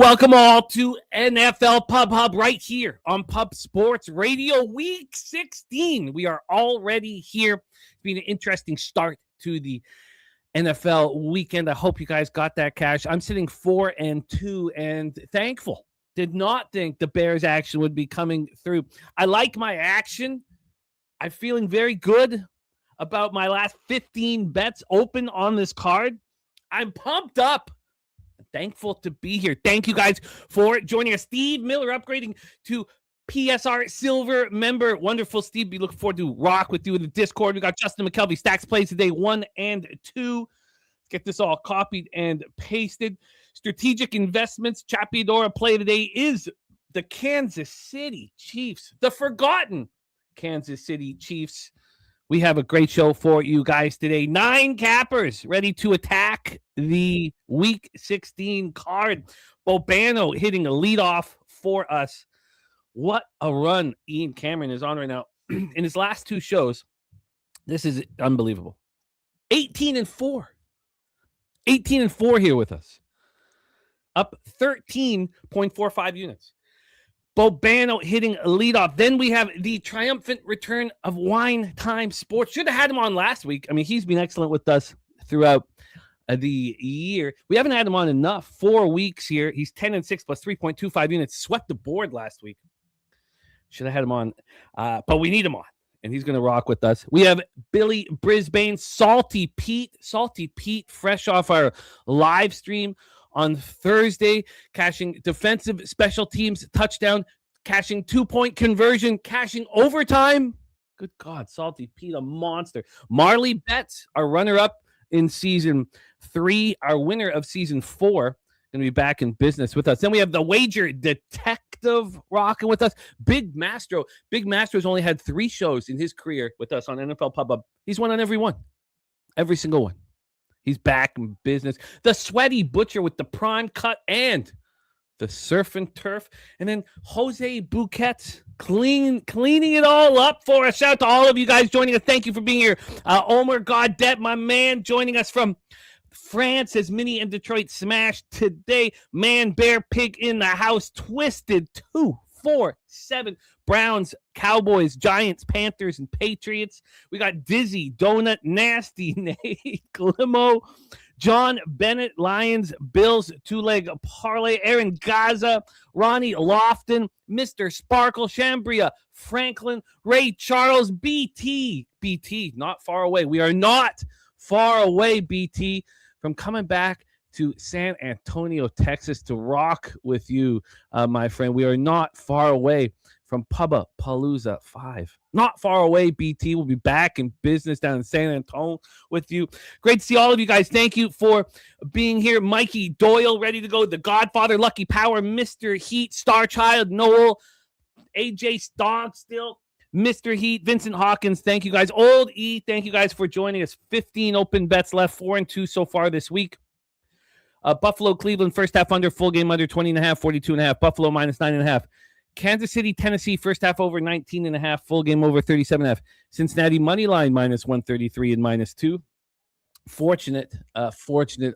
Welcome all to NFL Pub Hub right here on Pub Sports Radio Week 16. We are already here. It's been an interesting start to the NFL weekend. I hope you guys got that cash. I'm sitting 4-2 and thankful. Did not think the Bears action would be coming through. I like my action. I'm feeling very good about my last 15 bets open on this card. I'm pumped up. Thankful to be here. Thank you guys for joining us. Steve Miller upgrading to PSR Silver member. Wonderful, Steve. We look forward to rock with you in the Discord. We got Justin McKelvey. Stacks plays today 1 and 2. Let's get this all copied and pasted. Strategic investments. Chapiadora play today is the Kansas City Chiefs. The forgotten Kansas City Chiefs. We have a great show for you guys today. 9 cappers ready to attack the Week 16 card. Bobano hitting a leadoff for us. What a run Ian Cameron is on right now. In his last 2 shows, this is unbelievable. 18-4. 18-4 here with us. Up 13.45 units. Bobano hitting a leadoff. Then we have the triumphant return of Wine Time Sports. Should have had him on last week. I mean, he's been excellent with us throughout the year. We haven't had him on enough. 4 weeks here. He's 10-6 plus 3.25 units. Swept the board last week. Should have had him on, but we need him on, and he's going to rock with us. We have Billy Brisbane, Salty Pete, fresh off our live stream on Thursday, cashing defensive special teams touchdown, cashing 2-point conversion, cashing overtime. Good God, Salty Pete, a monster. Marley bets, our runner-up in season 3, our winner of season 4, going to be back in business with us. Then we have the wager detective rocking with us. Big Mastro. Big Mastro's only had 3 shows in his career with us on NFL Pub Up. He's won on every one. Every single one. He's back in business. The Sweaty Butcher with the prime cut and the surf and turf. And then Jose Bouquet cleaning it all up for us. Shout out to all of you guys joining us. Thank you for being here. Omer Gaudet, my man, joining us from France as Mini and Detroit smash today. Man, Bear, Pig in the house. Twisted 2-4-7. Browns, Cowboys, Giants, Panthers, and Patriots. We got Dizzy, Donut, Nasty, Nate, Glimo, John Bennett, Lions, Bills, 2-leg parlay, Aaron Gaza, Ronnie Lofton, Mr. Sparkle, Shambria, Franklin, Ray Charles, BT, not far away. We are not far away, BT, from coming back to San Antonio, Texas to rock with you, my friend. We are not far away from Pubba Palooza 5. Not far away, BT. We'll be back in business down in San Antonio with you. Great to see all of you guys. Thank you for being here. Mikey Doyle, ready to go. The Godfather, Lucky Power, Mr. Heat, Star Child, Noel, AJ Stonk still, Mr. Heat, Vincent Hawkins. Thank you guys. Old E, thank you guys for joining us. 15 open bets left, 4-2 so far this week. Buffalo, Cleveland, first half under, full game under 20.5, 42.5. Buffalo minus 9.5. Kansas City, Tennessee, first half over 19.5, full game over 37.5. Cincinnati money line minus 133 and minus 2. Fortunate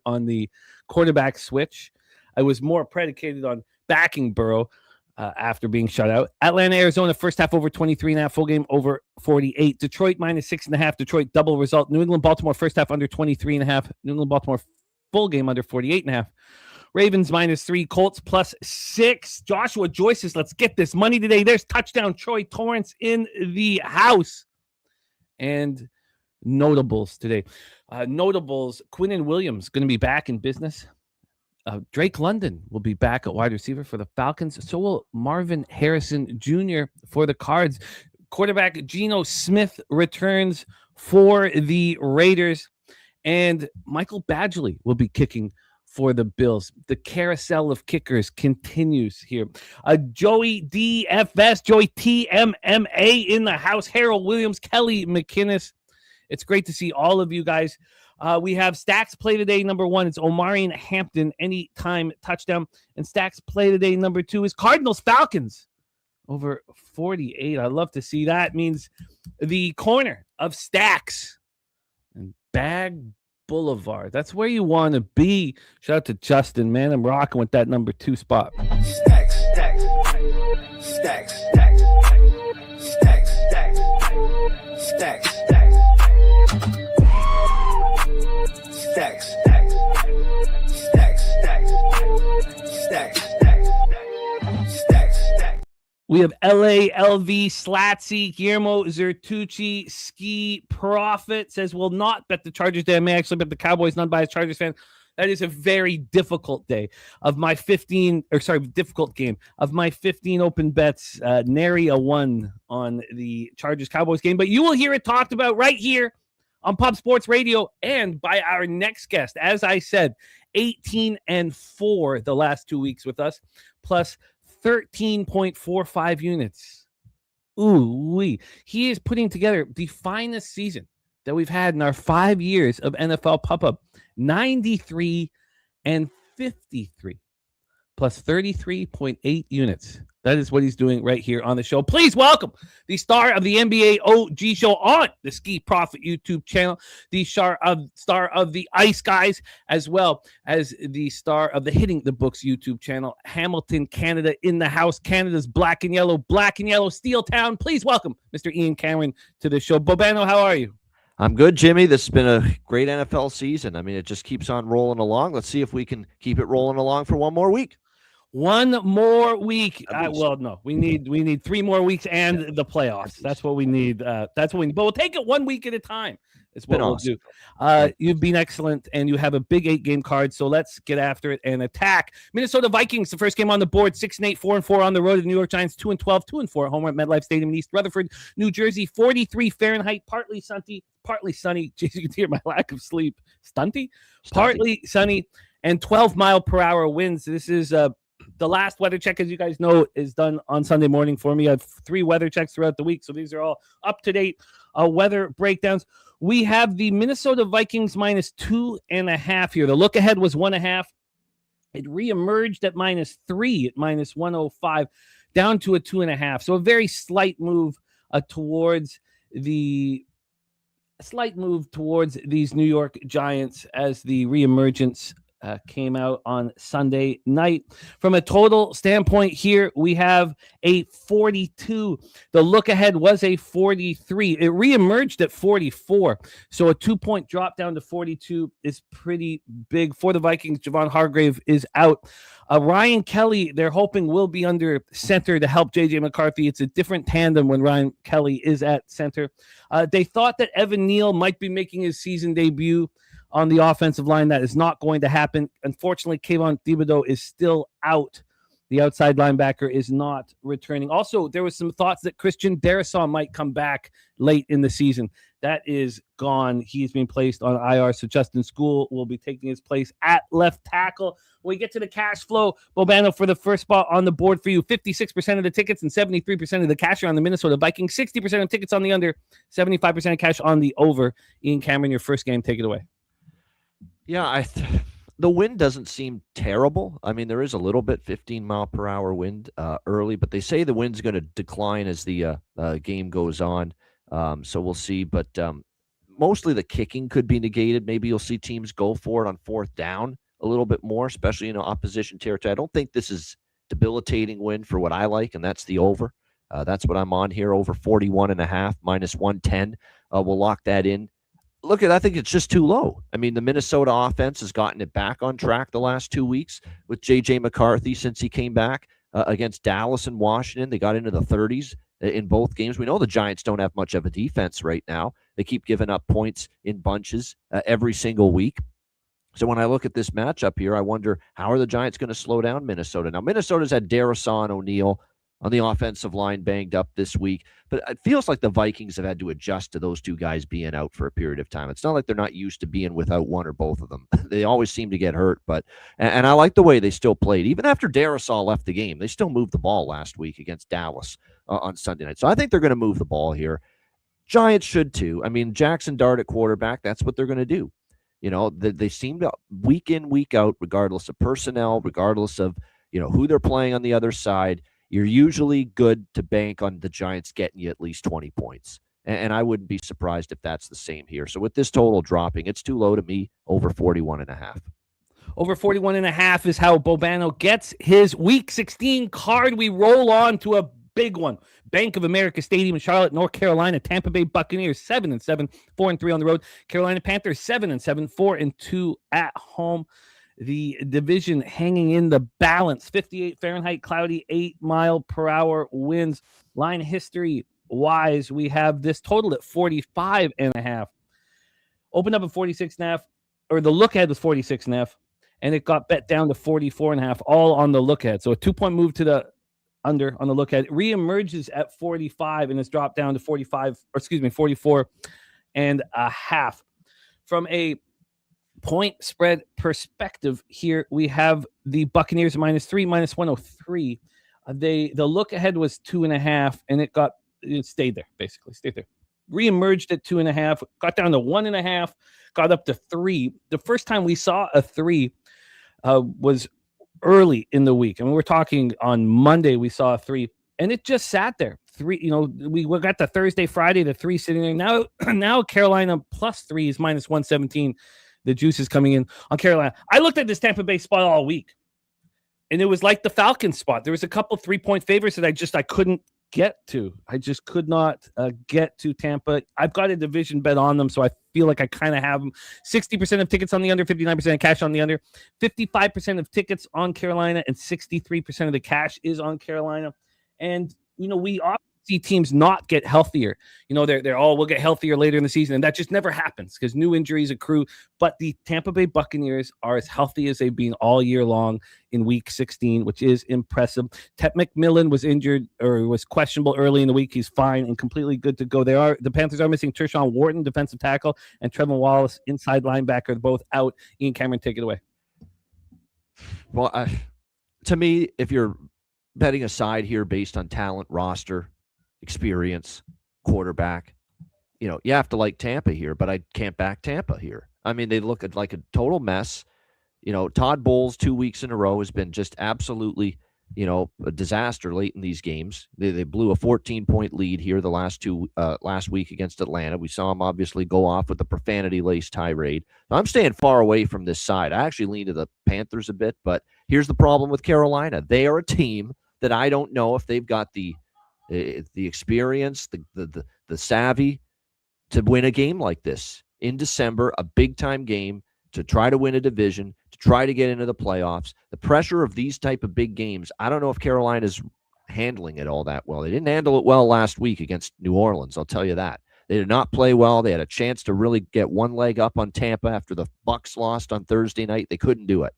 on the quarterback switch. I was more predicated on backing Burrow after being shut out. Atlanta, Arizona, first half over 23.5, full game over 48. Detroit minus 6.5. Detroit double result. New England, Baltimore, first half under 23.5. New England, Baltimore, full game under 48.5. Ravens minus 3, Colts plus 6. Joshua Joyce's, let's get this money today. There's touchdown Troy Torrance in the house. And notables today. Notables, Quinnen Williams going to be back in business. Drake London will be back at wide receiver for the Falcons. So will Marvin Harrison Jr. for the Cards. Quarterback Geno Smith returns for the Raiders. And Michael Badgley will be kicking for the Bills. The carousel of kickers continues here. Joey DFS, Joey TMMA in the house. Harold Williams, Kelly McInnes. It's great to see all of you guys. We have Stacks play today. Number 1, it's Omarion Hampton, anytime touchdown. And Stacks play today. Number 2 is Cardinals Falcons over 48. I love to see that. Means the corner of Stacks and Bag Boulevard. That's where you want to be. Shout out to Justin, man. I'm rocking with that number 2 spot. Stacks, stacks, stacks, stacks, stacks, stacks, stacks, stacks, stacks, stacks, stacks, stacks, stacks. We have LALV Slatsy, Guillermo Zertucci, Ski Profit says will not bet the Chargers day. I may actually bet the Cowboys, non-biased Chargers fan. That is a very difficult day of my difficult game of my 15 open bets. Nary a 1 on the Chargers Cowboys game, but you will hear it talked about right here on Pub Sports Radio and by our next guest. As I said, 18-4 the last 2 weeks with us, plus 13.45 units. Ooh-wee. He is putting together the finest season that we've had in our 5 years of NFL Pop-Up. 93 and 53 plus 33.8 units. That is what he's doing right here on the show. Please welcome the star of the NBA OG show on the Ski Profit YouTube channel, the star of the Ice Guys, as well as the star of the Hitting the Books YouTube channel, Hamilton, Canada in the house, Canada's black and yellow Steel Town. Please welcome Mr. Ian Cameron to the show. Bobano, how are you? I'm good, Jimmy. This has been a great NFL season. I mean, it just keeps on rolling along. Let's see if we can keep it rolling along for one more week. One more week. Well, no, we need 3 more weeks and the playoffs. That's what we need. But we'll take it 1 week at a time. It's what we'll do. You've been excellent, and you have a big 8-game card. So let's get after it and attack. Minnesota Vikings, the first game on the board, 6-8, 4-4 on the road. The New York Giants, 2-12, 2-4 at home at MetLife Stadium in East Rutherford, New Jersey, 43 Fahrenheit, partly sunny. Jeez, you can hear my lack of sleep. Stunty? Partly sunny, and 12-mile-per-hour winds. This is the last weather check, as you guys know, is done on Sunday morning for me. I have 3 weather checks throughout the week, so these are all up-to-date weather breakdowns. We have the Minnesota Vikings minus 2.5 here. The look ahead was 1.5. It reemerged at minus 3 at minus 105, down to a 2.5. So a very slight move towards these New York Giants as the reemergence came out on Sunday night. From a total standpoint here, we have a 42. The look ahead was a 43. It reemerged at 44. So a 2-point drop down to 42 is pretty big for the Vikings. Javon Hargrave is out. Ryan Kelly, they're hoping, will be under center to help J.J. McCarthy. It's a different tandem when Ryan Kelly is at center. They thought that Evan Neal might be making his season debut on the offensive line. That is not going to happen. Unfortunately, Kayvon Thibodeau is still out. The outside linebacker is not returning. Also, there was some thoughts that Christian Darrisaw might come back late in the season. That is gone. He's been placed on IR, so Justin School will be taking his place at left tackle. When we get to the cash flow, Bobano, for the first spot on the board for you, 56% of the tickets and 73% of the cash are on the Minnesota Vikings, 60% of tickets on the under, 75% of cash on the over. Ian Cameron, your first game, take it away. Yeah, the wind doesn't seem terrible. I mean, there is a little bit, 15-mile-per-hour wind early, but they say the wind's going to decline as the game goes on. So we'll see. But mostly the kicking could be negated. Maybe you'll see teams go for it on 4th down a little bit more, especially in opposition territory. I don't think this is debilitating wind for what I like, and that's the over. That's what I'm on here, over 41.5, minus 110. We'll lock that in. Look, I think it's just too low. I mean, the Minnesota offense has gotten it back on track the last 2 weeks with J.J. McCarthy since he came back against Dallas and Washington. They got into the 30s in both games. We know the Giants don't have much of a defense right now. They keep giving up points in bunches every single week. So when I look at this matchup here, I wonder, how are the Giants going to slow down Minnesota? Now, Minnesota's had Darrisaw and O'Neal on the offensive line banged up this week, but it feels like the Vikings have had to adjust to those 2 guys being out for a period of time. It's not like they're not used to being without one or both of them. They always seem to get hurt, and I like the way they still played. Even after Darrisaw left the game, they still moved the ball last week against Dallas on Sunday night. So I think they're going to move the ball here. Giants should too. I mean, Jackson Dart at quarterback, that's what they're going to do. You know, they seem to week in, week out, regardless of personnel, regardless of, who they're playing on the other side, you're usually good to bank on the Giants getting you at least 20 points. And I wouldn't be surprised if that's the same here. So with this total dropping, it's too low to me, over 41.5. Over 41.5 is how Bobano gets his Week 16 card. We roll on to a big one. Bank of America Stadium in Charlotte, North Carolina. Tampa Bay Buccaneers 7-7, 4-3 on the road. Carolina Panthers 7-7, 4-2 at home. The division hanging in the balance. 58 Fahrenheit, cloudy, 8-mile-per-hour winds. Line history wise, we have this total at 45.5. Opened up at 46.5, or the look ahead was 46.5. And it got bet down to 44.5, all on the look ahead. So a 2-point move to the under on the look ahead. Reemerges at 45 and has dropped down to 44.5. From a point spread perspective here, we have the Buccaneers -3, -103. The look ahead was 2.5, and it stayed there, basically. Stayed there. Reemerged at 2.5, got down to 1.5, got up to 3. The first time we saw a 3 was early in the week. I mean, we're talking on Monday, we saw a 3, and it just sat there. 3, we got the Thursday, Friday, the 3 sitting there. Now Carolina +3 is -117. The juice is coming in on Carolina. I looked at this Tampa Bay spot all week, and it was like the Falcons spot. There was a couple 3-point favorites that I couldn't get to. I just could not get to Tampa. I've got a division bet on them, so I feel like I kind of have them. 60% of tickets on the under, 59% of cash on the under, 55% of tickets on Carolina, and 63% of the cash is on Carolina. And, we often see teams not get healthier. They're we'll get healthier later in the season, and that just never happens because new injuries accrue. But the Tampa Bay Buccaneers are as healthy as they've been all year long in Week 16, which is impressive. Ted McMillan was injured or was questionable early in the week. He's fine and completely good to go. The Panthers are missing Tershawn Wharton, defensive tackle, and Trevor Wallace, inside linebacker, both out. Ian Cameron, take it away. Well, to me, if you're betting aside here based on talent, roster, experience, quarterback, you have to like Tampa here, but I can't back Tampa here. I mean, they look like a total mess. Todd Bowles 2 weeks in a row has been just absolutely, a disaster late in these games. They blew a 14-point lead here the last week against Atlanta. We saw him obviously go off with the profanity-laced tirade. I'm staying far away from this side. I actually lean to the Panthers a bit, but here's the problem with Carolina. They are a team that I don't know if they've got the experience, the savvy to win a game like this in December, a big-time game to try to win a division, to try to get into the playoffs. The pressure of these type of big games, I don't know if Carolina's handling it all that well. They didn't handle it well last week against New Orleans, I'll tell you that. They did not play well. They had a chance to really get one leg up on Tampa after the Bucs lost on Thursday night. They couldn't do it.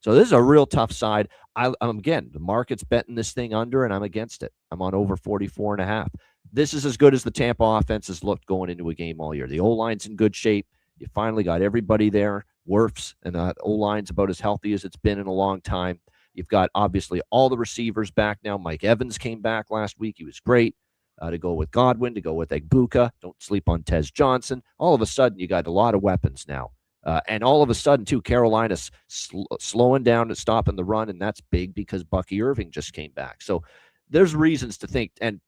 So this is a real tough side. Again, the market's betting this thing under, and I'm against it. I'm on over 44.5. This is as good as the Tampa offense has looked going into a game all year. The O-line's in good shape. You finally got everybody there. Wirfs, and the O-line's about as healthy as it's been in a long time. You've got, obviously, all the receivers back now. Mike Evans came back last week. He was great. To go with Godwin, to go with Egbuka. Don't sleep on Tez Johnson. All of a sudden, you got a lot of weapons now. And all of a sudden, too, Carolina's slowing down and stopping the run, and that's big because Bucky Irving just came back. So there's reasons to think, and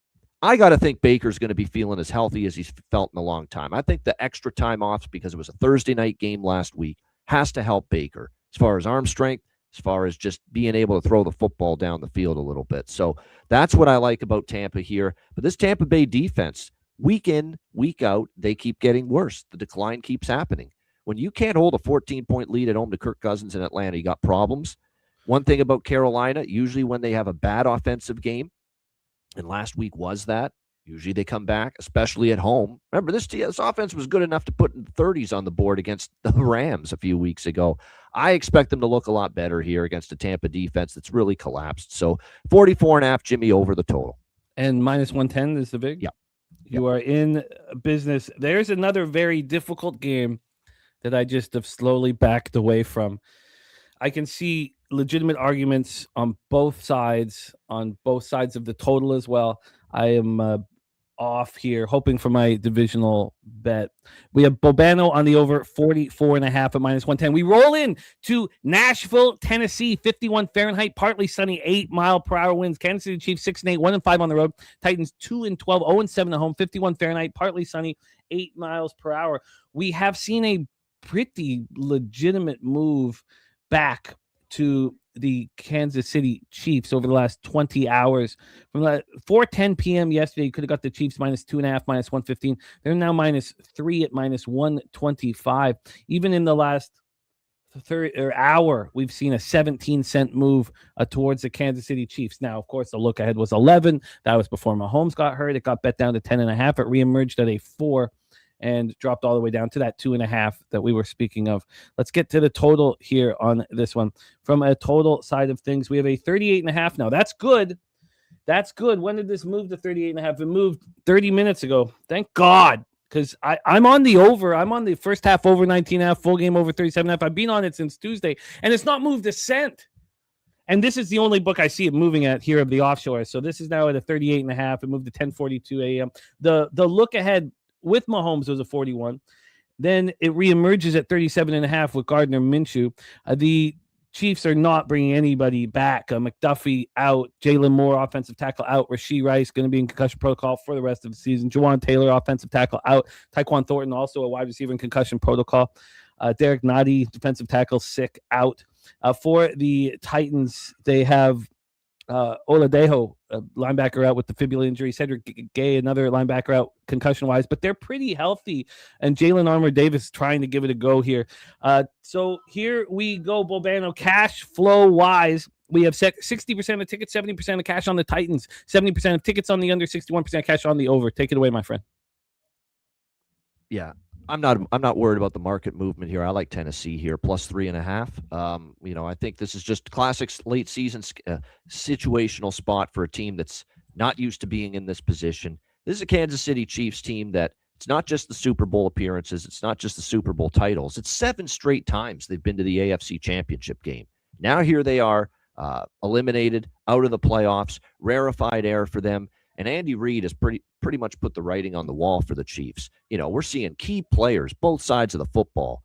I got to think Baker's going to be feeling as healthy as he's felt in a long time. I think the extra time off, because it was a Thursday night game last week, has to help Baker as far as arm strength, as far as just being able to throw the football down the field a little bit. So that's what I like about Tampa here. But this Tampa Bay defense, week in, week out, they keep getting worse. The decline keeps happening. When you can't hold a 14-point lead at home to Kirk Cousins in Atlanta, you got problems. One thing about Carolina, usually when they have a bad offensive game, and last week was that, usually they come back, especially at home. Remember, this offense was good enough to put in the 30s on the board against the Rams a few weeks ago. I expect them to look a lot better here against a Tampa defense that's really collapsed. So 44.5, Jimmy, over the total. And -110 is the big? Yeah. You are in business. There's another very difficult game that I just have slowly backed away from. I can see legitimate arguments on both sides of the total as well. I am off here, hoping for my divisional bet. We have Bobano on the over 44.5 at -110. We roll in to Nashville, Tennessee, 51 Fahrenheit, partly sunny, 8-mile-per-hour winds. Kansas City Chiefs 6-8, 1-5 on the road. Titans 2-12, 0-7 at home, 51 Fahrenheit, partly sunny, 8 miles per hour. We have seen a pretty legitimate move back to the Kansas City Chiefs over the last 20 hours. From 4:10 p.m. yesterday, you could have got the Chiefs -2.5, -115. They're now -3 at -125. Even in the last hour, we've seen a 17-cent move towards the Kansas City Chiefs. Now, of course, the look ahead was 11. That was before Mahomes got hurt. It got bet down to 10.5. It reemerged at a 4 and dropped all the way down to that 2.5 that we were speaking of. Let's get to the total here on this one. From a total side of things, we have a 38.5 now. That's good. That's good. When did this move to 38.5? It moved 30 minutes ago. Thank God, because I'm on the over. I'm on the first half over 19.5, full game over 37.5. I've been on it since Tuesday, and it's not moved a cent. And this is the only book I see it moving at here of the offshore. So this is now at a 38.5. It moved to 10:42 a.m. The look ahead with Mahomes was a 41. Then it reemerges at 37.5 with Gardner Minshew. The Chiefs are not bringing anybody back. McDuffie out. Jalen Moore, offensive tackle, out. Rashee Rice going to be in concussion protocol for the rest of the season. Juwan Taylor, offensive tackle, out. Tyquan Thornton, also a wide receiver in concussion protocol. Derek Nadi, defensive tackle, sick, out. For the Titans, they have Oladejo, a linebacker, out with the fibula injury. Cedric Gay, another linebacker, out concussion-wise. But they're pretty healthy. And Jalen Armour-Davis trying to give it a go here. So here we go, Bobano. Cash flow-wise, we have 60% of tickets, 70% of cash on the Titans, 70% of tickets on the under, 61% cash on the over. Take it away, my friend. Yeah. I'm not worried about the market movement here. I like Tennessee here, +3.5. I think this is just classic late season situational spot for a team that's not used to being in this position. This is a Kansas City Chiefs team that it's not just the Super Bowl appearances. It's not just the Super Bowl titles. It's 7 straight times they've been to the AFC Championship game. Now here they are, eliminated, out of the playoffs, rarefied air for them. And Andy Reid has pretty much put the writing on the wall for the Chiefs. We're seeing key players, both sides of the football,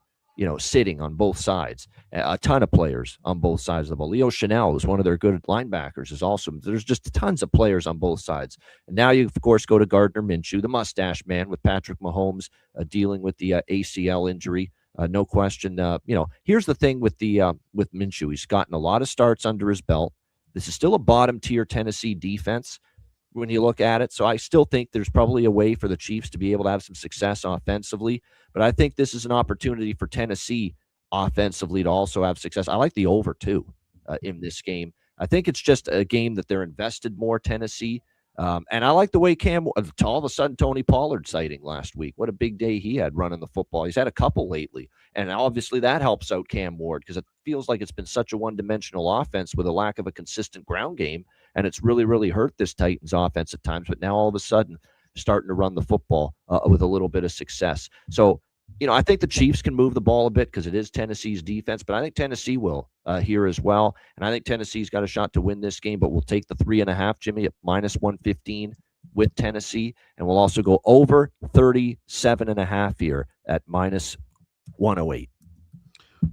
sitting on both sides. A ton of players on both sides of the ball. Leo Chanel is one of their good linebackers. Is also there's just tons of players on both sides. And now you, of course, go to Gardner Minshew, the mustache man, with Patrick Mahomes dealing with the ACL injury. No question. Here's the thing with Minshew. He's gotten a lot of starts under his belt. This is still a bottom tier Tennessee defense when you look at it. So I still think there's probably a way for the Chiefs to be able to have some success offensively. But I think this is an opportunity for Tennessee offensively to also have success. I like the over, too, in this game. I think it's just a game that they're invested more, Tennessee. And I like the way all of a sudden, Tony Pollard sighting last week. What a big day he had running the football. He's had a couple lately. And obviously that helps out Cam Ward because it feels like it's been such a one-dimensional offense with a lack of a consistent ground game. And it's really, really hurt this Titans offense at times. But now all of a sudden, starting to run the football with a little bit of success. So, I think the Chiefs can move the ball a bit because it is Tennessee's defense. But I think Tennessee will here as well. And I think Tennessee's got a shot to win this game. But we'll take the 3.5, Jimmy, at -115 with Tennessee. And we'll also go over 37.5 here at -108.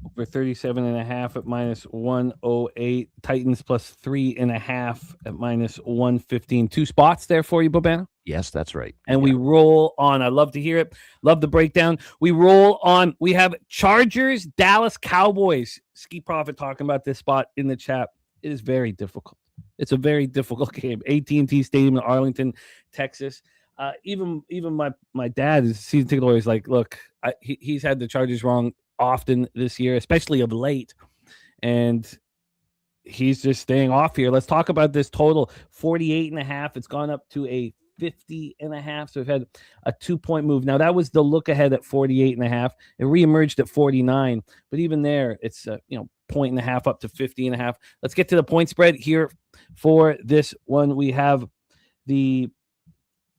Over 37.5 at -108. Titans +3.5 at -115. 2 spots there for you, Bobana? Yes, that's right. And we roll on. I love to hear it. Love the breakdown. We roll on. We have Chargers, Dallas Cowboys. Ski Prophet talking about this spot in the chat. It is very difficult. It's a very difficult game. AT&T Stadium in Arlington, Texas. Even my dad is a season ticket holder. He's like, look, he's had the Chargers wrong often this year, especially of late, and he's just staying off here. Let's talk about this total 48.5. It's gone up to a 50.5, so we've had a 2-point move. Now that was the look ahead at 48.5. It reemerged at 49, but even there it's a 1.5 up to 50.5. Let's get to the point spread here for this one. We have the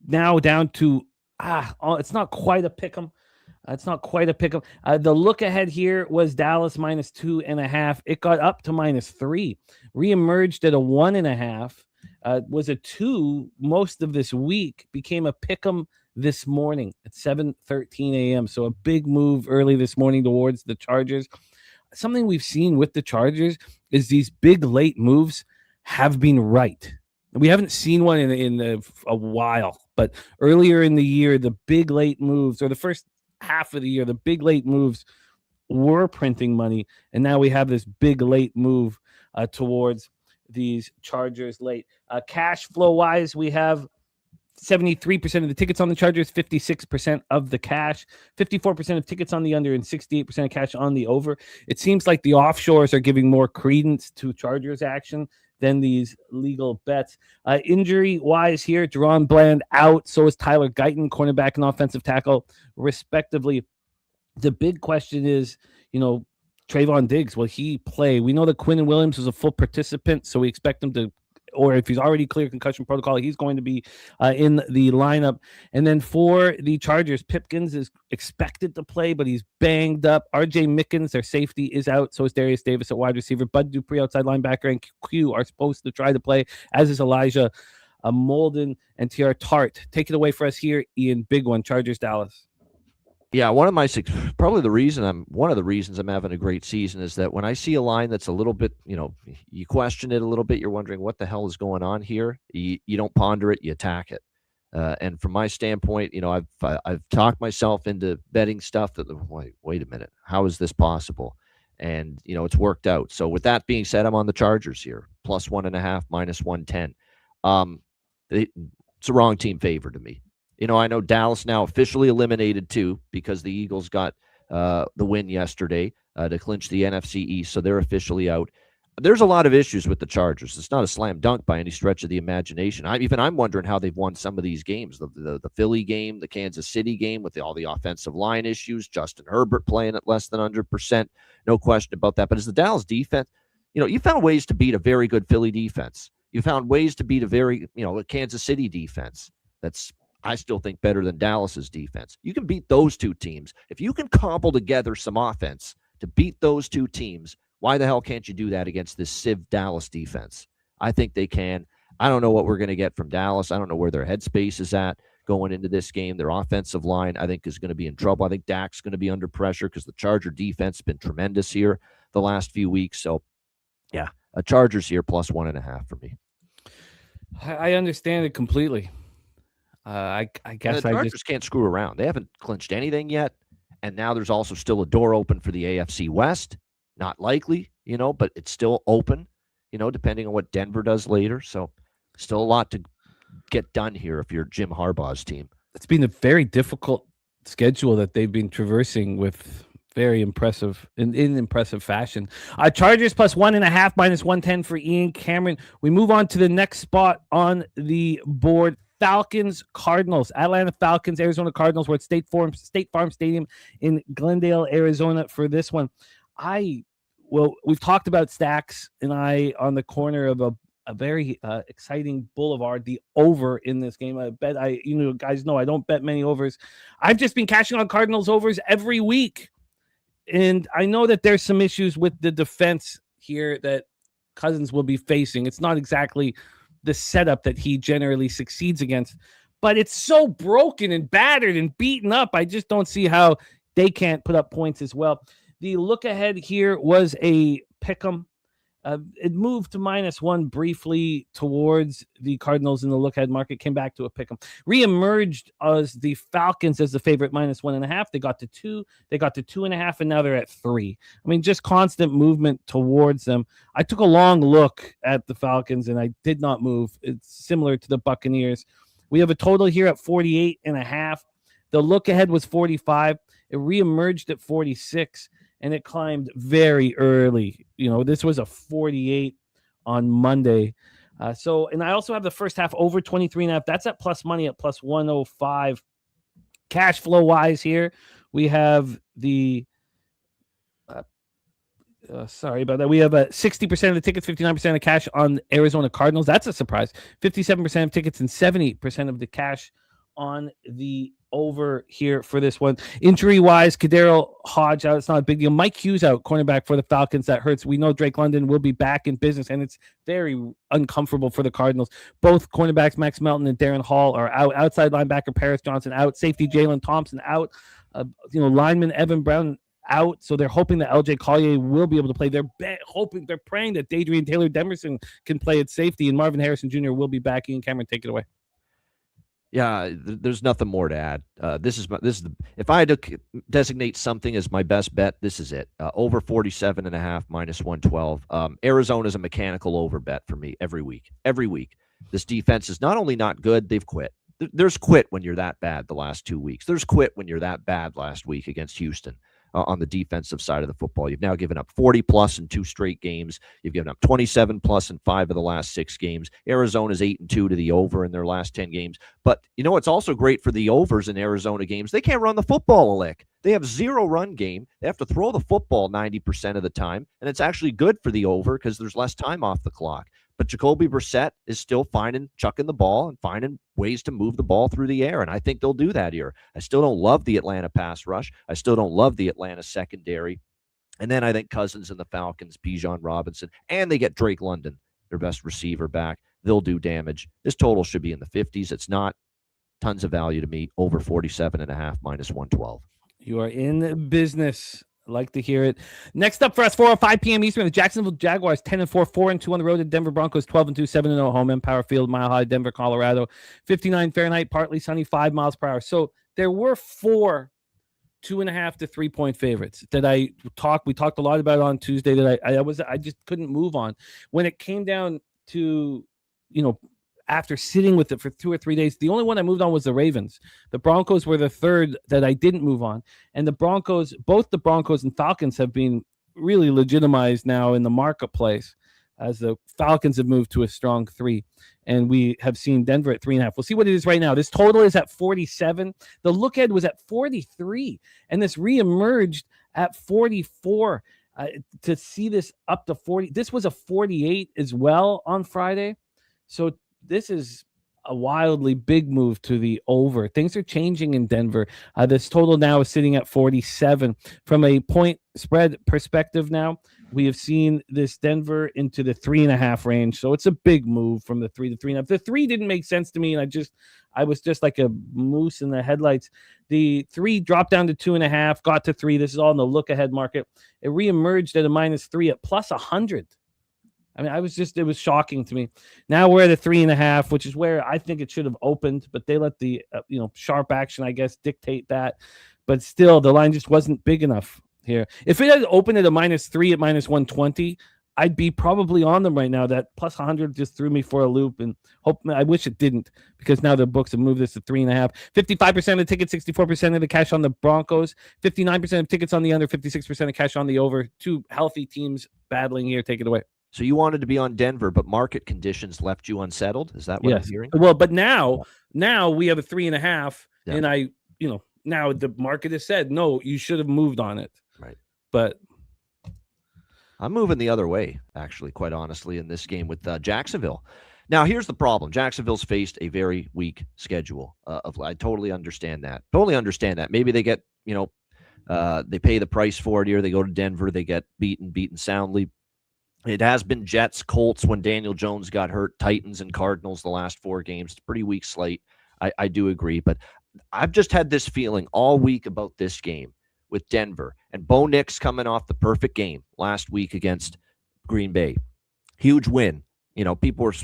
now down to it's not quite a pick 'em. It's not quite a pick 'em. The look ahead here was Dallas -2.5. It got up to -3, reemerged at a 1.5, Was a 2 most of this week, became a pick'em this morning at 7:13 a.m. So a big move early this morning towards the Chargers. Something we've seen with the Chargers is these big late moves have been right. We haven't seen one in a while, but earlier in the year, the big late moves, or the first half of the year, the big late moves were printing money, and now we have this big late move towards these Chargers late. Cash flow wise, we have 73% of the tickets on the Chargers, 56% of the cash, 54% of tickets on the under, and 68% of cash on the over. It seems like the offshores are giving more credence to Chargers action than these legal bets. Injury-wise here, Deron Bland out. So is Tyler Guyton, cornerback and offensive tackle, respectively. The big question is, Trayvon Diggs, will he play? We know that Quinn Williams was a full participant, so we expect him to, or if he's already cleared concussion protocol, he's going to be in the lineup. And then for the Chargers, Pipkins is expected to play, but he's banged up. RJ Mickens, their safety, is out. So is Darius Davis at wide receiver. Bud Dupree, outside linebacker, and Q are supposed to try to play, as is Elijah Molden and T.R. Tart. Take it away for us here, Ian. Big one, Chargers, Dallas. Yeah, one of the reasons I'm having a great season is that when I see a line that's a little bit, you question it a little bit, you're wondering what the hell is going on here. You don't ponder it, you attack it. And from my standpoint, I've talked myself into betting stuff that, wait a minute, how is this possible? And, it's worked out. So with that being said, I'm on the Chargers here, plus 1.5, minus 110. It's a wrong team favor to me. I know Dallas now officially eliminated too, because the Eagles got the win yesterday to clinch the NFC East, so they're officially out. There's a lot of issues with the Chargers. It's not a slam dunk by any stretch of the imagination. I'm wondering how they've won some of these games. The Philly game, the Kansas City game with all the offensive line issues, Justin Herbert playing at less than 100%, no question about that. But as the Dallas defense, you found ways to beat a very good Philly defense. You found ways to beat a Kansas City defense that's, I still think, better than Dallas's defense. You can beat those two teams. If you can cobble together some offense to beat those two teams, why the hell can't you do that against this Civ Dallas defense? I think they can. I don't know what we're going to get from Dallas. I don't know where their headspace is at going into this game. Their offensive line, I think, is going to be in trouble. I think Dak's going to be under pressure because the Charger defense has been tremendous here the last few weeks. So, yeah, a Chargers here plus 1.5 for me. I understand it completely. I guess the Chargers can't screw around. They haven't clinched anything yet, and now there's also still a door open for the AFC West. Not likely, but it's still open, depending on what Denver does later. So still a lot to get done here if you're Jim Harbaugh's team. It's been a very difficult schedule that they've been traversing with very impressive, in impressive fashion. Chargers plus 1.5, minus 110 for Ian Cameron. We move on to the next spot on the board. Falcons, Cardinals, Atlanta Falcons, Arizona Cardinals. We're at State Farm Stadium in Glendale, Arizona for this one. We've talked about Stacks and I on the corner of a very exciting boulevard, the over in this game. Guys know I don't bet many overs. I've just been cashing on Cardinals overs every week. And I know that there's some issues with the defense here that Cousins will be facing. It's not exactly the setup that he generally succeeds against, but it's so broken and battered and beaten up. I just don't see how they can't put up points as well. The look ahead here was a pick'em. It moved to -1 briefly towards the Cardinals in the look ahead market, came back to a pick'em. Reemerged as the Falcons as the favorite, -1.5. They got to 2, they got to 2.5, and now they're at 3. I mean, just constant movement towards them. I took a long look at the Falcons and I did not move. It's similar to the Buccaneers. We have a total here at 48.5. The look ahead was 45. It reemerged at 46. And it climbed very early. This was a 48 on Monday. And I also have the first half over 23.5. That's at plus money at plus 105. Cash flow wise here, we have the sorry about that. We have 60% of the tickets, 59% of cash on Arizona Cardinals. That's a surprise. 57% of tickets and 70% of the cash on the over here for this one. Injury-wise, Kadero Hodge out. It's not a big deal. Mike Hughes out, cornerback for the Falcons. That hurts. We know Drake London will be back in business, and it's very uncomfortable for the Cardinals. Both cornerbacks, Max Melton and Darren Hall, are out. Outside linebacker, Paris Johnson out. Safety, Jalen Thompson out. Lineman, Evan Brown out. So they're hoping that LJ Collier will be able to play. They're praying that Dadrian Taylor-Demerson can play at safety, and Marvin Harrison Jr. will be back. Ian Cameron, take it away. Yeah, there's nothing more to add. If I had to designate something as my best bet, this is it. Over 47.5 minus 112. Arizona's a mechanical over bet for me every week. Every week, this defense is not only not good, they've quit. There's quit when you're that bad the last 2 weeks. There's quit when you're that bad last week against Houston. On the defensive side of the football. You've now given up 40-plus in 2 straight games. You've given up 27-plus in 5 of the last 6 games. Arizona's 8-2 to the over in their last 10 games. But, it's also great for the overs in Arizona games. They can't run the football a lick. They have 0 run game. They have to throw the football 90% of the time, and it's actually good for the over because there's less time off the clock. But Jacoby Brissett is still chucking the ball and finding ways to move the ball through the air, and I think they'll do that here. I still don't love the Atlanta pass rush. I still don't love the Atlanta secondary. And then I think Cousins and the Falcons, Bijan Robinson, and they get Drake London, their best receiver, back. They'll do damage. This total should be in the 50s. It's not. Tons of value to me. Over 47.5 minus 112. You are in business. Like to hear it. Next up for us, 4:05 p.m. Eastern, the Jacksonville Jaguars 10-4, 4-2 on the road. The Denver Broncos 12-2, 7-0 home. Empower Field, Mile High, Denver, Colorado. 59 Fahrenheit, partly sunny, 5 miles per hour. So there were 4 2.5 to 3 point favorites that we talked a lot about on Tuesday that I just couldn't move on. When it came down to, after sitting with it for 2 or 3 days, the only one I moved on was the Ravens. The Broncos were the third that I didn't move on. And both the Broncos and Falcons have been really legitimized now in the marketplace, as the Falcons have moved to a strong 3. And we have seen Denver at 3.5. We'll see what it is right now. This total is at 47. The look ahead was at 43. And this reemerged at 44. To see this up to 40. This was a 48 as well on Friday. So this is a wildly big move to the over. Things are changing in Denver. This total now is sitting at 47. From a point spread perspective now, we have seen this Denver into the 3.5 range. So it's a big move from the 3 to 3.5. The 3 didn't make sense to me, and I was just like a moose in the headlights. The 3 dropped down to 2.5, got to 3. This is all in the look-ahead market. It reemerged at a -3 at plus 100. I mean, it was shocking to me. Now we're at a 3.5, which is where I think it should have opened, but they let the, sharp action, I guess, dictate that. But still, the line just wasn't big enough here. If it had opened at a -3 at -120, I'd be probably on them right now. That plus 100 just threw me for a loop, and I wish it didn't, because now the books have moved this to 3.5. 55% of the tickets, 64% of the cash on the Broncos, 59% of tickets on the under, 56% of cash on the over. 2 healthy teams battling here. Take it away. So you wanted to be on Denver, but market conditions left you unsettled? Is that what I'm hearing? Well, but now we have a 3.5, and now the market has said, no, you should have moved on it. Right. But I'm moving the other way, actually, quite honestly, in this game with Jacksonville. Now, here's the problem. Jacksonville's faced a very weak schedule. I totally understand that. Maybe they get, they pay the price for it here. They go to Denver. They get beaten soundly. It has been Jets, Colts when Daniel Jones got hurt, Titans and Cardinals the last 4 games. It's a pretty weak slate. I do agree. But I've just had this feeling all week about this game with Denver. And Bo Nix coming off the perfect game last week against Green Bay. Huge win. People were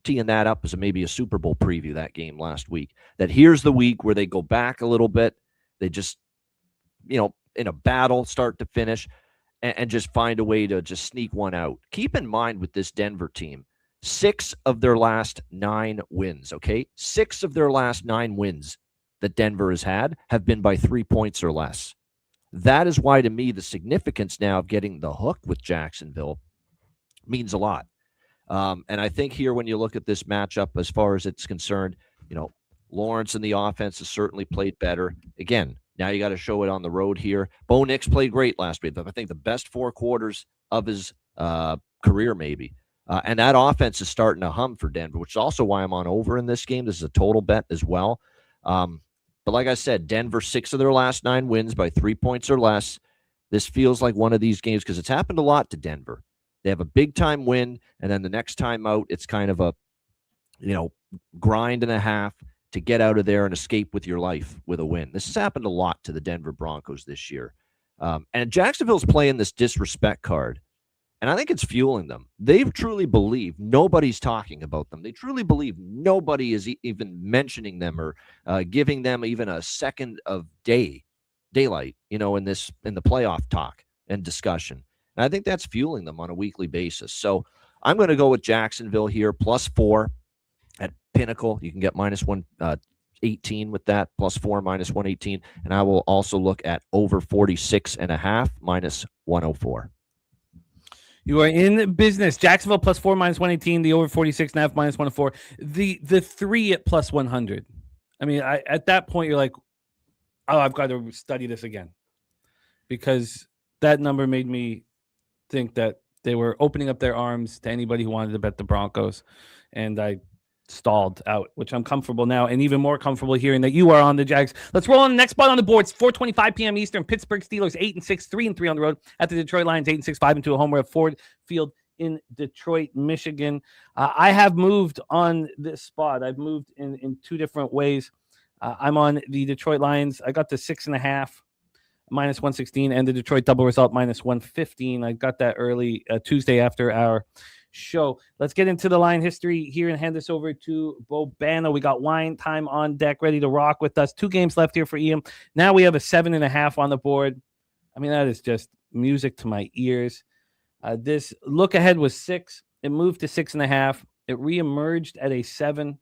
teeing that up as maybe a Super Bowl preview, that game last week. That here's the week where they go back a little bit. They just, in a battle, start to finish, and just find a way to just sneak one out. Keep in mind with this Denver team, 6 of their last 9 wins, okay? 6 of their last 9 wins that Denver has had have been by 3 points or less. That is why, to me, the significance now of getting the hook with Jacksonville means a lot. And I think here, when you look at this matchup, as far as it's concerned, Lawrence and the offense has certainly played better. Again, now you got to show it on the road here. Bo Nix played great last week. I think the best 4 quarters of his career, maybe. And that offense is starting to hum for Denver, which is also why I'm on over in this game. This is a total bet as well. But like I said, Denver, 6 of their last 9 wins by 3 points or less. This feels like one of these games because it's happened a lot to Denver. They have a big-time win, and then the next time out, it's kind of a, grind and a half to get out of there and escape with your life with a win. This has happened a lot to the Denver Broncos this year. And Jacksonville's playing this disrespect card, and I think it's fueling them. They truly believe nobody's talking about them. They truly believe nobody is even mentioning them or giving them even a second of daylight, in the playoff talk and discussion. And I think that's fueling them on a weekly basis. So I'm going to go with Jacksonville here, +4 at Pinnacle. You can get -118 with that, +4, -118. And I will also look at over 46.5, -104. You are in business. Jacksonville +4, -118. The over 46.5, -104. The 3 at +100. I mean, at that point, you're like, oh, I've got to study this again. Because that number made me think that they were opening up their arms to anybody who wanted to bet the Broncos. And I stalled out, which I'm comfortable now, and even more comfortable hearing that you are on the Jags. Let's roll on the next spot on the board. It's 4:25 p.m. Eastern. Pittsburgh Steelers 8-6, 3-3 on the road at the Detroit Lions 8-6, 5-2 at home. We're at Ford Field in Detroit, Michigan. I have moved on this spot. I've moved in 2 different ways. I'm on the Detroit Lions. I got the 6.5, -116, and the Detroit double result -115. I got that early Tuesday after our show. Let's get into the line history here and hand this over to Bobano. We got wine time on deck, ready to rock with us. 2 games left here for Ian. Now we have a 7.5 on the board. I mean, that is just music to my ears. This look ahead was 6. It moved to 6.5. It reemerged at a 7.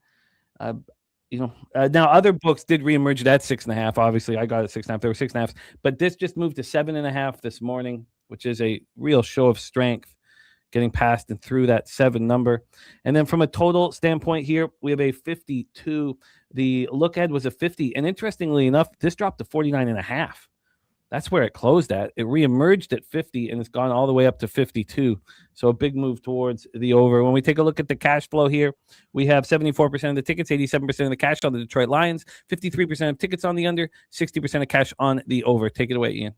Now other books did reemerge at 6.5. Obviously, I got it 6.5. There were 6.5s, but this just moved to 7.5 this morning, which is a real show of strength, getting past and through that 7 number. And then from a total standpoint here, we have a 52. The look ahead was a 50. And interestingly enough, this dropped to 49.5. That's where it closed at. It reemerged at 50, and it's gone all the way up to 52. So a big move towards the over. When we take a look at the cash flow here, we have 74% of the tickets, 87% of the cash on the Detroit Lions, 53% of tickets on the under, 60% of cash on the over. Take it away, Ian.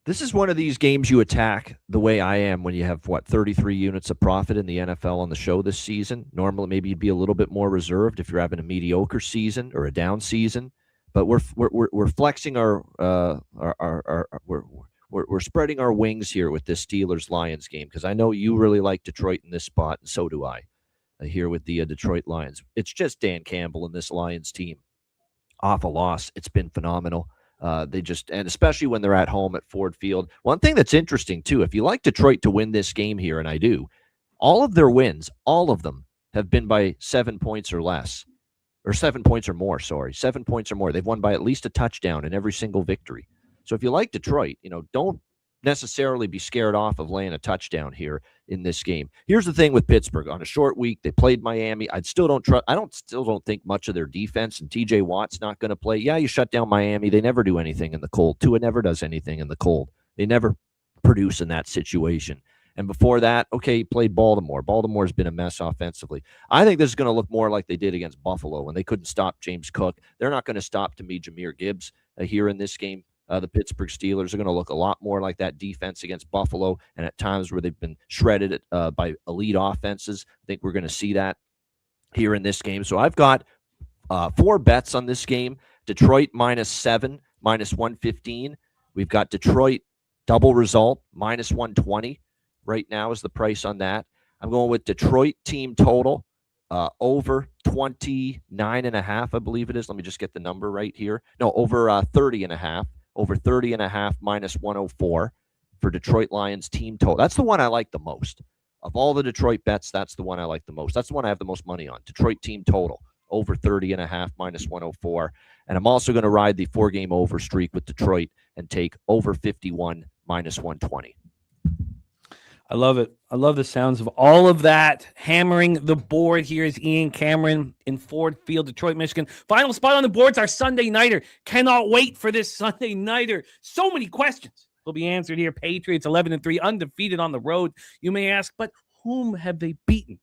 This is one of these games you attack the way I am when you have, 33 units of profit in the NFL on the show this season. Normally, maybe you'd be a little bit more reserved if you're having a mediocre season or a down season. But we're flexing we're spreading our wings here with this Steelers-Lions game because I know you really like Detroit in this spot, and so do I here with the Detroit Lions. It's just Dan Campbell and this Lions team. Off a loss, it's been phenomenal. And especially when they're at home at Ford Field. One thing that's interesting, too, if you like Detroit to win this game here, and I do, all of their wins, all of them, have been by 7 points or less. Or 7 points or more, 7 points or more. They've won by at least a touchdown in every single victory. So if you like Detroit, don't necessarily be scared off of laying a touchdown here in this game. Here's the thing with Pittsburgh. On a short week, they played Miami. I still don't think much of their defense, and TJ Watt's not going to play. Yeah, you shut down Miami. They never do anything in the cold. Tua never does anything in the cold. They never produce in that situation. And before that, okay, played Baltimore. Baltimore's been a mess offensively. I think this is going to look more like they did against Buffalo when they couldn't stop James Cook. They're not going to stop, to me, Jahmyr Gibbs here in this game. The Pittsburgh Steelers are going to look a lot more like that defense against Buffalo, and at times where they've been shredded by elite offenses. I think we're going to see that here in this game. So I've got 4 bets on this game. Detroit -7, -115. We've got Detroit double result, -120. Right now is the price on that. I'm going with Detroit team total over 29.5, I believe it is. Let me just get the number right here. No, over 30.5. Over 30.5 -104 for Detroit Lions team total. That's the one I like the most. Of all the Detroit bets, that's the one I like the most. That's the one I have the most money on. Detroit team total over 30.5 -104. And I'm also going to ride the 4-game over streak with Detroit and take over 51 -120. I love it. I love the sounds of all of that. Hammering the board here is Ian Cameron in Ford Field, Detroit, Michigan. Final spot on the board's our Sunday Nighter. Cannot wait for this Sunday Nighter. So many questions will be answered here. Patriots 11-3, undefeated on the road. You may ask, but whom have they beaten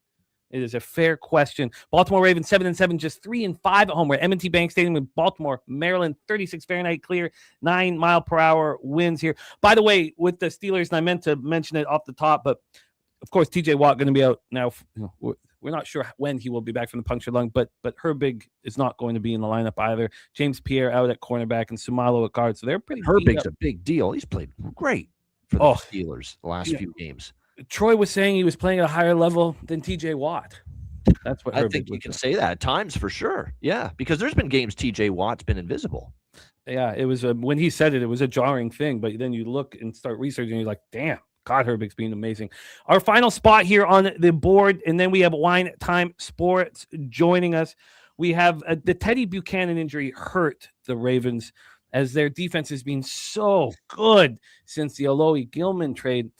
It is a fair question. Baltimore Ravens 7-7, just 3-5 at home. We're at M&T Bank Stadium in Baltimore, Maryland. 36 Fahrenheit clear, 9 mile per hour winds here. By the way, with the Steelers, and I meant to mention it off the top, but of course, TJ Watt going to be out now. We're not sure when he will be back from the punctured lung, but Herbig is not going to be in the lineup either. James Pierre out at cornerback and Sumalo at guard. So they're pretty. Herbig's a big deal. He's played great for the Steelers the last few games. Troy was saying he was playing at a higher level than TJ Watt. That's what I think you can say that at times for sure. Yeah, because there's been games TJ Watt's been invisible. Yeah, it was when he said it was a jarring thing. But then you look and start researching, and you're like, damn. God, Herbig's been amazing. Our final spot here on the board, and then we have Wine Time Sports joining us. We have the Teddy Buchanan injury hurt the Ravens as their defense has been so good since the Alohi Gilman trade,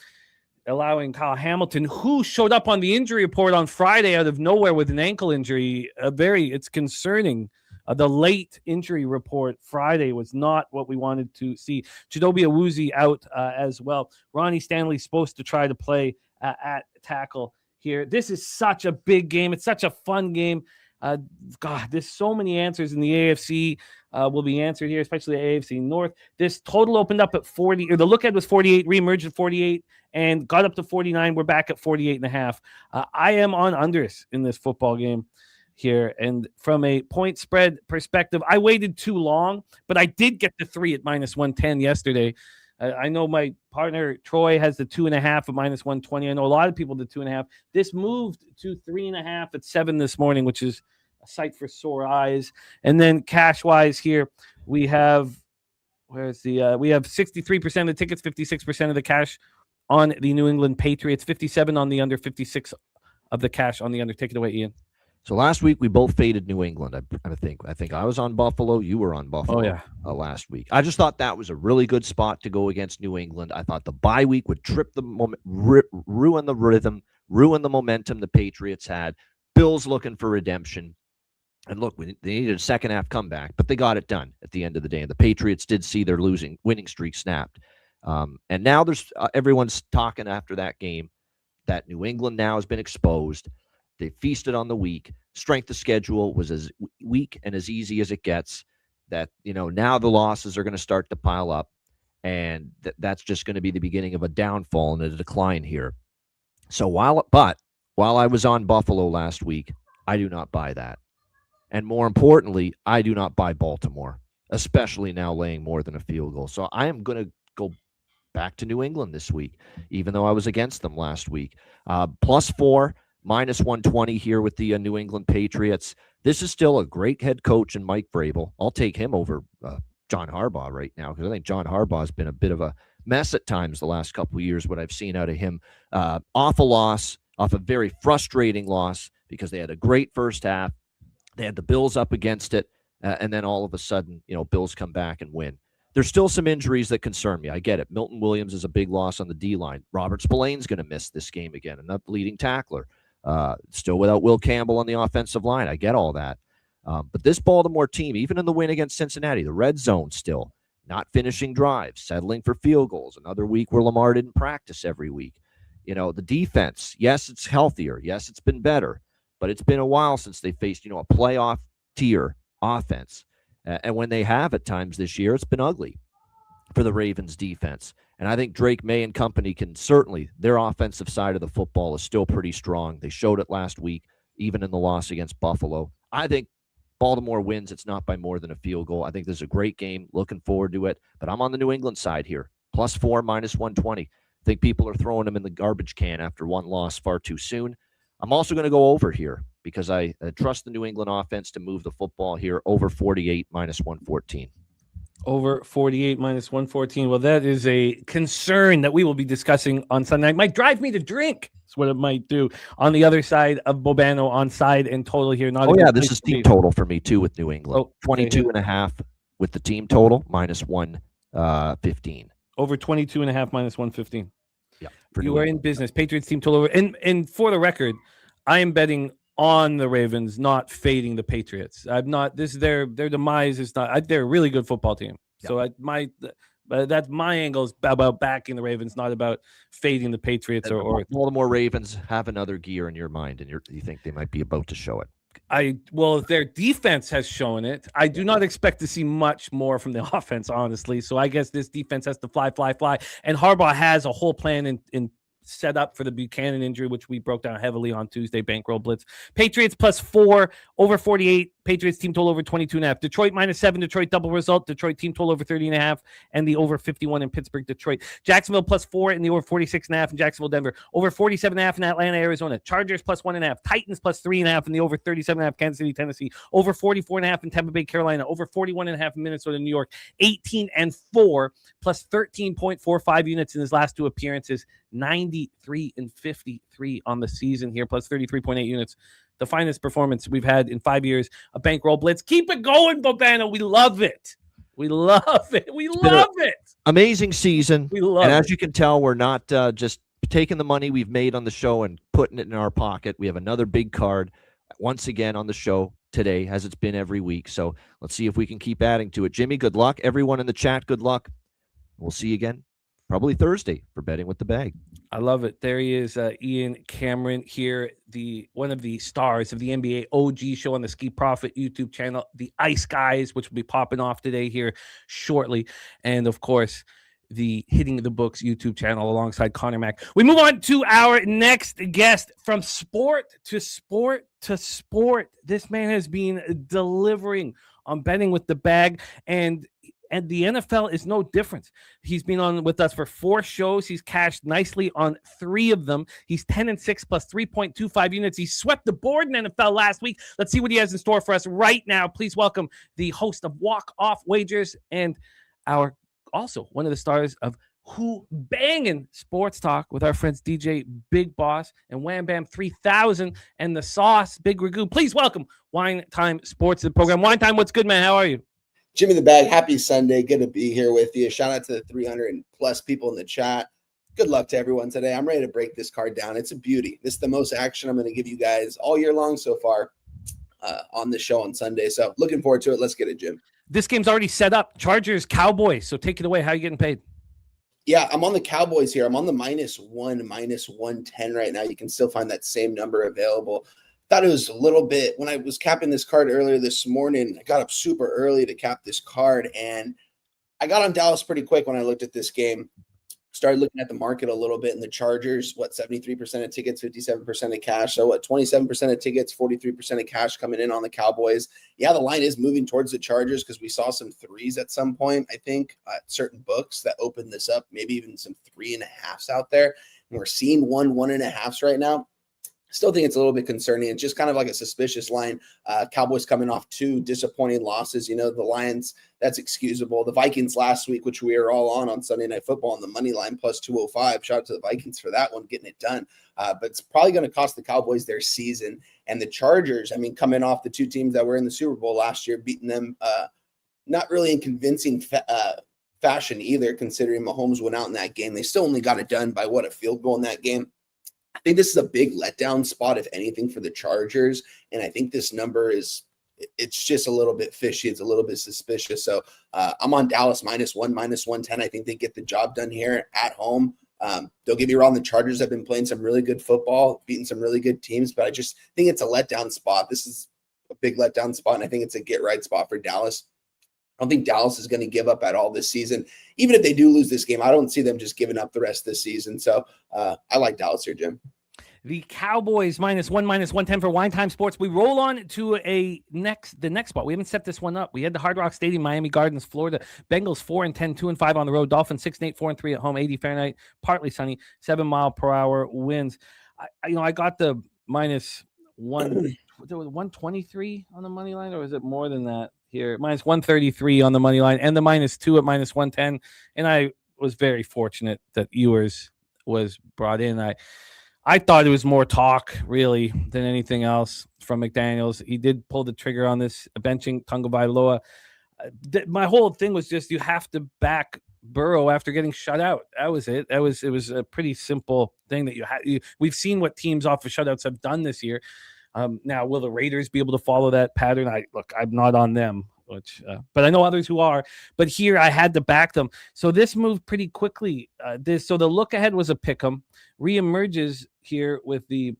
allowing Kyle Hamilton, who showed up on the injury report on Friday out of nowhere with an ankle injury. It's concerning. The late injury report Friday was not what we wanted to see. Chidobe Awuzie out as well. Ronnie Stanley's supposed to try to play at tackle here. This is such a big game. It's such a fun game. God, there's so many answers in the AFC will be answered here, especially the AFC North. This total opened up at 40, or the look ahead was 48, reemerged at 48, and got up to 49. We're back at 48.5. I am on unders in this football game here, and from a point spread perspective, I waited too long, but I did get the 3 at -110 yesterday. I know my partner Troy has the 2.5 at -120. I know a lot of people did 2.5. This moved to 3.5 at 7 this morning, which is a sight for sore eyes. And then cash wise here, we have we have 63% of the tickets, 56% of the cash on the New England Patriots, 57 on the under, 56 of the cash on the under. Take it away, Ian. So last week we both faded New England. I think I was on Buffalo. You were on Buffalo. Last week. I just thought that was a really good spot to go against New England. I thought the bye week would trip the moment, ruin the rhythm, ruin the momentum the Patriots had. Bills looking for redemption. And look, they needed a second half comeback, but they got it done at the end of the day. And the Patriots did see their winning streak snapped. And now there's everyone's talking after that game that New England now has been exposed. They feasted on the weak. Strength of schedule was as weak and as easy as it gets. That, now the losses are going to start to pile up. And that's just going to be the beginning of a downfall and a decline here. So while I was on Buffalo last week, I do not buy that. And more importantly, I do not buy Baltimore, especially now laying more than a field goal. So I am going to go back to New England this week, even though I was against them last week. +4, -120 here with the New England Patriots. This is still a great head coach in Mike Vrabel. I'll take him over John Harbaugh right now, because I think John Harbaugh has been a bit of a mess at times the last couple of years, what I've seen out of him. Off a very frustrating loss, because they had a great first half. They had the Bills up against it, and then all of a sudden, Bills come back and win. There's still some injuries that concern me. I get it. Milton Williams is a big loss on the D-line. Robert Spillane's going to miss this game again, another leading tackler. Still without Will Campbell on the offensive line. I get all that. But this Baltimore team, even in the win against Cincinnati, the red zone still, not finishing drives, settling for field goals. Another week where Lamar didn't practice every week. The defense, yes, it's healthier. Yes, it's been better. But it's been a while since they faced, a playoff tier offense. And when they have at times this year, it's been ugly for the Ravens defense. And I think Drake May and company can certainly, their offensive side of the football is still pretty strong. They showed it last week, even in the loss against Buffalo. I think Baltimore wins. It's not by more than a field goal. I think this is a great game. Looking forward to it. But I'm on the New England side here. +4, -120. I think people are throwing them in the garbage can after one loss far too soon. I'm also going to go over here because I trust the New England offense to move the football here. Over 48, -114. Over 48, -114. Well, that is a concern that we will be discussing on Sunday night. Might drive me to drink. That's what it might do. On the other side of Bobano, on side and total here. This is team total for me too with New England. 22.5 with the team total, -115. Over 22.5, -115. Yeah, you are in business. Patriots team total over. And for the record, I am betting on the Ravens, not fading the Patriots. I'm not. Their demise is not. They're a really good football team. Yeah. So But that's my angle is about backing the Ravens, not about fading the Patriots or Baltimore Ravens have another gear in your mind, and you think they might be about to show it. Well, their defense has shown it. I do not expect to see much more from the offense, honestly. So I guess this defense has to fly. And Harbaugh has a whole plan in set up for the Buchanan injury, which we broke down heavily on Tuesday. Bankroll blitz. Patriots +4 over 48. Patriots team total over 22.5. Detroit -7. Detroit double result. Detroit team total over 30.5 and the over 51 in Pittsburgh. Detroit. Jacksonville +4 and the over 46.5 in Jacksonville. Denver. Over 47.5 in Atlanta. Arizona. Chargers +1.5. Titans +3.5 and the over 37.5 Kansas City. Tennessee. Over 44.5 in Tampa Bay. Carolina. Over 41.5 in Minnesota. New York. 18-4 plus 13.45 units in his last two appearances. 93-53 on the season here, plus 33.8 units. The finest performance we've had in 5 years. A bankroll blitz. Keep it going, Bobana. We love it. We love it. We love it. Amazing season. We love and it. As you can tell, we're not just taking the money we've made on the show and putting it in our pocket. We have another big card once again on the show today, as it's been every week. So let's see if we can keep adding to it. Jimmy, good luck. Everyone in the chat, good luck. We'll see you again probably Thursday for Betting with the Bag. I love it. There he is, Ian Cameron here, one of the stars of the NBA OG show on the Ski Profit YouTube channel, the Ice Guys, which will be popping off today here shortly. And, of course, the Hitting the Books YouTube channel alongside Connor Mack. We move on to our next guest. From sport to sport to sport, this man has been delivering on Betting with the Bag, and the NFL is no different. He's been on with us for 4 shows. He's cashed nicely on 3 of them. He's 10-6 plus 3.25 units. He swept the board in NFL last week. Let's see what he has in store for us right now. Please welcome the host of Walk Off Wagers and also one of the stars of Who Bangin' Sports Talk with our friends DJ Big Boss and Wham Bam 3000 and the Sauce Big Ragu. Please welcome Wine Time Sports, the program. Wine Time, what's good, man? How are you? Jimmy the Bag, happy Sunday. Good to be here with you. Shout out to the 300 plus people in the chat. Good luck to everyone today. I'm ready to break this card down. It's a beauty. This is the most action I'm going to give you guys all year long so far on the show on Sunday. So looking forward to it. Let's get it, Jim. This game's already set up. Chargers, Cowboys. So take it away. How are you getting paid? Yeah, I'm on the Cowboys here. I'm on the -1, -110 right now. You can still find that same number available. Thought it was a little bit when I was capping this card earlier this morning. I got up super early to cap this card, and I got on Dallas pretty quick when I looked at this game. Started looking at the market a little bit, and the Chargers, 73% of tickets, 57% of cash. So 27% of tickets, 43% of cash coming in on the Cowboys. Yeah, the line is moving towards the Chargers because we saw some 3s at some point, I think, at certain books that opened this up, maybe even some 3.5s out there. And we're seeing 1.5s right now. Still think it's a little bit concerning. It's just kind of like a suspicious line. Cowboys coming off 2 disappointing losses. You know, the Lions, that's excusable. The Vikings last week, which we are all on Sunday Night Football on the money line, +205. Shout out to the Vikings for that one, getting it done. But it's probably going to cost the Cowboys their season. And the Chargers, I mean, coming off the 2 teams that were in the Super Bowl last year, beating them not really in convincing fashion either, considering Mahomes went out in that game. They still only got it done by, a field goal in that game. I think this is a big letdown spot, if anything, for the Chargers. And I think this number it's just a little bit fishy. It's a little bit suspicious. So I'm on Dallas -1, -110. I think they get the job done here at home. Don't get me wrong. The Chargers have been playing some really good football, beating some really good teams, but I just think it's a letdown spot. This is a big letdown spot, and I think it's a get right spot for Dallas. I don't think Dallas is going to give up at all this season. Even if they do lose this game, I don't see them just giving up the rest of the season. So I like Dallas here, Jim. The Cowboys -1, -110 for Wine Time Sports. We roll on to the next spot. We haven't set this one up. We had the Hard Rock Stadium, Miami Gardens, Florida. Bengals 4-10, 2-5 on the road. Dolphins 6-8, 4-3 at home. 80 Fahrenheit, partly sunny, 7-mile-per-hour winds. I got the -123 on the money line, or is it more than that? Here, -133 on the money line, and the -2 at -110. And I was very fortunate that Ewers was brought in. I thought it was more talk, really, than anything else from McDaniels. He did pull the trigger on this benching Tagovailoa. My whole thing was just you have to back Burrow after getting shut out. That was it. It was a pretty simple thing that you had. We've seen what teams off of shutouts have done this year. Now, will the Raiders be able to follow that pattern? I'm not on them. which, but I know others who are. But here I had to back them. So this moved pretty quickly. So the look ahead was a pick 'em. Reemerges here with the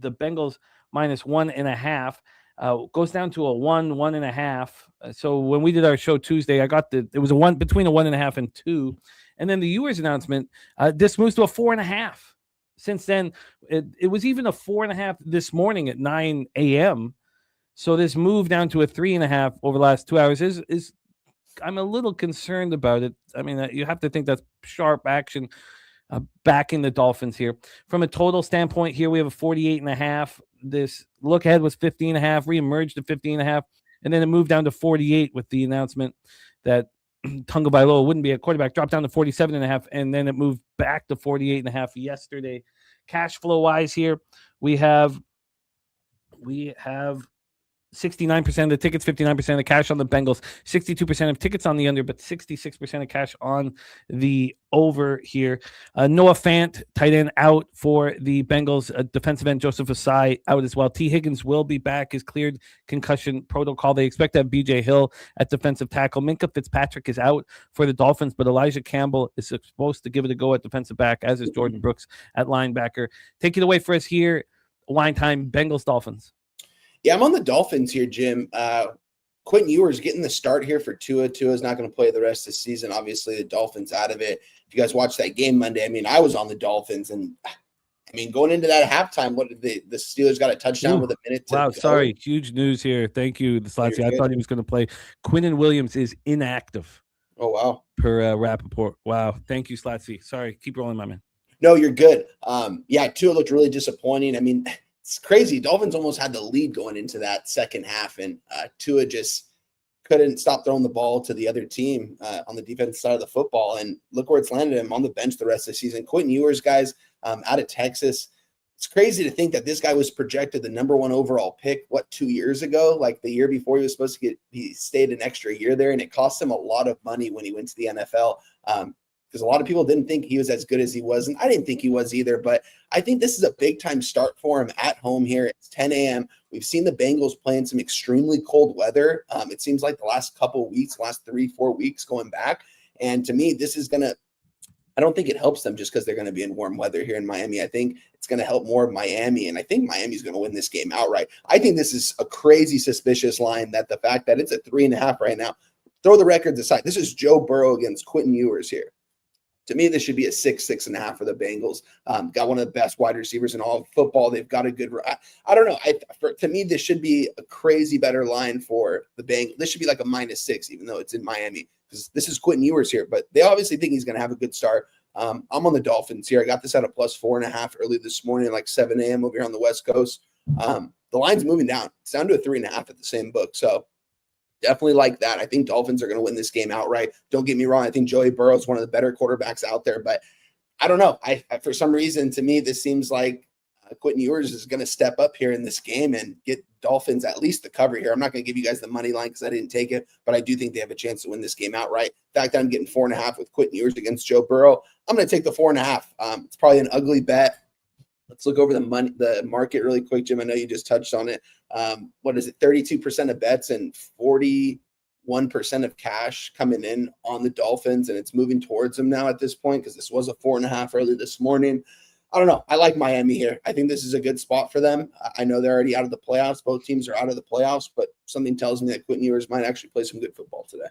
Bengals minus 1.5. Goes down to a 1.5. So when we did our show Tuesday, I got it was a one between a 1.5 and 2. And then the Ewers announcement, this moves to a 4.5. Since then, it was even a 4.5 this morning at 9 a.m. So this move down to a 3.5 over the last 2 hours is I'm a little concerned about it. I mean, you have to think that's sharp action backing the Dolphins here. From a total standpoint, here we have a 48.5. This look ahead was 50.5, reemerged to 50.5, and then it moved down to 48 with the announcement that Tunga Bailoa wouldn't be a quarterback, dropped down to 47.5, and then it moved back to 48.5 yesterday. Cash flow wise here, we have 69% of the tickets, 59% of the cash on the Bengals, 62% of tickets on the under, but 66% of cash on the over here. Noah Fant, tight end, out for the Bengals. Defensive end Joseph Asai out as well. T. Higgins will be back, is cleared concussion protocol. They expect to have B.J. Hill at defensive tackle. Minka Fitzpatrick is out for the Dolphins, but Elijah Campbell is supposed to give it a go at defensive back, as is Jordan Brooks at linebacker. Take it away for us here. Wine time, Bengals, Dolphins. Yeah, I'm on the Dolphins here, Jim. Quentin Ewers getting the start here for Tua. Tua's not going to play the rest of the season. Obviously, the Dolphins out of it. If you guys watched that game Monday, I mean, I was on the Dolphins, and I mean, going into that halftime, what did the Steelers got a touchdown with a minute to go. Sorry, huge news here. Thank you, the Slatsy. I thought he was going to play. Quinnen Williams is inactive. Oh wow, per Rappaport. Wow, thank you, Slatsy. Sorry, keep rolling, my man. No, you're good. Yeah, Tua looked really disappointing. I mean, it's crazy. Dolphins almost had the lead going into that second half, and Tua just couldn't stop throwing the ball to the other team on the defensive side of the football. And look where it's landed him on the bench the rest of the season. Quentin Ewers, guys, out of Texas. It's crazy to think that this guy was projected the number 1 overall pick, 2 years ago? Like the year before he was supposed to he stayed an extra year there, and it cost him a lot of money when he went to the NFL. Because a lot of people didn't think he was as good as he was, and I didn't think he was either. But I think this is a big-time start for him at home here. It's 10 a.m. We've seen the Bengals play in some extremely cold weather. It seems like the last couple of weeks, last 3-4 weeks going back. And to me, this is going to – I don't think it helps them just because they're going to be in warm weather here in Miami. I think it's going to help more of Miami, and I think Miami's going to win this game outright. I think this is a crazy suspicious line, that the fact that it's a 3.5 right now. Throw the records aside. This is Joe Burrow against Quentin Ewers here. To me, this should be a 6.5 for the Bengals. Got one of the best wide receivers in all of football. They've got a good – I don't know. To me, this should be a crazy better line for the Bengals. This should be like a -6, even though it's in Miami, because this is Quentin Ewers here. But they obviously think he's going to have a good start. I'm on the Dolphins here. I got this at a +4.5 early this morning, like 7 a.m. over here on the West Coast. The line's moving down. It's down to a 3.5 at the same book. So definitely like that. I think Dolphins are going to win this game outright. Don't get me wrong. I think Joey Burrow is one of the better quarterbacks out there, but I don't know. I for some reason, to me, this seems like Quentin Ewers is going to step up here in this game and get Dolphins at least the cover here. I'm not going to give you guys the money line because I didn't take it, but I do think they have a chance to win this game outright. In fact, I'm getting 4.5 with Quentin Ewers against Joe Burrow. I'm going to take the 4.5. It's probably an ugly bet. Let's look over the market really quick, Jim. I know you just touched on it. What is it? 32% of bets and 41% of cash coming in on the Dolphins, and it's moving towards them now at this point because this was a 4.5 early this morning. I don't know. I like Miami here. I think this is a good spot for them. I know they're already out of the playoffs. Both teams are out of the playoffs, but something tells me that Quentin Ewers might actually play some good football today.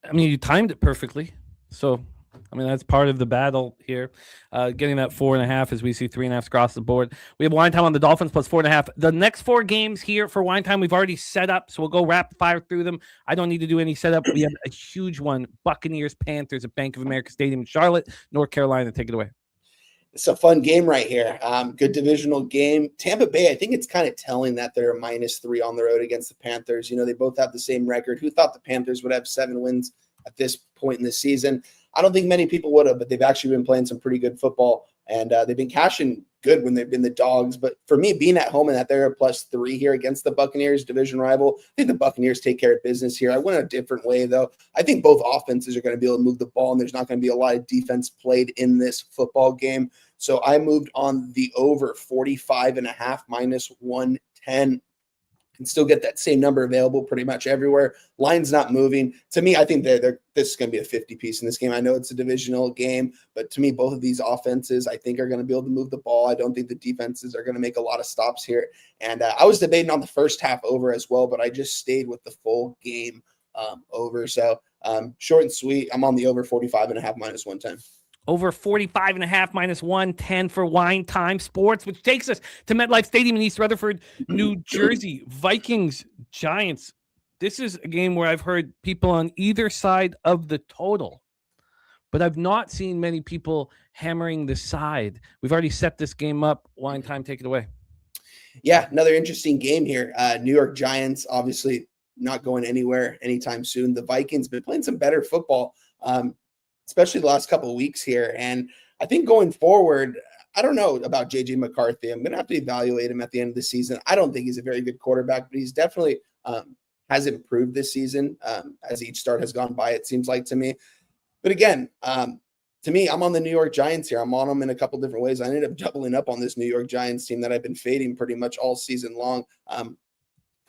I mean, you timed it perfectly. So, I mean, that's part of the battle here. Getting that 4.5 as we see 3.5 across the board. We have wine time on the Dolphins plus 4.5. The next 4 games here for wine time, we've already set up, so we'll go rapid fire through them. I don't need to do any setup. We have a huge one. Buccaneers, Panthers at Bank of America Stadium in Charlotte, North Carolina. Take it away. It's a fun game right here. Good divisional game. Tampa Bay, I think it's kind of telling that they're -3 on the road against the Panthers. You know, they both have the same record. Who thought the Panthers would have 7 wins at this point in the season? I don't think many people would have, but they've actually been playing some pretty good football, and they've been cashing good when they've been the dogs. But for me, being at home and that they're a +3 here against the Buccaneers, division rival, I think the Buccaneers take care of business here. I went a different way, though. I think both offenses are going to be able to move the ball, and there's not going to be a lot of defense played in this football game. So I moved on the over 45.5 -110. can still get that same number available pretty much everywhere. Line's not moving. To me, I think this is going to be a 50 piece in this game. I know it's a divisional game, but to me, both of these offenses, I think, are going to be able to move the ball. I don't think the defenses are going to make a lot of stops here. And I was debating on the first half over as well, but I just stayed with the full game over. So short and sweet, I'm on the over 45.5 minus 110. Over 45.5 minus 110 for Wine Time Sports, which takes us to MetLife Stadium in East Rutherford, New Jersey. Vikings, Giants. This is a game where I've heard people on either side of the total, but I've not seen many people hammering the side. We've already set this game up. Wine Time, take it away. Yeah, another interesting game here. New York Giants, obviously not going anywhere anytime soon. The Vikings been playing some better football, especially the last couple of weeks here. And I think going forward, I don't know about J.J. McCarthy. I'm going to have to evaluate him at the end of the season. I don't think he's a very good quarterback, but he's definitely has improved this season as each start has gone by, it seems like to me. But again, to me, I'm on the New York Giants here. I'm on them in a couple different ways. I ended up doubling up on this New York Giants team that I've been fading pretty much all season long.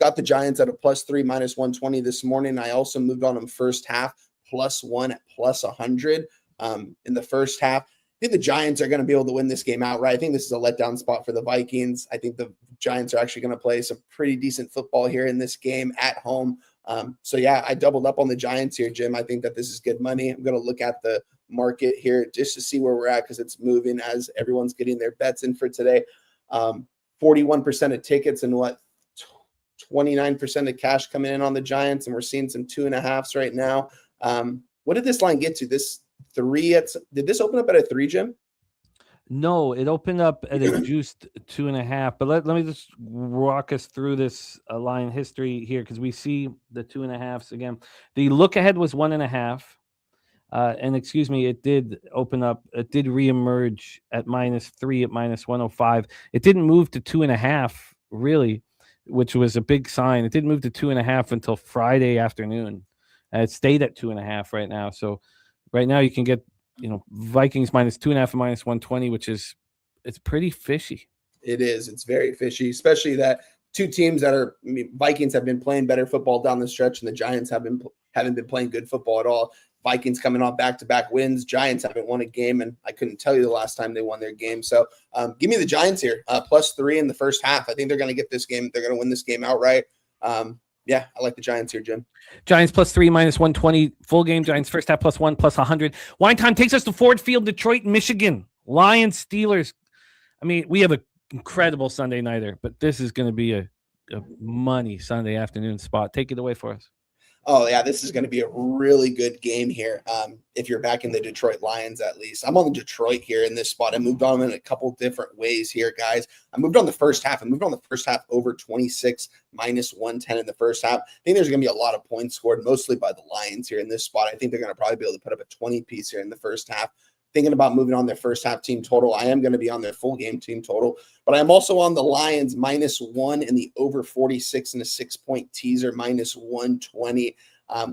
Got the Giants at a +3 minus 120 this morning. I also moved on them first half +1 at +100 in the first half. I think the Giants are going to be able to win this game outright. I think this is a letdown spot for the Vikings. I think the Giants are actually going to play some pretty decent football here in this game at home. So yeah, I doubled up on the Giants here, Jim. I think that this is good money. I'm going to look at the market here just to see where we're at because it's moving as everyone's getting their bets in for today. 41% of tickets and 29% of cash coming in on the Giants, and we're seeing some 2.5s right now. What did this line get to? This 3 did this open up at a 3, Jim? No, it opened up at a juiced 2.5. But let me just walk us through this line history here because we see the 2.5s again. The look ahead was 1.5. And excuse me, it did open up. It did reemerge at -3 at -105. It didn't move to 2.5 really, which was a big sign. It didn't move to 2.5 until Friday afternoon. It stayed at 2.5 right now. So right now you can get, Vikings -2.5 and -120, which is, it's pretty fishy. It is. It's very fishy, especially that two teams that are, Vikings have been playing better football down the stretch and the Giants haven't been playing good football at all. Vikings coming off back-to-back wins. Giants haven't won a game, and I couldn't tell you the last time they won their game. So give me the Giants here, +3 in the first half. I think they're going to get this game. They're going to win this game outright. Yeah, I like the Giants here, Jim. Giants +3 -120. Full game, Giants first half +1 +100. Wine Time takes us to Ford Field, Detroit, Michigan. Lions, Steelers. I mean, we have an incredible Sunday nighter, but this is going to be a money Sunday afternoon spot. Take it away for us. Oh, yeah, this is going to be a really good game here if you're back in the Detroit Lions at least. I'm on the Detroit here in this spot. I moved on in a couple different ways here, guys. I moved on the first half. I moved on the first half over 26 -110 in the first half. I think there's going to be a lot of points scored, mostly by the Lions here in this spot. I think they're going to probably be able to put up a 20-piece here in the first half. Thinking about moving on their first half team total. I am going to be on their full game team total, but I'm also on the Lions -1 and the over 46 and a 6-point teaser -120.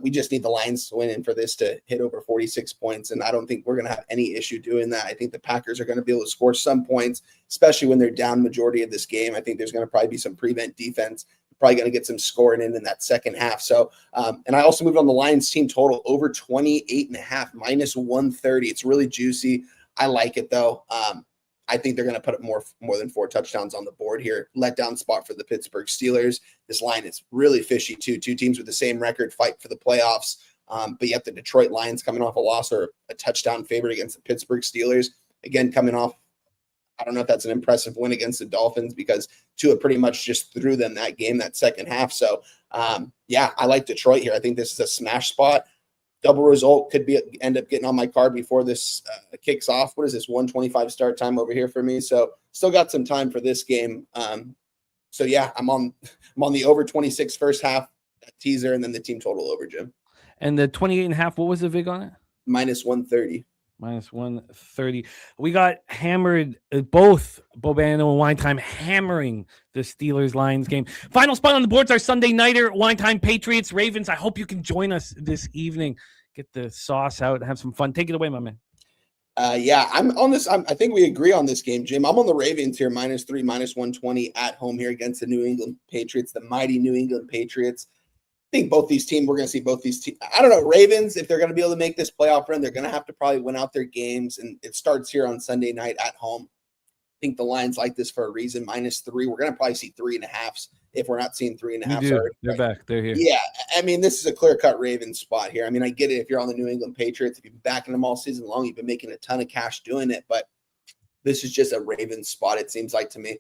We just need the Lions to win and for this to hit over 46 points. And I don't think we're going to have any issue doing that. I think the Packers are going to be able to score some points, especially when they're down majority of this game. I think there's going to probably be some prevent defense, probably going to get some scoring in that second half. So, and I also moved on the Lions team total over 28.5 -130. It's really juicy. I like it though. I think they're going to put up more than 4 touchdowns on the board here. Letdown spot for the Pittsburgh Steelers. This line is really fishy too. Two teams with the same record fight for the playoffs. But yet the Detroit Lions coming off a loss or a touchdown favorite against the Pittsburgh Steelers. Again, coming off, I don't know if that's an impressive win against the Dolphins because Tua pretty much just threw them that game, that second half. So yeah, I like Detroit here. I think this is a smash spot. Double result could end up getting on my card before this kicks off. What is this, 1:25 start time over here for me? So still got some time for this game. So yeah, I'm on the over 26 first half teaser and then the team total over, Jim. And the 28.5, what was the vig on it? -130. -130. We got hammered, both Bobano and Wine Time hammering the Steelers-Lions game. Final spot on the boards, our Sunday nighter, Wine Time Patriots, Ravens. I hope you can join us this evening. Get the sauce out and have some fun. Take it away, my man. Yeah, I'm on this. I think we agree on this game, Jim. I'm on the Ravens here, -3, -120 at home here against the New England Patriots, the mighty New England Patriots. I think both these teams, we're going to see both these teams. I don't know, Ravens, if they're going to be able to make this playoff run, they're going to have to probably win out their games, and it starts here on Sunday night at home. I think the line's like this for a reason, -3. We're going to probably see 3.5s if we're not seeing 3.5s already. They're back. They're here. Yeah, I mean, this is a clear-cut Ravens spot here. I mean, I get it if you're on the New England Patriots. If you've been backing them all season long, you've been making a ton of cash doing it, but this is just a Ravens spot, it seems like to me,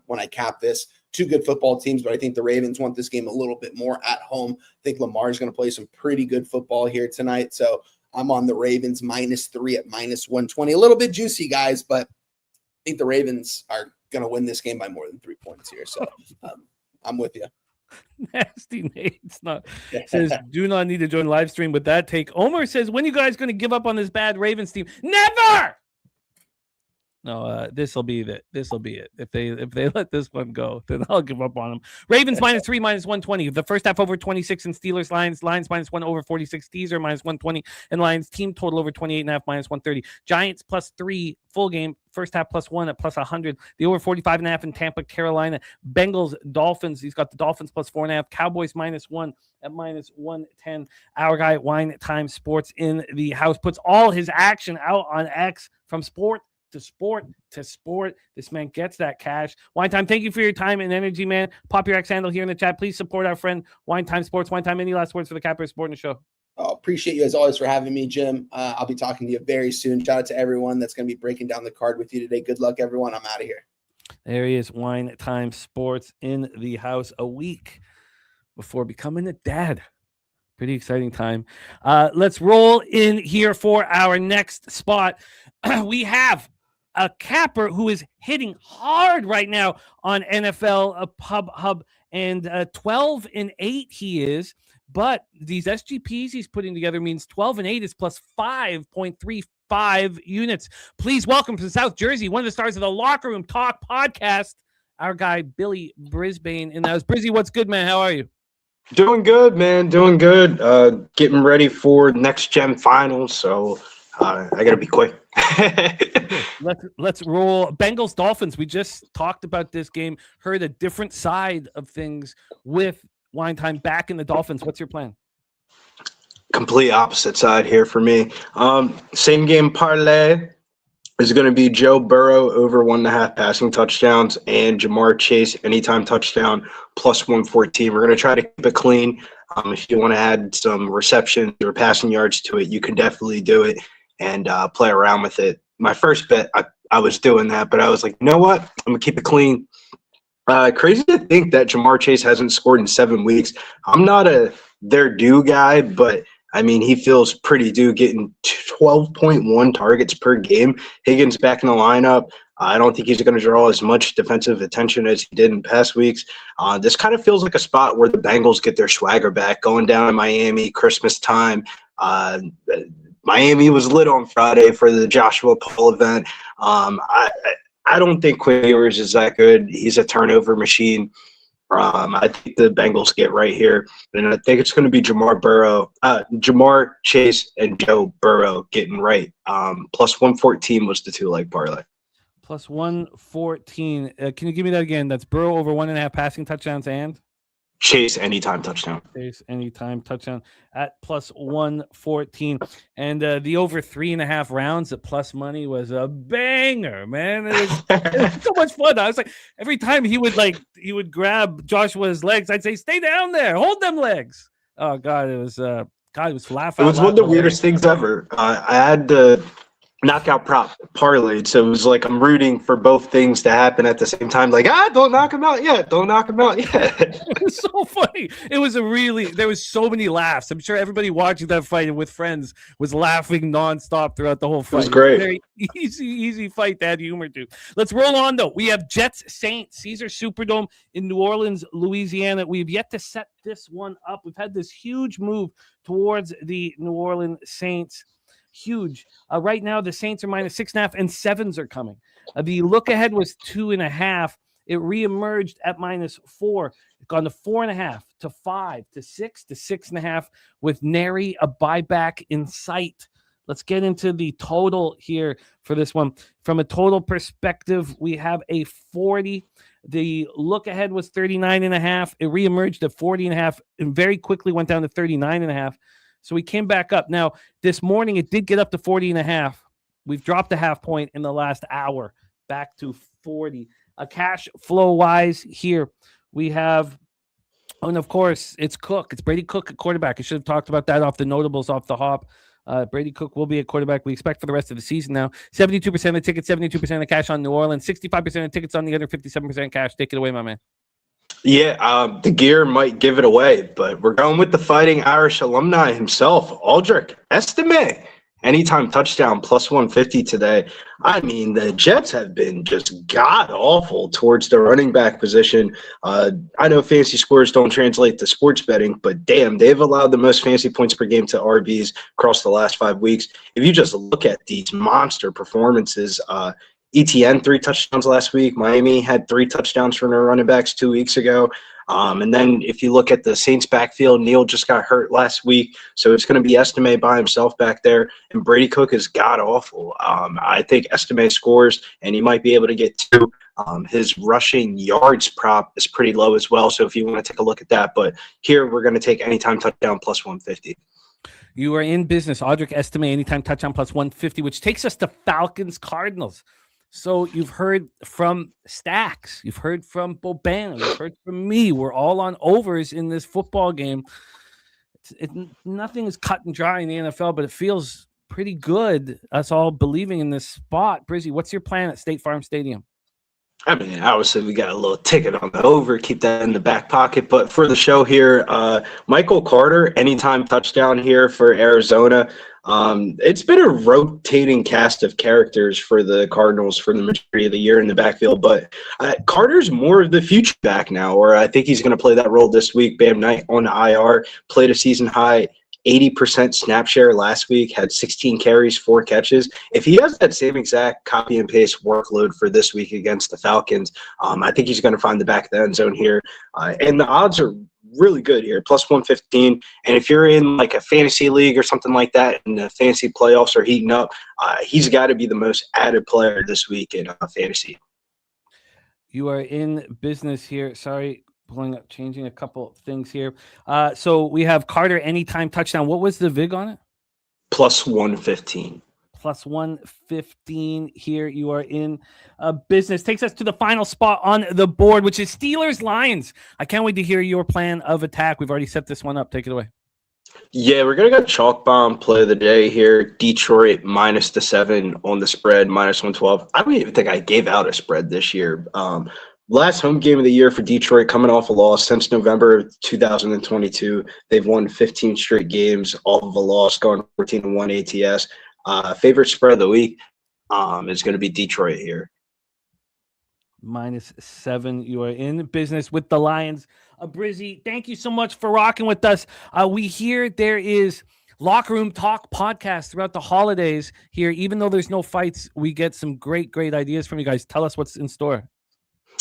when I cap this. Two good football teams, but I think the Ravens want this game a little bit more at home. I think Lamar's going to play some pretty good football here tonight, so I'm on the Ravens -3 at -120. A little bit juicy, guys, but I think the Ravens are going to win this game by more than 3 points here, so I'm with you. Nasty Nate's not says do not need to join live stream with that take. Omar says, when you guys going to give up on this bad Ravens team? Never. No, this will be it. This will be it. If they let this one go, then I'll give up on them. Ravens -3, -120. The first half over 26 and Steelers Lions -1 over 46. Teaser -120 and Lions team total over 28.5 -130. Giants +3 full game. First half +1 at +100. The over 45.5 in Tampa, Carolina. Bengals, Dolphins. He's got the Dolphins +4.5. Cowboys -1 at -110. Our guy Wine Time Sports in the house puts all his action out on X from sport to sport to sport. This man gets that cash. Wine Time, thank you for your time and energy, man. Pop your X handle here in the chat. Please support our friend Wine Time Sports. Wine Time, any last words for the Capper Sport and Show? Oh, appreciate you as always for having me, Jim. I'll be talking to you very soon. Shout out to everyone that's going to be breaking down the card with you today. Good luck, everyone. I'm out of here. There he is, Wine Time Sports in the house a week before becoming a dad. Pretty exciting time. Let's roll in here for our next spot. We have a capper who is hitting hard right now on NFL Pub Hub, and 12-8 he is. But these SGPs he's putting together means 12-8 is plus 5.35 units. Please welcome to South Jersey, one of the stars of the Locker Room Talk podcast, our guy Billy Brisbane. And that was Brizzy. What's good, man? How are you? Doing good, man. Doing good. Getting ready for next gen finals, so I gotta be quick. Let's roll. Bengals Dolphins. We just talked about this game. Heard a different side of things with Wine Time back in the Dolphins. What's your plan? Complete opposite side here for me. Same game parlay is going to be Joe Burrow over 1.5 passing touchdowns and Jamar Chase anytime touchdown plus 114. We're going to try to keep it clean. If you want to add some receptions or passing yards to it, you can definitely do it and play around with it. My first bet, I was doing that, but I was like, you know what? I'm going to keep it clean. Crazy to think that Jamar Chase hasn't scored in 7 weeks. I'm not a their due guy, but I mean, he feels pretty due getting 12.1 targets per game. Higgins back in the lineup. I don't think he's going to draw as much defensive attention as he did in past weeks. This kind of feels like a spot where the Bengals get their swagger back, going down to Miami, Christmas time. Miami was lit on Friday for the Joshua Paul event. I don't think Quinn Ewers is that good. He's a turnover machine. I think the Bengals get right here, and I think it's going to be Jamar Chase, and Joe Burrow getting right. Plus 114 was the 2-leg parlay. Plus 114. Can you give me that again? That's Burrow over 1.5 passing touchdowns and Chase anytime touchdown. Chase anytime touchdown at plus 114. And the over 3.5 rounds at plus money was a banger, man. It was so much fun. I was like, every time he would grab Joshua's legs, I'd say, stay down there, hold them legs. Oh God, it was laughing. It was one of the weirdest things ever. I had the knockout prop parlayed, so it was like I'm rooting for both things to happen at the same time. Like, don't knock him out yet. Don't knock him out yet. It was so funny. There was so many laughs. I'm sure everybody watching that fight with friends was laughing nonstop throughout the whole fight. It was great. Very easy fight to add humor to. Let's roll on though. We have Jets Saints, Caesar Superdome in New Orleans, Louisiana. We've yet to set this one up. We've had this huge move towards the New Orleans Saints. Huge. Right now, the Saints are -6.5 and 7s are coming. The look ahead was 2.5. It reemerged at -4. It's gone to 4.5 to 5 to 6 to 6.5 with nary a buyback in sight. let's get into the total here for this one. From a total perspective, we have a 40. The look ahead was 39.5. It reemerged at 40.5 and very quickly went down to 39.5. So we came back up. Now, this morning, it did get up to 40.5. We've dropped a half point in the last hour, back to 40. Cash flow wise here, we have, and of course, it's Cook. It's Brady Cook at quarterback. I should have talked about that off the notables off the hop. Brady Cook will be a quarterback we expect for the rest of the season now. 72% of the tickets, 72% of cash on New Orleans, 65% of tickets on the other, 57% cash. Take it away, my man. Yeah, the gear might give it away, but we're going with the Fighting Irish alumni himself, Aldrich Estime. Anytime touchdown, plus 150 today. I mean, the Jets have been just god-awful towards the running back position. I know fantasy scores don't translate to sports betting, but damn, they've allowed the most fantasy points per game to RBs across the last 5 weeks. If you just look at these monster performances, ETN 3 touchdowns last week. Miami had 3 touchdowns from their running backs 2 weeks ago. And then if you look at the Saints backfield, Neal just got hurt last week, so it's going to be Estime by himself back there. And Brady Cook is god-awful. I think Estime scores, and he might be able to get 2. His rushing yards prop is pretty low as well, so if you want to take a look at that. But here we're going to take anytime touchdown plus 150. You are in business. Audric Estime, anytime touchdown plus 150, which takes us to Falcons Cardinals. So you've heard from Stacks, you've heard from Boban, you've heard from me. We're all on overs in this football game. Nothing is cut and dry in the NFL, but it feels pretty good, us all believing in this spot. Brizzy, what's your plan at State Farm Stadium? I mean, obviously we got a little ticket on the over, keep that in the back pocket. But for the show here, Michael Carter, anytime touchdown here for Arizona. It's been a rotating cast of characters for the Cardinals for the majority of the year in the backfield, but Carter's more of the future back now, or I think he's going to play that role this week. Bam Knight on the IR, played a season high 80% snap share last week, had 16 carries, 4 catches. If he has that same exact copy and paste workload for this week against the Falcons, I think he's going to find the back of the end zone here. And the odds are really good here, plus 115. And if you're in like a fantasy league or something like that and the fantasy playoffs are heating up, he's got to be the most added player this week in fantasy. You are in business here. Sorry, changing a couple things here. So we have Carter anytime touchdown. What was the VIG on it? Plus 115. Plus 115 here. You are in business. Takes us to the final spot on the board, which is Steelers-Lions. I can't wait to hear your plan of attack. We've already set this one up. Take it away. Yeah, we're going to go chalk bomb play of the day here. Detroit minus the 7 on the spread, minus 112. I don't even think I gave out a spread this year. Last home game of the year for Detroit, coming off a loss since November 2022. They've won 15 straight games off of a loss, going 14-1 ATS. Favorite spread of the week is going to be Detroit here. Minus 7. You are in business with the Lions. Brizzy, thank you so much for rocking with us. We hear there is Locker Room Talk podcast throughout the holidays here. Even though there's no fights, we get some great ideas from you guys. Tell us what's in store.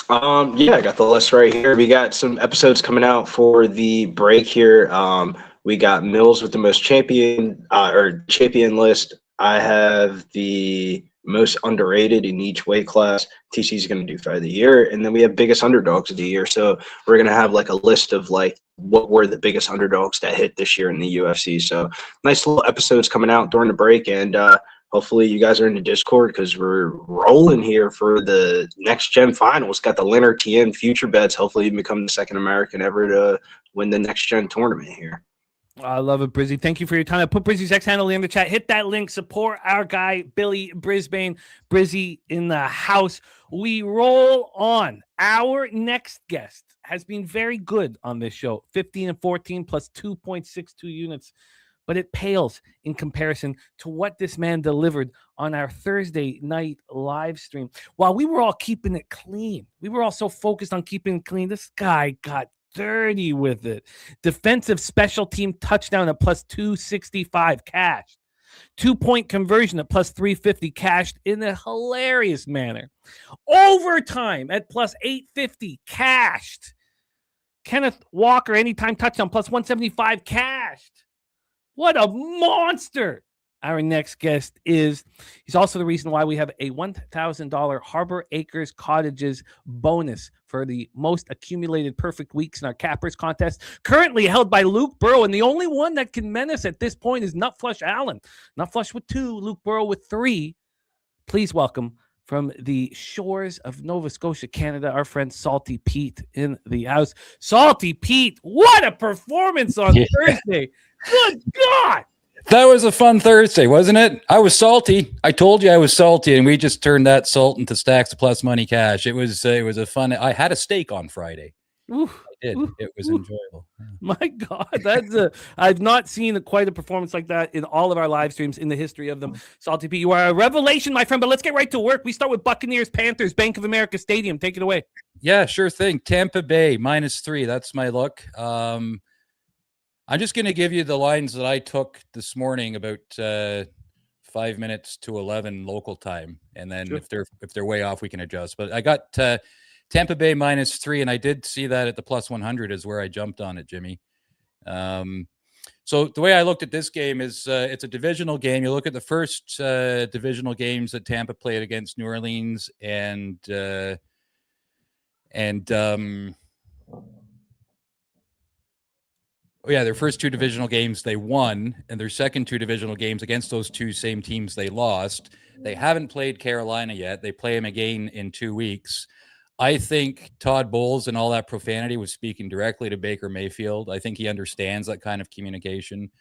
Yeah, I got the list right here. We got some episodes coming out for the break here. We got Mills with the most champion list. I have the most underrated in each weight class. TC is going to do fight of the year, and then we have biggest underdogs of the year. So we're going to have like a list of like what were the biggest underdogs that hit this year in the UFC. So nice little episodes coming out during the break, and hopefully you guys are in the Discord because we're rolling here for the next gen finals. Got the Leonard TN future bets. Hopefully you become the second American ever to win the next gen tournament here. I love it, Brizzy. Thank you for your time. I put Brizzy's X handle in the chat. Hit that link. Support our guy, Billy Brisbane. Brizzy in the house. We roll on. Our next guest has been very good on this show. 15-14 plus 2.62 units. But it pales in comparison to what this man delivered on our Thursday night live stream. While we were all keeping it clean, we were all so focused on keeping it clean, this guy got dirty with it. Defensive special team touchdown at plus 265 cashed. 2-point conversion at plus 350 cashed in a hilarious manner. Overtime at plus 850 cashed. Kenneth Walker anytime touchdown plus 175 cashed. What a monster Our next guest he's also the reason why we have a $1,000 Harbor Acres Cottages bonus for the most accumulated perfect weeks in our Cappers contest, currently held by Luke Burrow. And the only one that can menace at this point is Nutflush Allen. Nutflush with 2, Luke Burrow with 3. Please welcome from the shores of Nova Scotia, Canada, our friend Salty Pete in the house. Salty Pete, what a performance on Thursday. Good God. That was a fun Thursday, wasn't it? I was salty. I told you I was salty, and we just turned that salt into stacks of plus money cash. It was a fun. I had a steak on Friday. Ooh, I did. It was enjoyable. My God, I've not seen quite a performance like that in all of our live streams in the history of them. Salty Pete, you are a revelation, my friend. But let's get right to work. We start with Buccaneers, Panthers, Bank of America Stadium. Take it away. Yeah, sure thing. Tampa Bay -3. That's my look. I'm just going to give you the lines that I took this morning about 5 minutes to 11 local time, and then if they're way off, we can adjust. But I got Tampa Bay -3, and I did see that at the +100 is where I jumped on it, Jimmy. So the way I looked at this game is it's a divisional game. You look at the first divisional games that Tampa played against New Orleans and their first 2 divisional games they won, and their second 2 divisional games against those 2 same teams they lost. They haven't played Carolina yet. They play them again in 2 weeks. I think Todd Bowles and all that profanity was speaking directly to Baker Mayfield. I think he understands that kind of communication.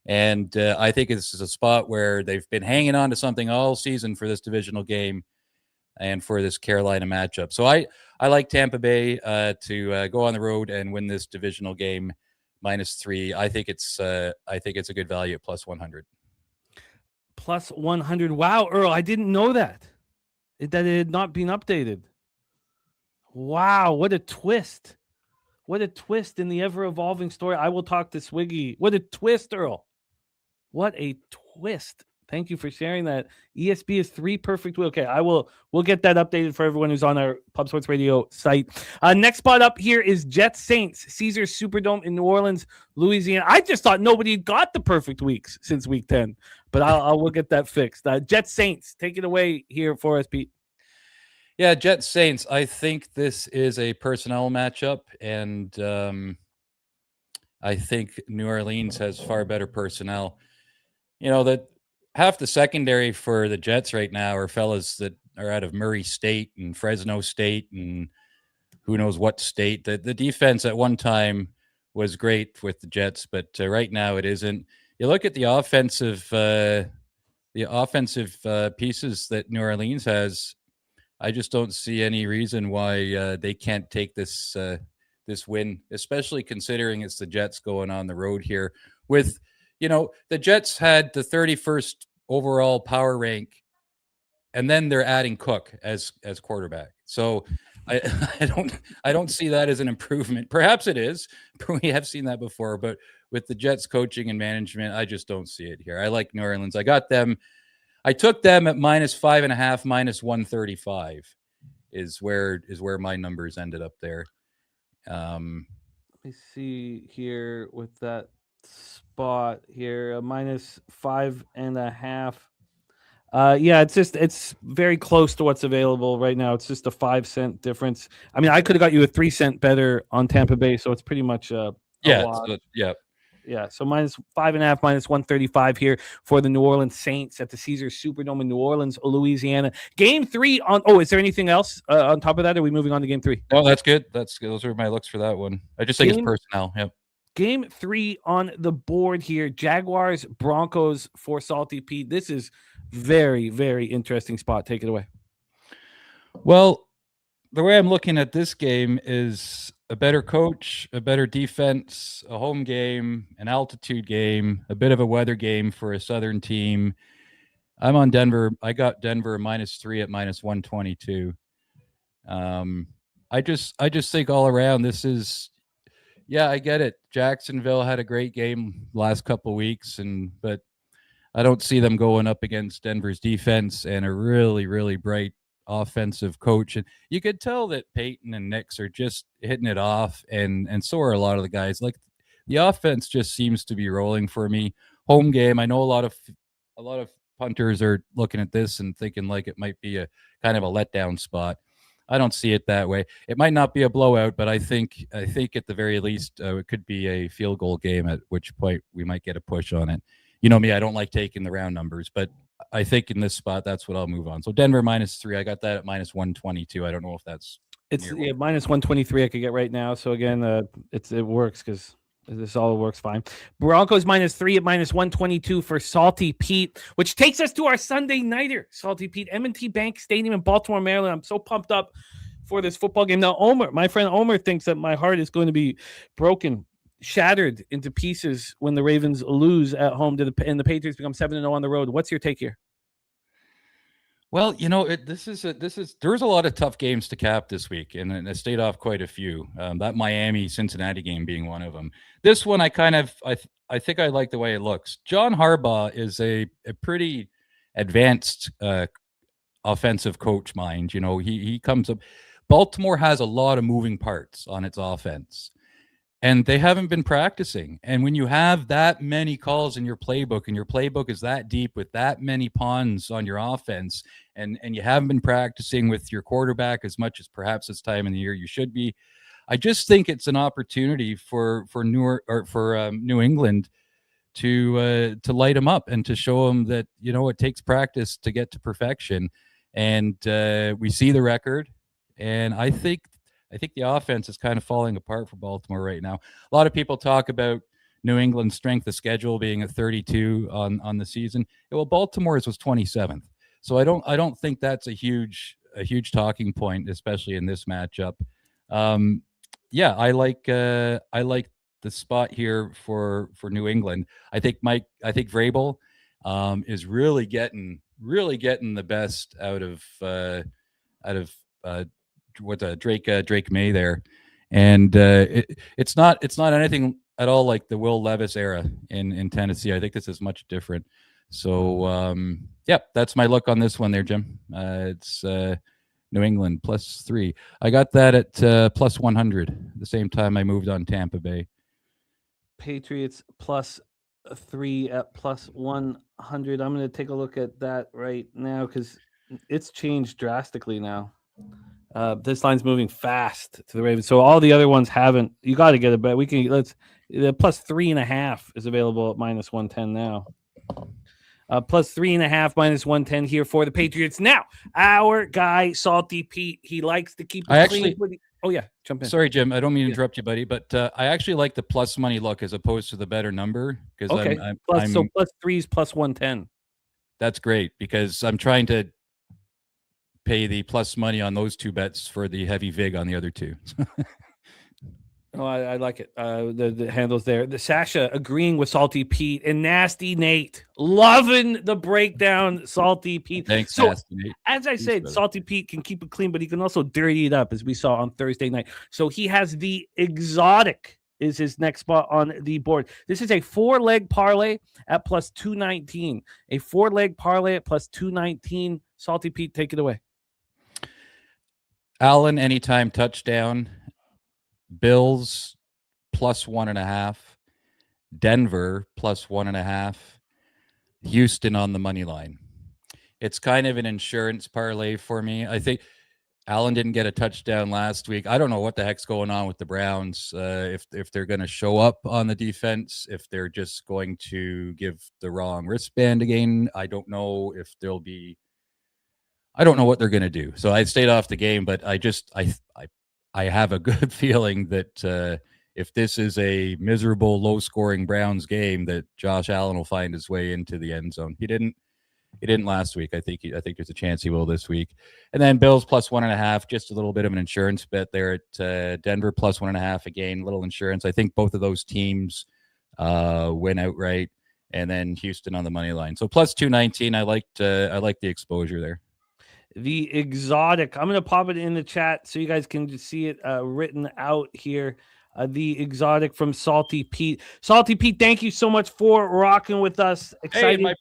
And I think this is a spot where they've been hanging on to something all season for this divisional game and for this Carolina matchup. So I like Tampa Bay to go on the road and win this divisional game -3. I think it's a good value at +100. +100. Wow, Earl, I didn't know that it had not been updated. Wow, what a twist. What a twist in the ever-evolving story. I will talk to Swiggy. What a twist, Earl. What a twist. Thank you for sharing that. ESB is 3 perfect. Okay, we'll get that updated for everyone who's on our Pub Sports Radio site. Next spot up here is Jets Saints, Caesars Superdome in New Orleans, Louisiana. I just thought nobody got the perfect weeks since week 10, but we'll get that fixed. Jets Saints, take it away here for us, Pete. Yeah, Jets Saints. I think this is a personnel matchup, and I think New Orleans has far better personnel. You know, that half the secondary for the Jets right now are fellas that are out of Murray State and Fresno State and who knows what state. The defense at one time was great with the Jets, but right now it isn't. You look at the offensive pieces that New Orleans has. I just don't see any reason why they can't take this win, especially considering it's the Jets going on the road here. With, you know, the Jets had the 31st overall power rank, and then they're adding Cook as quarterback. So I don't see that as an improvement. Perhaps it is. We have seen that before, but with the Jets coaching and management, I just don't see it here. I like New Orleans. I got them. I took them at -5.5, -135 is where my numbers ended up there. Let me see here with that spot here, -5.5. Yeah, it's very close to what's available right now. It's just a 5-cent difference. I mean, I could have got you a 3-cent better on Tampa Bay, so it's pretty much a lot. Yeah, so -5.5, -135 here for the New Orleans Saints at the Caesars Superdome in New Orleans, Louisiana. Game 3 on. Oh, is there anything else on top of that? Or are we moving on to Game 3? Oh, that's good. That's good. Those are my looks for that one. I just think it's personnel. Yep. Game 3 on the board here. Jaguars, Broncos for Salty Pete. This is very, very interesting spot. Take it away. Well, the way I'm looking at this game is a better coach, a better defense, a home game, an altitude game, a bit of a weather game for a Southern team. I'm on Denver. I got Denver -3 at -122. I just think all around this is, yeah, I get it. Jacksonville had a great game last couple of weeks, but I don't see them going up against Denver's defense and a really, really bright offensive coach. And you could tell that Peyton and Nix are just hitting it off, and so are a lot of the guys. Like, the offense just seems to be rolling for me. Home game, I know a lot of a lot of punters are looking at this and thinking like it might be a kind of a letdown spot. I don't see it that way. It might not be a blowout, but I think at the very least it could be a field goal game, at which point we might get a push on it. You know me, I don't like taking the round numbers, but I think in this spot that's what I'll move on. So Denver -3, I got that at -122. I don't know if that's It's -123 I could get right now. So again, it works because this all works fine. Broncos -3 at -122 for Salty Pete, which takes us to our Sunday nighter. Salty Pete, M&T Bank Stadium in Baltimore, Maryland. I'm so pumped up for this football game. Now, my friend Omer thinks that my heart is going to be broken, shattered into pieces when the Ravens lose at home and the Patriots become 7-0 on the road. What's your take here? Well, there's a lot of tough games to cap this week, and I stayed off quite a few. That Miami-Cincinnati game being one of them. This one, I think I like the way it looks. John Harbaugh is a pretty advanced offensive coach, mind. He comes up. Baltimore has a lot of moving parts on its offense, and they haven't been practicing. And when you have that many calls in your playbook, and your playbook is that deep with that many pawns on your offense, and you haven't been practicing with your quarterback as much as perhaps this time in the year you should be, I just think it's an opportunity for New England to light them up and to show them that it takes practice to get to perfection. And we see the record, and I think the offense is kind of falling apart for Baltimore right now. A lot of people talk about New England's strength of schedule being a 32 on the season. Well, Baltimore's was 27th. So I don't think that's a huge talking point, especially in this matchup. I like the spot here for New England. I think Vrabel is really getting the best out of Drake May there, and it's not anything at all like the Will Levis era in Tennessee. I think this is much different. So that's my look on this one there, Jim. It's New England +3. I got that at +100. The same time I moved on Tampa Bay. Patriots +3 at +100. I'm going to take a look at that right now because it's changed drastically now. This line's moving fast to the Ravens. So all the other ones haven't. You got to get it, but the +3.5 is available at -110 now. +3.5 -110 here for the Patriots. Now, our guy Salty Pete, he likes to keep it clean. Oh yeah, jump in. Sorry, Jim. I don't mean to interrupt you, buddy, but I actually like the plus money look as opposed to the better number because so +3 is +110. That's great because I'm trying to pay the plus money on those two bets for the heavy vig on the other two. Oh, I like it. The handles there. The Sasha agreeing with Salty Pete and Nasty Nate loving the breakdown. Salty Pete. Thanks, so, Nasty Nate. As I said, Salty Pete can keep it clean, but he can also dirty it up, as we saw on Thursday night. So he has the exotic is his next spot on the board. This is a 4-leg parlay at +219. A 4-leg parlay at +219. Salty Pete, take it away. Allen anytime touchdown. Bills +1.5, Denver +1.5, Houston on the money line. It's kind of an insurance parlay for me. I think Allen didn't get a touchdown last week. I don't know what the heck's going on with the Browns. If they're going to show up on the defense, if they're just going to give the wrong wristband again. I don't know if there'll be. I don't know what they're going to do. So I stayed off the game, but I have a good feeling that if this is a miserable, low-scoring Browns game, that Josh Allen will find his way into the end zone. He didn't last week. I think there's a chance he will this week. And then Bills +1.5, just a little bit of an insurance bet there at Denver +1.5 again, little insurance. I think both of those teams win outright, and then Houston on the money line. So +219. I like the exposure there. The exotic. I'm going to pop it in the chat so you guys can just see it written out here. The exotic from Salty Pete. Salty Pete, thank you so much for rocking with us. Excited. Hey,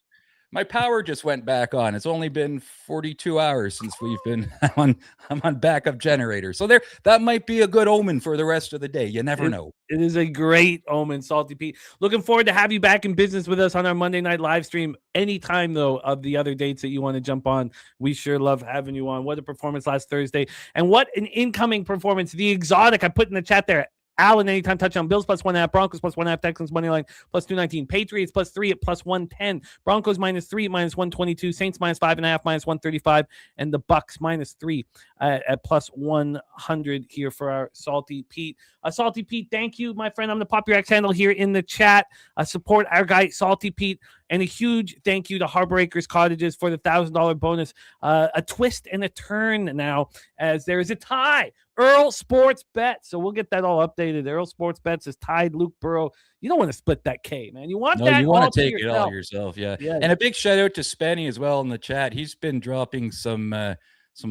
My power just went back on. It's only been 42 hours since we've been I'm on backup generator. So that might be a good omen for the rest of the day. You never know. It is a great omen, Salty Pete. Looking forward to have you back in business with us on our Monday night live stream. Anytime, though, of the other dates that you want to jump on, we sure love having you on. What a performance last Thursday. And what an incoming performance. The exotic I put in the chat there. Allen, anytime touchdown. Bills +1.5. Broncos +1.5. Texans money line +219. Patriots +3 at +110. Broncos -3 at -122. Saints -5.5 -135. And the Bucks -3 at +100 here for our Salty Pete. Salty Pete, thank you, my friend. I'm going to pop your X handle here in the chat. Support our guy, Salty Pete. And a huge thank you to Harbouracres Cottages for the $1,000 bonus. A twist and a turn now as there is a tie. Earl Sports Bet. So we'll get that all updated. Earl Sports Bets has tied Luke Burrow. You don't want to split that K, man. You want that. You want all to take yourself. it all yourself. Yeah. And a big shout out to Spenny as well in the chat. He's been dropping some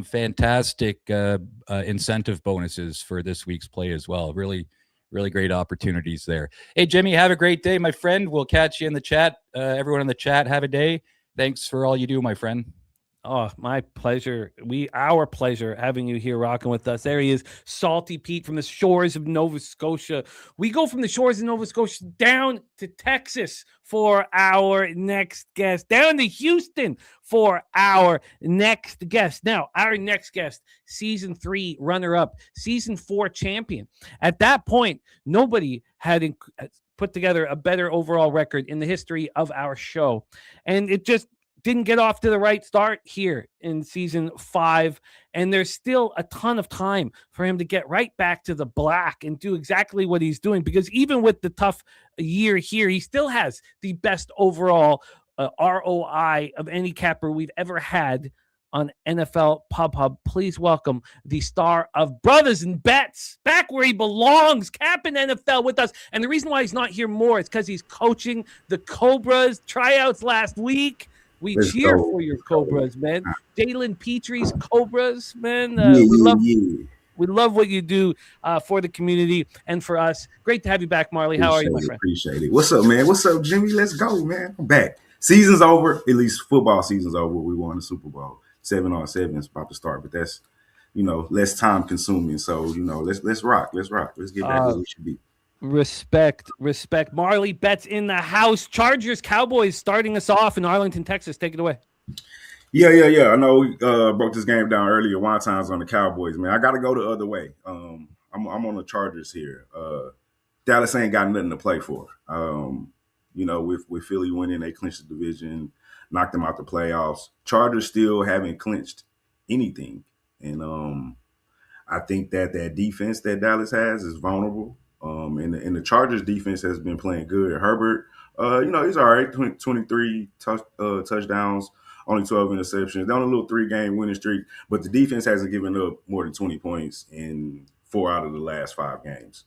fantastic incentive bonuses for this week's play as well. Really great opportunities there. Hey, Jimmy, have a great day, my friend. We'll catch you in the chat. Everyone in the chat, have a day. Thanks for all you do, my friend. Oh, my pleasure. Our pleasure having you here rocking with us. There he is, Salty Pete from the shores of Nova Scotia. We go from the shores of Nova Scotia down to Texas for our next guest, down to Houston for our next guest. Now, our next guest, season 3 runner-up, season 4 champion. At that point, nobody had put together a better overall record in the history of our show. And it just didn't get off to the right start here in season 5. And there's still a ton of time for him to get right back to the black and do exactly what he's doing. Because even with the tough year here, he still has the best overall ROI of any capper we've ever had on NFL Pub Hub. Please welcome the star of Brothers and Bets, back where he belongs, capping NFL with us. And the reason why he's not here more is because he's coaching the Cobras tryouts last week. Let's cheer for your Cobras, man. Jalen Petrie's Cobras, man. We love what you do for the community and for us. Great to have you back, Marley. How are you, my friend? Appreciate it. What's up, man? What's up, Jimmy? Let's go, man. I'm back. Season's over. At least football season's over. We won the Super Bowl. 7-on-7 is about to start, but that's, less time consuming. So, let's rock. Let's get back where we should be. Respect. Marley Bets in the house. Chargers, Cowboys starting us off in Arlington, Texas. Take it away. Yeah. I know we broke this game down earlier. One times on the Cowboys, man. I got to go the other way. I'm on the Chargers here. Dallas ain't got nothing to play for. With Philly winning, they clinched the division, knocked them out the playoffs. Chargers still haven't clinched anything, and I think that defense that Dallas has is vulnerable. And the Chargers defense has been playing good. Herbert, he's all right. 23 touchdowns, only 12 interceptions. They're on a little 3-game winning streak, but the defense hasn't given up more than 20 points in 4 out of the last 5 games.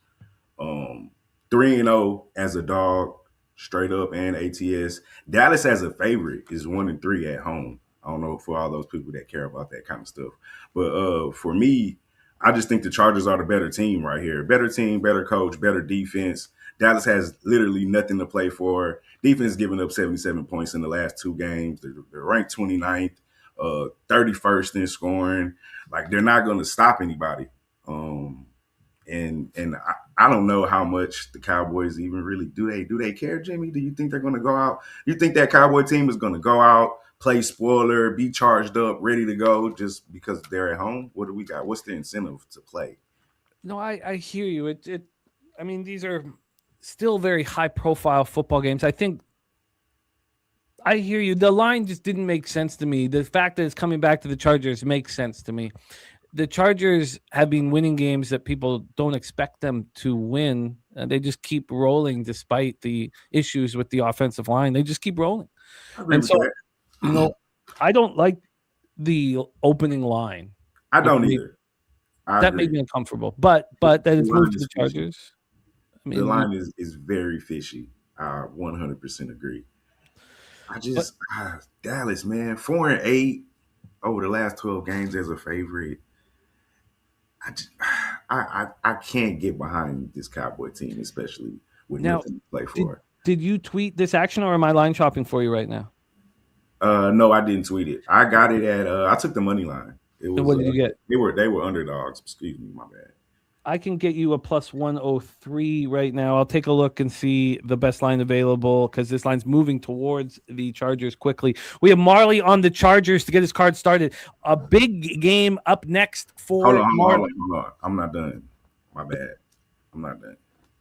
3-0 as a dog, straight up, and ATS. Dallas as a favorite is 1-3 at home. I don't know for all those people that care about that kind of stuff, but for me, I just think the Chargers are the better team right here. Better team, better coach, better defense. Dallas has literally nothing to play for. Defense giving up 77 points in the last 2 games. They're ranked 29th, 31st in scoring. Like, they're not going to stop anybody. And I don't know how much the Cowboys even really do they care, Jimmy? Do you think they're going to go out? You think that Cowboy team is going to go out, play spoiler, be charged up, ready to go just because they're at home? What do we got? What's the incentive to play? No, I hear you. I mean, these are still very high-profile football games. I think I hear you. The line just didn't make sense to me. The fact that it's coming back to the Chargers makes sense to me. The Chargers have been winning games that people don't expect them to win. They just keep rolling despite the issues with the offensive line. They just keep rolling. And so, I don't like the opening line. I don't either. That made me uncomfortable. But that it's moved to the Chargers. I mean, the line is very fishy. I 100% agree. Dallas, man, 4-8 over the last 12 games as a favorite. I can't get behind this Cowboy team, especially with nothing to play for. Did you tweet this action, or am I line shopping for you right now? No, I didn't tweet it. I got it at I took the money line. It was And what did you get? they were underdogs. Excuse me, my bad. I can get you a plus 103 right now. I'll take a look and see the best line available because this line's moving towards the Chargers quickly. We have Marley on the Chargers to get his card started. A big game up next for Hold Marley. on. I'm not done. My bad. I'm not done.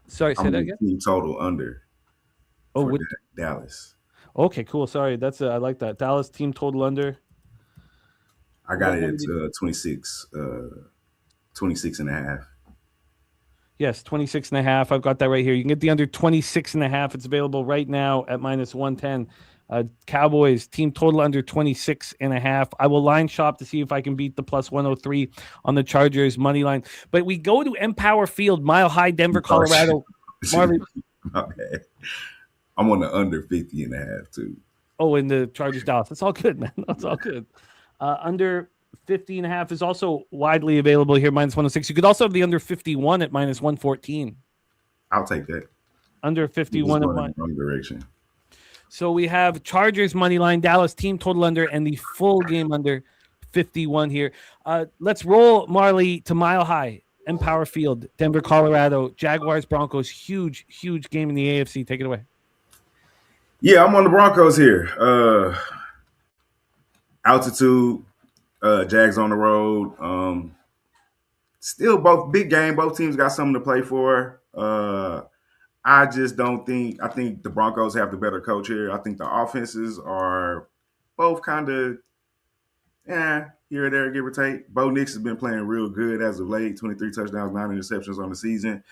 Sorry, say I'm that gonna again. team total under Oh, for what? Dallas. Okay, cool. Sorry, I like that. Dallas team total under. I got it at 26, 26 and a half. Yes, 26.5. I've got that right here. You can get the under 26.5. It's available right now at minus 110. Cowboys team total under 26.5. I will line shop to see if I can beat the plus 103 on the Chargers money line. But we go to Empower Field, Mile High, Denver, Colorado. Marley. My bad. I'm on the under 50 and a half too. Oh, in the Chargers Dallas. That's all good, man. That's all good. Under 50.5 is also widely available here, minus 106. You could also have the under 51 at minus 114. I'll take that. Under 51 at minus. Wrong direction. So we have Chargers money line, Dallas team total under, and the full game under 51 here. Let's roll, Marley, to Mile High, Empower Field, Denver, Colorado, Jaguars, Broncos. Huge, huge game in the AFC. Take it away. Yeah, I'm on the Broncos here. Altitude, Jags on the road. Still both big game. Both teams got something to play for. I just don't think – I think the Broncos have the better coach here. I think the offenses are both kind of here or there, give or take. Bo Nix has been playing real good as of late, 23 touchdowns, 9 interceptions on the season.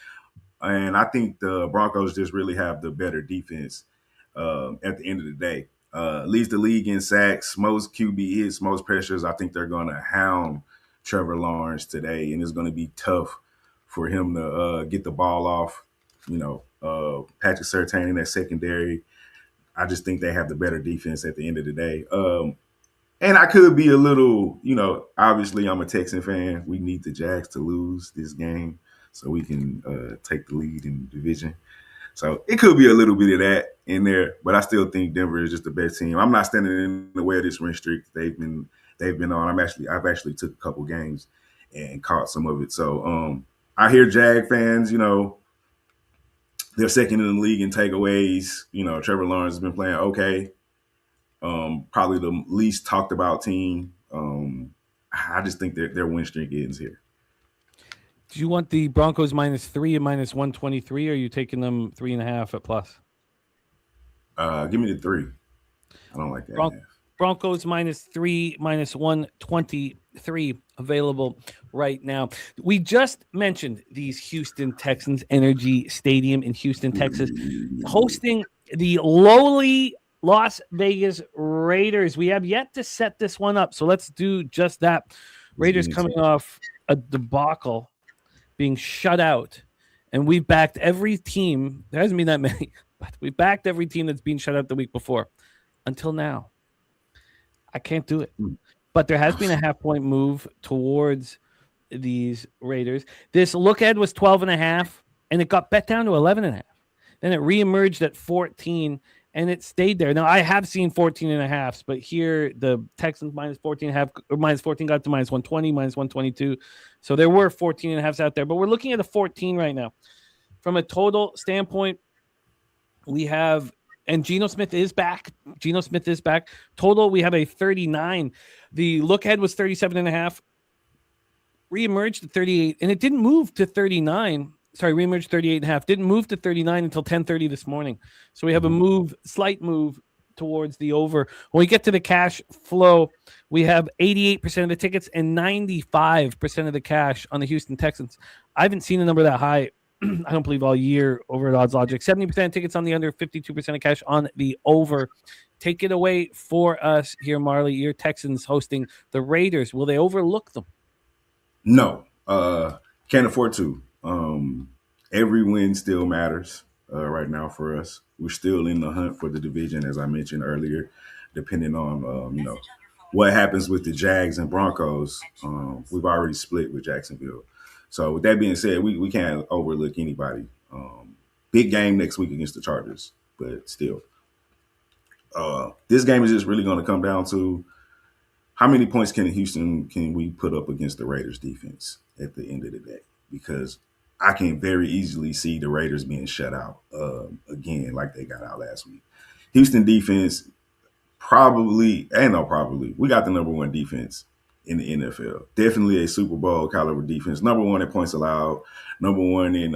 And I think the Broncos just really have the better defense at the end of the day. Leads the league in sacks, most QB hits, most pressures. I think they're going to hound Trevor Lawrence today, and it's going to be tough for him to get the ball off. Patrick Surtain in that secondary. I just think they have the better defense at the end of the day. And I could be a little, obviously I'm a Texan fan. We need the Jags to lose this game so we can take the lead in the division. So it could be a little bit of that in there, but I still think Denver is just the best team. I'm not standing in the way of this win streak they've been on. I've actually took a couple games and caught some of it. So I hear Jag fans, they're second in the league in takeaways. Trevor Lawrence has been playing okay. Probably the least talked about team. I just think their win streak ends here. Do you want the Broncos -3 and minus 123, or are you taking them 3.5 at plus? Give me the 3. I don't like that. Broncos -3, minus 123 available right now. We just mentioned these Houston Texans Energy Stadium in Houston, Texas, hosting the lowly Las Vegas Raiders. We have yet to set this one up, so let's do just that. Raiders coming off a debacle, being shut out, and we've backed every team. There hasn't been that many, but we backed every team that's been shut out the week before. Until now, I can't do it. But there has been a half-point move towards these Raiders. This look ahead was 12.5, and it got bet down to 11.5. Then it reemerged at 14, and it stayed there. Now, I have seen 14.5s, but here the Texans minus 14.5 or minus 14 got to minus 120, minus 122. So there were 14.5s out there, but we're looking at a 14 right now. From a total standpoint, we have, and Geno Smith is back. Total, we have a 39. The look ahead was 37.5. Reemerged to 38, and it didn't move to 39. Sorry, reemerged 38.5. Didn't move to 39 until 10:30 this morning. So we have a slight move towards the over. When we get to the cash flow, we have 88% of the tickets and 95% of the cash on the Houston Texans. I haven't seen a number that high, I don't believe, all year over at Odds Logic. 70% of tickets on the under, 52% of cash on the over. Take it away for us here, Marley. Your Texans hosting the Raiders. Will they overlook them? No, can't afford to. Every win still matters right now for us. We're still in the hunt for the division, as I mentioned earlier, depending on, what happens with the Jags and Broncos. We've already split with Jacksonville. So with that being said, we can't overlook anybody. Big game next week against the Chargers, but still. This game is just really going to come down to how many points can we put up against the Raiders defense at the end of the day? Because I can very easily see the Raiders being shut out again, like they got out last week. Houston defense probably, we got the number one defense in the NFL. Definitely a Super Bowl caliber defense. Number one in points allowed, number one in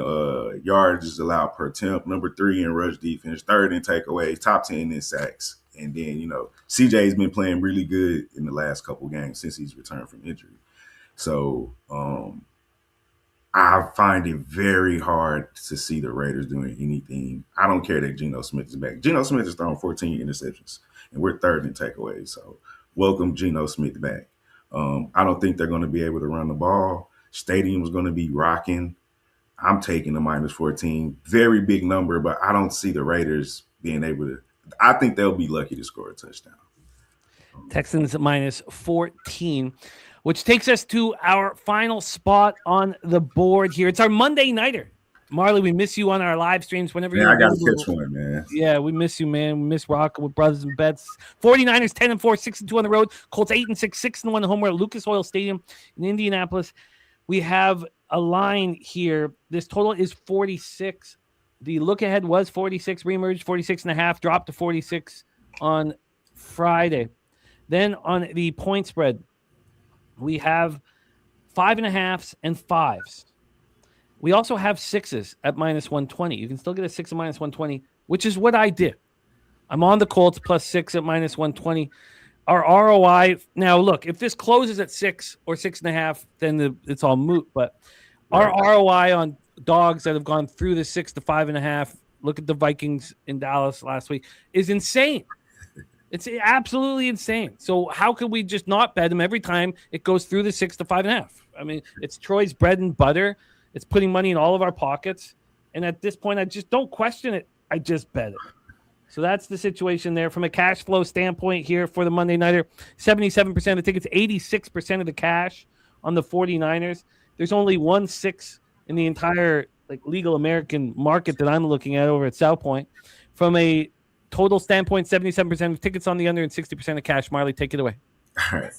yards allowed per attempt, number 3 in rush defense, 3rd in takeaways, top 10 in sacks. And then, CJ's been playing really good in the last couple games since he's returned from injury. So I find it very hard to see the Raiders doing anything. I don't care that Geno Smith is back. Geno Smith has thrown 14 interceptions, and we're 3rd in takeaways. So welcome Geno Smith back. I don't think they're going to be able to run the ball. Stadium's going to be rocking. I'm taking the -14. Very big number, but I don't see the Raiders being able to. I think they'll be lucky to score a touchdown. Texans -14, which takes us to our final spot on the board here. It's our Monday nighter. Marley, we miss you on our live streams whenever you're I got to catch one, man. Yeah, we miss you, man. We miss rocking with brothers and bets. 49ers 10-4, 6-2 on the road. Colts 8-6, 6-1 at home. We're at Lucas Oil Stadium in Indianapolis. We have a line here. This total is 46. The look ahead was 46, reemerged 46.5, dropped to 46 on Friday. Then on the point spread, we have 5.5s and 5s. We also have 6s at -120. You can still get a 6 at -120, which is what I did. I'm on the Colts +6 at -120. Our ROI, now look, if this closes at 6 or 6.5, then it's all moot. But our ROI on dogs that have gone through the 6 to 5.5, look at the Vikings in Dallas last week, is insane. It's absolutely insane. So how could we just not bet them every time it goes through the 6 to 5.5? I mean, it's Troy's bread and butter. It's putting money in all of our pockets. And at this point, I just don't question it. I just bet it. So that's the situation there. From a cash flow standpoint here for the Monday Nighter, 77% of the tickets, 86% of the cash on the 49ers. There's only 1/6 in the entire legal American market that I'm looking at over at South Point. From a total standpoint, 77% of tickets on the under and 60% of cash. Marley, take it away. All right.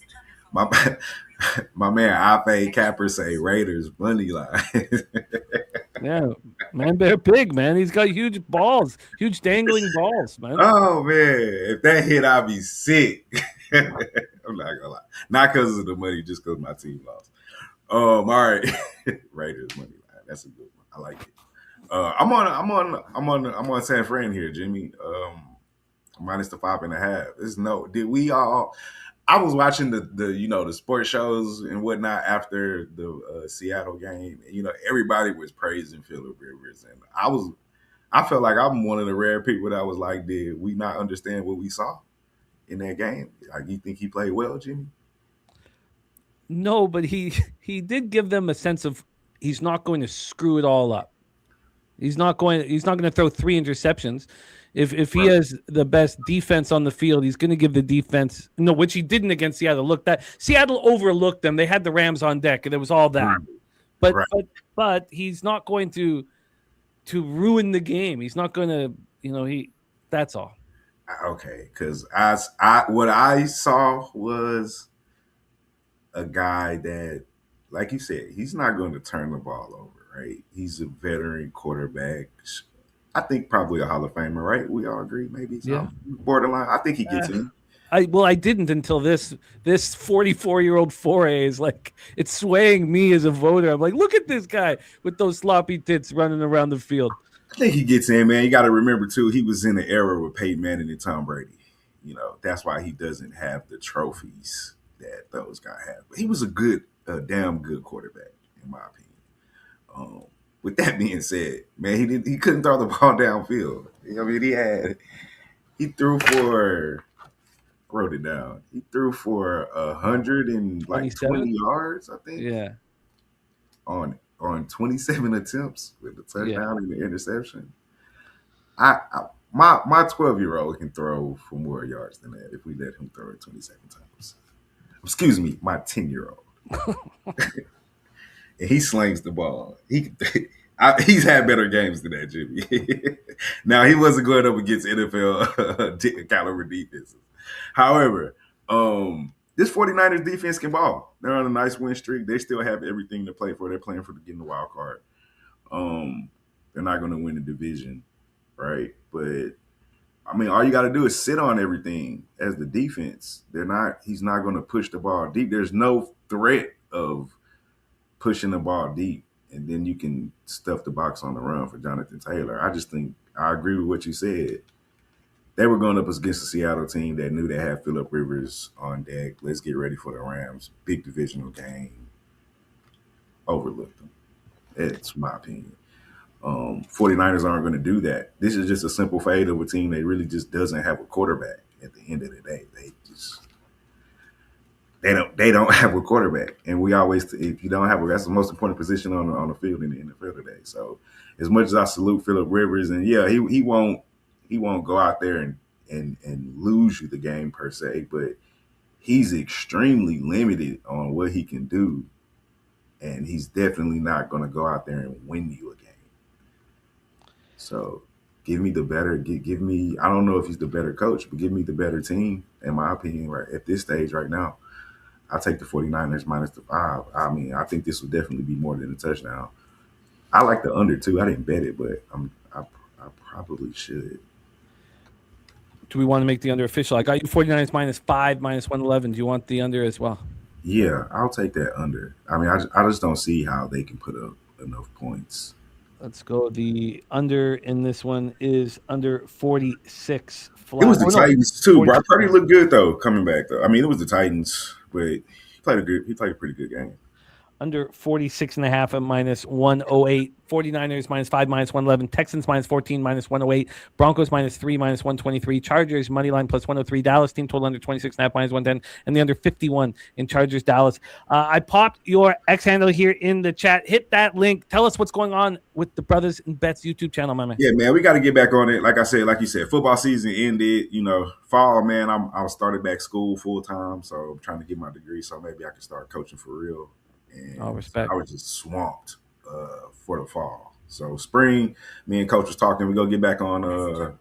My man, Ape Capper say Raiders money line. Yeah, man, bear big, man. He's got huge balls, huge dangling balls, man. Oh, man. If that hit, I'd be sick. I'm not going to lie. Not because of the money, just because my team lost. All right. Raiders money line. That's a good one. I like it. I'm on San Fran here, Jimmy. Minus the 5.5. Did we all? I was watching the sports shows and whatnot after the Seattle game. Everybody was praising Phillip Rivers, and I felt like I'm one of the rare people that was like, did we not understand what we saw in that game? Like, you think he played well, Jimmy? No, but he did give them a sense of he's not going to screw it all up. He's not going to throw 3 interceptions. If he has the best defense on the field, he's going to give the defense which he didn't against Seattle. Look, that Seattle overlooked them. They had the Rams on deck, and it was all that. But he's not going to ruin the game. He's not going to that's all. Okay, because what I saw was a guy that, like you said, he's not going to turn the ball over, right? He's a veteran quarterback. I think probably a Hall of Famer, right? We all agree, maybe. So borderline. I think he gets in. I didn't until this 44-year-old foray is it's swaying me as a voter. I'm like, look at this guy with those sloppy tits running around the field. I think he gets in, man. You got to remember too, he was in the era with Peyton Manning and Tom Brady. That's why he doesn't have the trophies that those guys have. But he was a damn good quarterback, in my opinion. With that being said, man, he couldn't throw the ball downfield. I mean, he threw for, I wrote it down. He threw for 120 yards, I think. Yeah. On 27 attempts with the touchdown and the interception. My 12-year-old can throw for more yards than that if we let him throw it 27 times. Excuse me, my 10-year-old. And he slings the ball. He's had better games than that, Jimmy. Now, he wasn't going up against NFL caliber defenses. However, this 49ers defense can ball. They're on a nice win streak. They still have everything to play for. They're playing for getting the wild card. They're not going to win the division, right? But I mean, all you got to do is sit on everything as the defense. He's not going to push the ball deep. There's no threat of pushing the ball deep, and then you can stuff the box on the run for Jonathan Taylor. I just think I agree with what you said. They were going up against a Seattle team that knew they had Phillip Rivers on deck. Let's get ready for the Rams. Big divisional game. Overlooked them. It's my opinion. 49ers aren't going to do that. This is just a simple fade of a team that really just doesn't have a quarterback at the end of the day. They don't have a quarterback. And we always, if you don't have that's the most important position on the field in the NFL today. So as much as I salute Phillip Rivers, and yeah, he won't go out there and lose you the game per se, but he's extremely limited on what he can do. And he's definitely not going to go out there and win you a game. So give me the better, give me, I don't know if he's the better coach, but give me the better team, in my opinion, right at this stage right now. I'll take the 49ers minus the 5. I mean, I think this will definitely be more than a touchdown. I like the under too. I didn't bet it, but I probably should. Do we want to make the under official? I got you 49ers minus 5, minus 111. Do you want the under as well? Yeah, I'll take that under. I mean, I just don't see how they can put up enough points. Let's go. The under in this one is under 46. Flat. It was the Titans too. Brock Purdy looked good though, coming back though. I mean, it was the Titans, but he played a pretty good game. Under 46.5 at minus 108. 49ers minus 5, minus 111. Texans minus 14, minus 108. Broncos minus 3, minus 123. Chargers money line plus 103. Dallas team total under 26.5, minus 110. And the under 51 in Chargers Dallas. I popped your X handle here in the chat. Hit that link. Tell us what's going on with the Brothers and Bets YouTube channel, my man. Yeah, man, we got to get back on it. Like you said, football season ended. Fall, man, I started back school full time, so I'm trying to get my degree, so maybe I can start coaching for real. And respect. I was just swamped for the fall. So spring, me and coach was talking. We're gonna get back on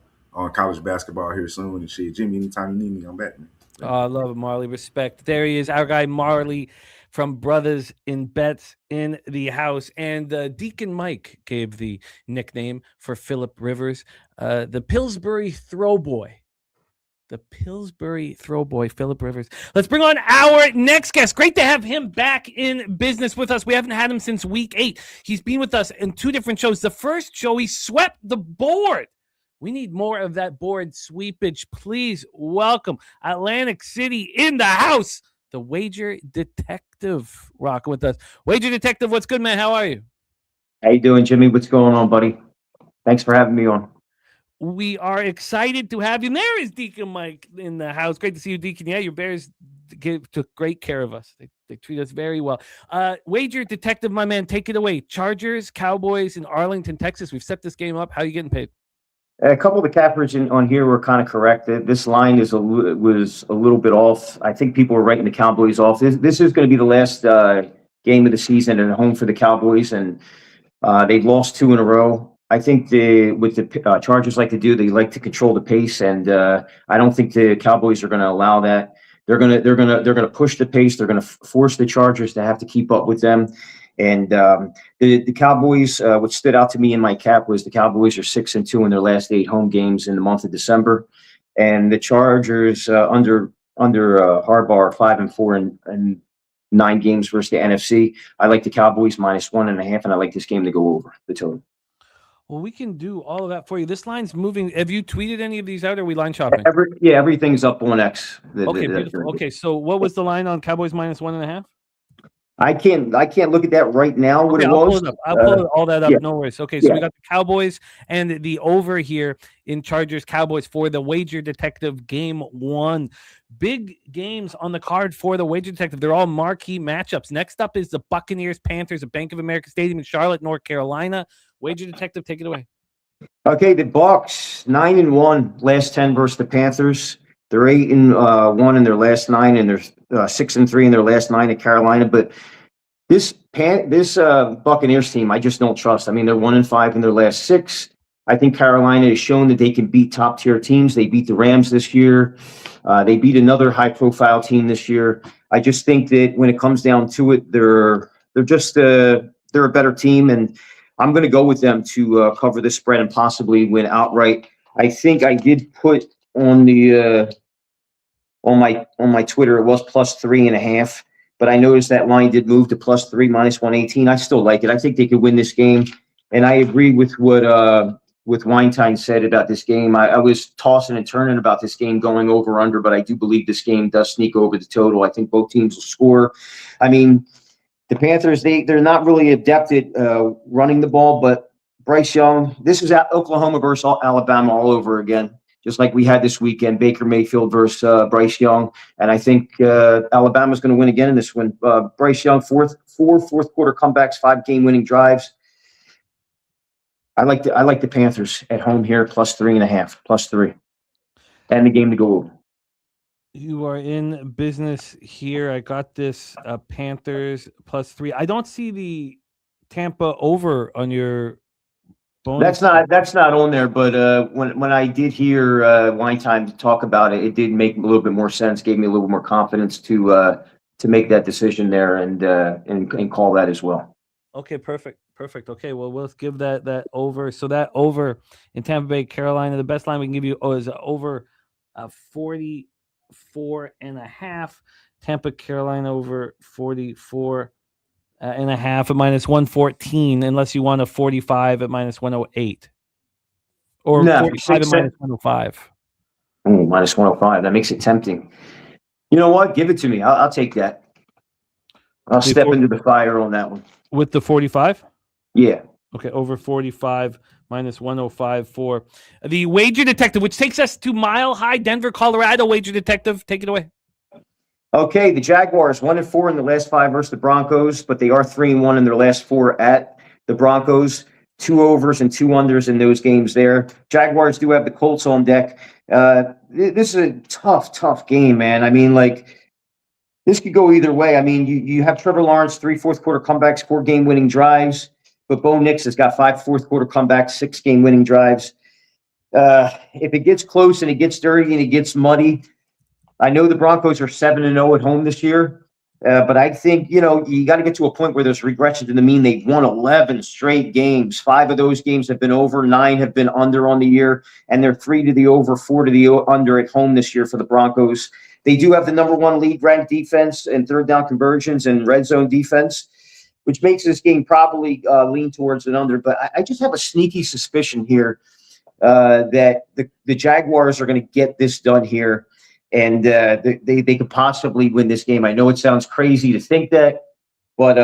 college basketball here soon and shit. Jimmy, anytime you need me, I'm back, man. I love it, Marley. Respect. There he is, our guy Marley from Brothers in Bets in the house. And Deacon Mike gave the nickname for Phillip Rivers, the Pillsbury Throw Boy. The Pillsbury Throw Boy, Phillip Rivers. Let's bring on our next guest. Great to have him back in business with us. We haven't had him since week 8. He's been with us in 2 different shows. The first show, he swept the board. We need more of that board sweepage. Please welcome Atlantic City in the house, the Wager Detective rocking with us. Wager Detective, what's good, man? How are you? How you doing, Jimmy? What's going on, buddy? Thanks for having me on. We are excited to have you. And there is Deacon Mike in the house. Great to see you, Deacon. Yeah, your Bears took great care of us. They treat us very well. Wager Detective, my man, take it away. Chargers, Cowboys in Arlington, Texas. We've set this game up. How are you getting paid? A couple of the cappers on here were kind of correct. This line was a little bit off. I think people were writing the Cowboys off. This is going to be the last game of the season at home for the Cowboys, and they've lost 2 in a row. I think what the Chargers like to do, they like to control the pace, and I don't think the Cowboys are going to allow that. They're going to push the pace. They're going to force the Chargers to have to keep up with them. And the Cowboys, what stood out to me in my cap was the Cowboys are 6-2 in their last 8 home games in the month of December, and the Chargers under Harbaugh are 5-4 in 9 games versus the NFC. I like the Cowboys minus 1.5, and I like this game to go over the total. Well, we can do all of that for you. This line's moving. Have you tweeted any of these out, or are we line shopping? Everything's up on X. Okay, beautiful. Okay, so what was the line on Cowboys minus 1.5? I can't look at that right now. What it was? I'll pull all that up. Yeah. No worries. Okay, so we got the Cowboys and the over here in Chargers Cowboys for the Wager Detective game 1. Big games on the card for the Wager Detective. They're all marquee matchups. Next up is the Buccaneers Panthers at Bank of America Stadium in Charlotte, North Carolina. Wager Detective, take it away. Okay, the Bucs 9-1 last 10 versus the Panthers. They're 8-1 in their last 9, and they're 6-3 in their last 9 at Carolina. But This Buccaneers team, I just don't trust. I mean, they're 1-5 in their last 6. I think Carolina has shown that they can beat top tier teams. They beat the Rams this year. They beat another high profile team this year. I just think that when it comes down to it, they're a better team, and I'm going to go with them to cover the spread and possibly win outright. I think I did put on the on my Twitter, it was +3.5. But I noticed that line did move to +3, -118. I still like it. I think they could win this game. And I agree with what Weinstein said about this game. I was tossing and turning about this game going over under, but I do believe this game does sneak over the total. I think both teams will score. I mean, the Panthers, they're not really adept at running the ball, but Bryce Young, this is Oklahoma versus Alabama all over again. Just like we had this weekend, Baker Mayfield versus Bryce Young. And I think Alabama's going to win again in this one. Bryce Young, four fourth quarter comebacks, 5 game-winning drives. I like the Panthers at home here, +3.5, +3. And the game to go over. You are in business here. I got this Panthers +3. I don't see the Tampa over on your bonus. That's not on there, but when I did hear Weinstein talk about it, it did make a little bit more sense, gave me a little more confidence to make that decision there and call that as well. Okay, perfect. Okay, well, let's give that over. So that over in Tampa Bay, Carolina, the best line we can give you is over 44.5. Tampa, Carolina over 44.5 at -114, unless you want a 45 at -108. Or No, 45 at -105. Oh, -105. That makes it tempting. You know what? Give it to me. I'll take that. I'll step into the fire on that one. With the 45? Yeah. Okay, over 45, -105 for the Wager Detective, which takes us to Mile High, Denver, Colorado. Wager Detective, take it away. Okay, the Jaguars 1-4 in the last 5 versus the Broncos, but they are 3-1 in their last 4 at the Broncos. 2 overs and 2 unders in those games there. Jaguars do have the Colts on deck. This is a tough game, man. I mean, this could go either way. I mean, you have Trevor Lawrence, 3 fourth quarter comebacks, 4 game-winning drives, but Bo Nix has got 5 fourth quarter comebacks, 6 game-winning drives. If it gets close and it gets dirty and it gets muddy, I know the Broncos are 7-0 at home this year, but I think, you got to get to a point where there's regression to the mean. They've won 11 straight games. 5 of those games have been over, 9 have been under on the year, and they're 3 to the over, 4 to the under at home this year for the Broncos. They do have the number 1 league ranked defense and third down conversions and red zone defense, which makes this game probably lean towards an under. But I just have a sneaky suspicion here that the Jaguars are going to get this done here. And they could possibly win this game. I know it sounds crazy to think that, but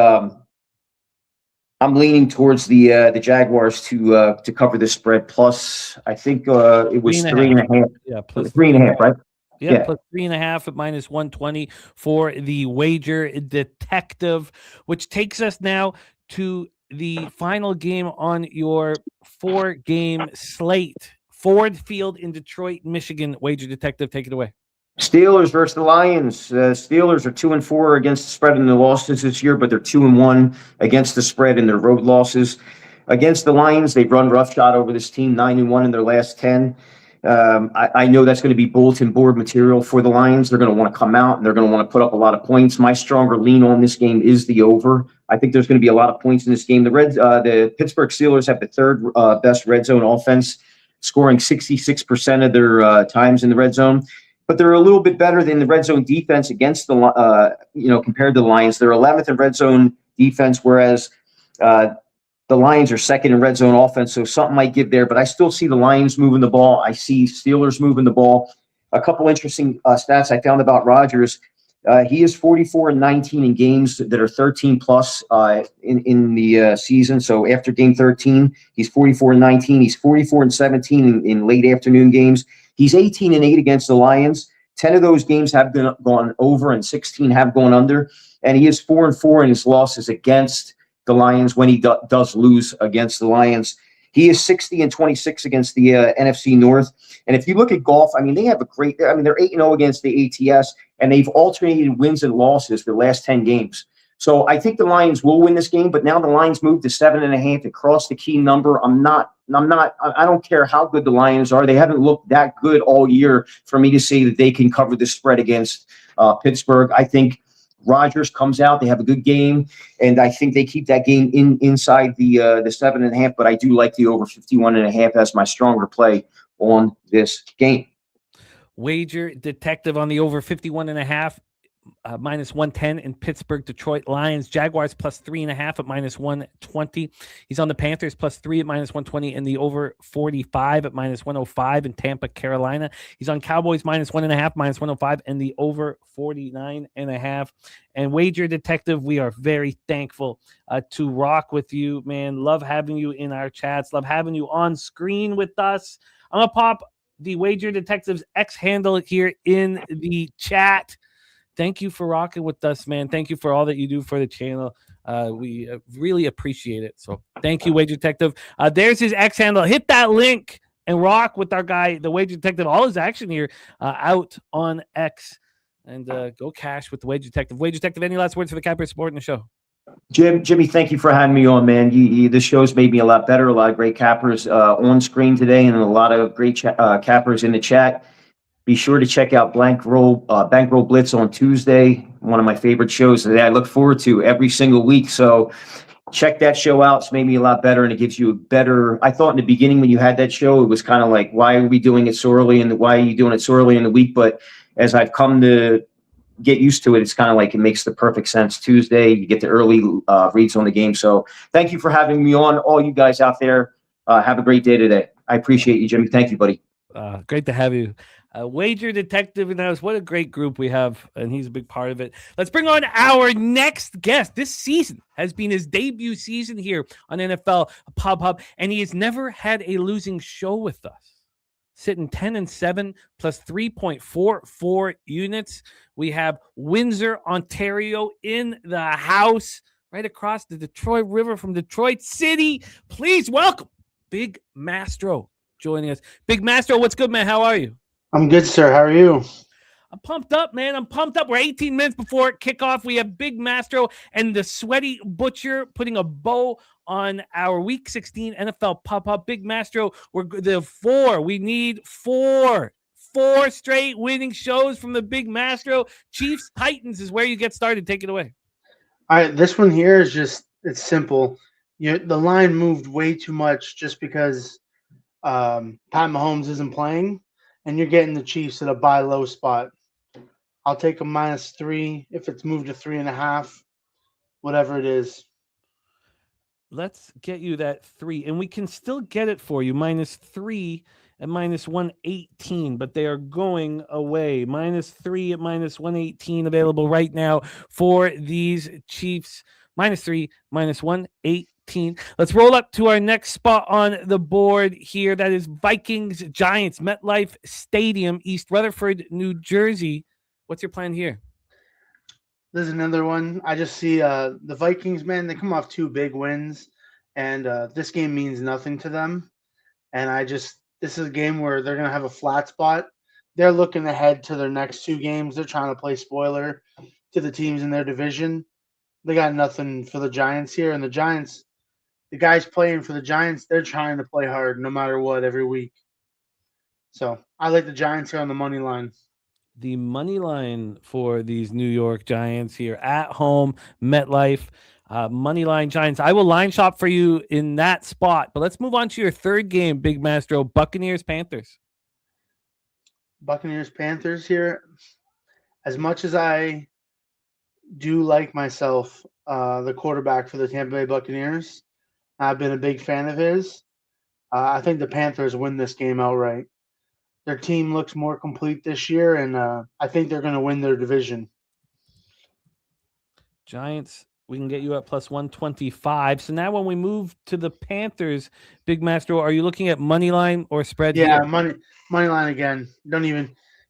I'm leaning towards the Jaguars to cover this spread. Plus, I think it was 3.5. Yeah, plus 3.5, right? Yeah, plus 3.5 at -120 for the Wager Detective, which takes us now to the final game on your 4-game slate. Ford Field in Detroit, Michigan. Wager Detective, take it away. Steelers versus the Lions. Steelers are 2-4 against the spread in their losses this year, but they're 2-1 against the spread in their road losses. Against the Lions, they've run roughshod over this team, 9-1 in their last 10. I know that's going to be bulletin board material for the Lions. They're going to want to come out and they're going to want to put up a lot of points. My stronger lean on this game is the over. I think there's going to be a lot of points in this game. The Pittsburgh Steelers have the 3rd best red zone offense, scoring 66% of their times in the red zone. But they're a little bit better than the red zone defense against the, compared to the Lions. They're 11th in red zone defense, whereas the Lions are 2nd in red zone offense. So something might give there, but I still see the Lions moving the ball. I see Steelers moving the ball. A couple interesting stats I found about Rodgers. He is 44-19 in games that are 13 plus in the season. So after game 13, he's 44-19. He's 44-17 in late afternoon games. He's 18-8 against the Lions. 10 of those games have gone over and 16 have gone under. And he is 4-4 in his losses against the Lions when he does lose against the Lions. He is 60-26 against the NFC North. And if you look at golf, they have they're 8-0 against the ATS, and they've alternated wins and losses the last 10 games. So I think the Lions will win this game, but now the Lions moved to 7.5. It crossed the key number. I don't care how good the Lions are. They haven't looked that good all year for me to say that they can cover the spread against Pittsburgh. I think Rodgers comes out. They have a good game, and I think they keep that game inside the 7.5. But I do like the over 51.5 as my stronger play on this game. Wager detective on the over 51.5. Minus 110 in Pittsburgh, Detroit Lions, Jaguars plus 3.5 at minus 120. He's on the Panthers plus 3 at minus 120 and the over 45 at minus 105 in Tampa, Carolina. He's on Cowboys minus 1.5, minus 105 and the over 49.5. And Wager Detective, we are very thankful to rock with you, man. Love having you in our chats. Love having you on screen with us. I'm going to pop the Wager Detective's X handle here in the chat. Thank you for rocking with us, man. Thank you for all that you do for the channel. We really appreciate it. So thank you, Wager Detective. There's his X handle. Hit that link and rock with our guy, the Wager Detective. All his action here out on X. And go cash with the Wager Detective. Wager Detective, any last words for the Capper support in the show? Jimmy, thank you for having me on, man. This show's made me a lot better. A lot of great cappers on screen today and a lot of great cappers in the chat. Be sure to check out Bankroll Blitz on Tuesday, one of my favorite shows that I look forward to every single week. So check that show out. It's made me a lot better, and it gives you a better – I thought in the beginning when you had that show, it was kind of like, why are we doing it so early, and why are you doing it so early in the week? But as I've come to get used to it, it's kind of like it makes the perfect sense. Tuesday, you get the early reads on the game. So thank you for having me on. All you guys out there, have a great day today. I appreciate you, Jimmy. Thank you, buddy. Great to have you. Wager Detective and us. What a great group we have, and he's a big part of it. Let's bring on our next guest. This season has been his debut season here on NFL Pub Hub, and he has never had a losing show with us. Sitting 10-7 plus 3.44 units. We have Windsor, Ontario in the house, right across the Detroit River from Detroit City. Please welcome Big Mastro joining us. Big Mastro, what's good, man? How are you? I'm good, sir. How are you? I'm pumped up, man. I'm pumped up. We're 18 minutes before kickoff. We have Big Mastro and the Sweaty Butcher putting a bow on our Week 16 NFL Pop-Up. Big Mastro, we need four straight winning shows from the Big Mastro. Chiefs Titans is where you get started. Take it away. All right, this one here is it's simple. The line moved way too much just because Pat Mahomes isn't playing. And you're getting the Chiefs at a buy low spot. I'll take a -3 if it's moved to 3.5, whatever it is. Let's get you that 3, and we can still get it for you -3 at -118, but they are going away. -3 at -118 available right now for these Chiefs. -3, -118. Let's roll up to our next spot on the board here. That is Vikings Giants, MetLife Stadium, East Rutherford, New Jersey. What's your plan here? There's another one. I just see the Vikings, man, they come off 2 big wins, and this game means nothing to them. And this is a game where they're going to have a flat spot. They're looking ahead to their next 2 games. They're trying to play spoiler to the teams in their division. They got nothing for the Giants here, and the Giants – the guys playing for the Giants, they're trying to play hard no matter what every week. So I like the Giants here on the money line. The money line for these New York Giants here at home, MetLife, money line Giants. I will line shop for you in that spot. But let's move on to your third game, Big Mastro, Buccaneers, Panthers. Buccaneers, Panthers here. As much as I do like myself, the quarterback for the Tampa Bay Buccaneers, I've been a big fan of his. I think the Panthers win this game outright. Their team looks more complete this year, and I think they're going to win their division. Giants, we can get you at +125. So now when we move to the Panthers, Big Master, are you looking at money line or spread? Yeah, here? money line again. You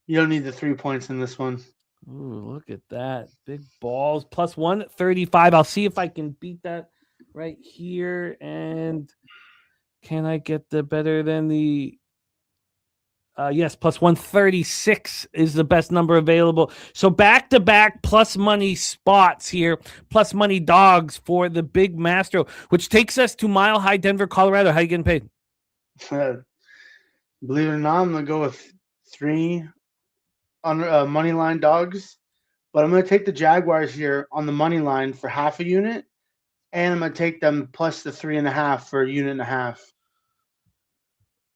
don't need the 3 points in this one. Ooh, look at that. Big balls. +135. I'll see if I can beat that right here. And can I get the better than the Yes, plus 136 is the best number available. So back-to-back plus money spots here, plus money dogs for the Big Mastro, which takes us to Mile High, Denver, Colorado. How you getting paid? Believe it or not, I'm going to go with 3 money line dogs, but I'm going to take the Jaguars here on the money line for half a unit, and I'm going to take them plus the 3.5 for a unit and a half.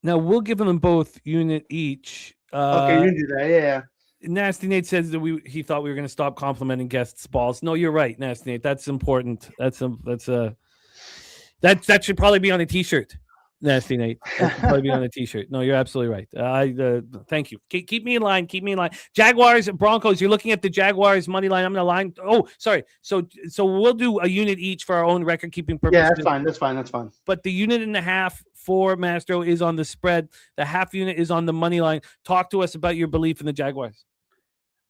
Now, we'll give them both unit each. Okay, you can do that, yeah. Nasty Nate says that he thought we were going to stop complimenting guests' balls. No, you're right, Nasty Nate. That's important. That should probably be on a T-shirt. Nasty Nate. That should probably be on a T-shirt. No, you're absolutely right. Thank you. Keep me in line. Keep me in line. Jaguars, Broncos. You're looking at the Jaguars money line. I'm going to line. Oh, sorry. So we'll do a unit each for our own record keeping purposes. Yeah, that's fine. But the unit and a half for Mastro is on the spread. The half unit is on the money line. Talk to us about your belief in the Jaguars.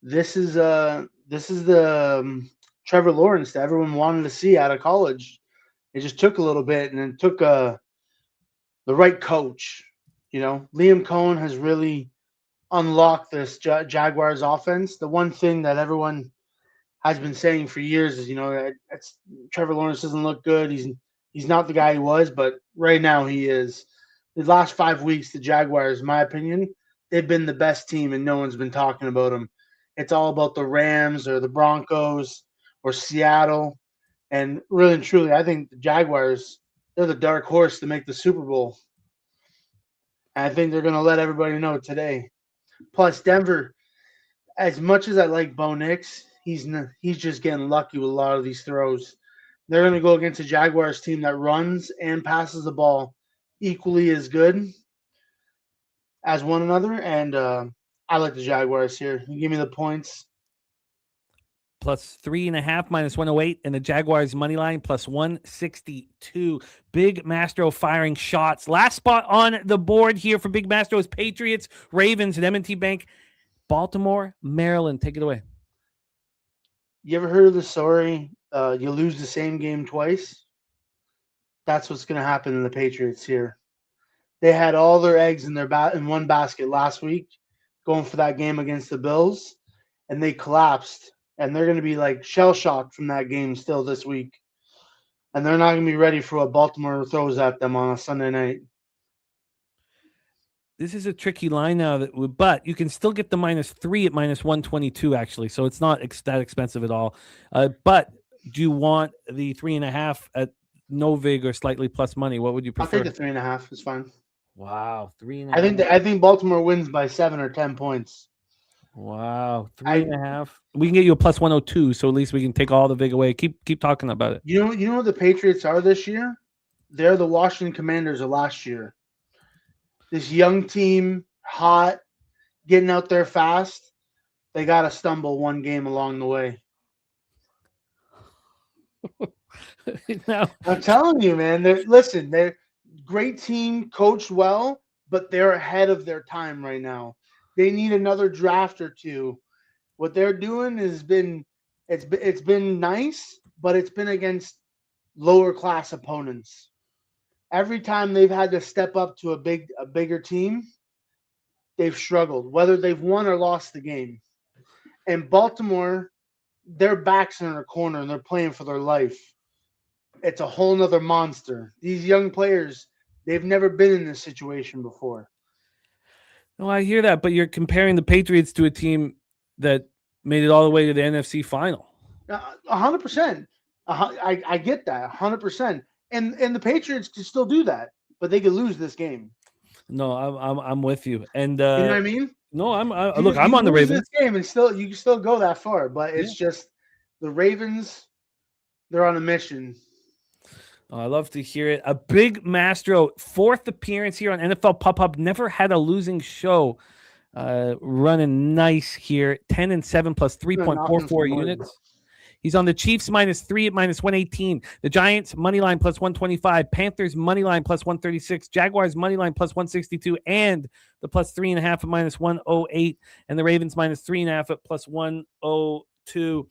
This is the Trevor Lawrence that everyone wanted to see out of college. It just took a little bit, and it took the right coach. You know, Liam Cohen has really unlocked this Jaguars offense. The one thing that everyone has been saying for years is, you know, that's Trevor Lawrence doesn't look good. He's not the guy he was, but right now he is. The last 5 weeks, the Jaguars, in my opinion, they've been the best team, and no one's been talking about them. It's all about the Rams or the Broncos or Seattle. And really and truly, I think the Jaguars, they're the dark horse to make the Super Bowl. And I think they're going to let everybody know today. Plus, Denver, as much as I like Bo Nix, he's just getting lucky with a lot of these throws. They're going to go against a Jaguars team that runs and passes the ball equally as good as one another. And I like the Jaguars here. You give me the points. Plus 3.5 minus 108, and the Jaguars money line plus 162. Big Mastro firing shots. Last spot on the board here for Big Mastro is Patriots, Ravens, and M&T Bank, Baltimore, Maryland. Take it away. You ever heard of the story? You lose the same game twice. That's what's going to happen in the Patriots here. They had all their eggs in in one basket last week, going for that game against the Bills, and they collapsed. And they're going to be like shell-shocked from that game still this week. And they're not going to be ready for what Baltimore throws at them on a Sunday night. This is a tricky line now, but you can still get the -3 at minus 122, actually. So it's not that expensive at all. But do you want the 3.5 at no vig or slightly plus money? What would you prefer? I'll take the 3.5. It's fine. Wow, 3.5. I think Baltimore wins by 7 or 10 points. Wow, 3.5. We can get you a plus 102, so at least we can take all the vig away. Keep talking about it. You know what the Patriots are this year? They're the Washington Commanders of last year. This young team, hot, getting out there fast. They got to stumble one game along the way. No. I'm telling you, man. They're great team, coached well, but they're ahead of their time right now. They need another draft or two. What they're doing has been it's been nice, but it's been against lower class opponents. Every time they've had to step up to a bigger team, they've struggled, whether they've won or lost the game. And Baltimore, their backs are in a corner and they're playing for their life. It's a whole nother monster. These young players, they've never been in this situation before. No, I hear that, but you're comparing the Patriots to a team that made it all the way to the NFC final. 100%. I get that, 100%. And the Patriots can still do that, but they could lose this game. No, I'm with you. And you know what I mean? No, I'm on the Ravens. This game and you can still go that far, but it's just the Ravens. They're on a mission. Oh, I love to hear it. A Big Mastro, 4th appearance here on NFL Pop-Up. Never had a losing show. Running nice here. 10-7 plus 3.44 units. He's on the Chiefs -3 at minus 118. The Giants money line plus 125. Panthers money line plus 136. Jaguars money line plus 162. And the plus 3.5 at minus 108. And the Ravens -3.5 at plus 102.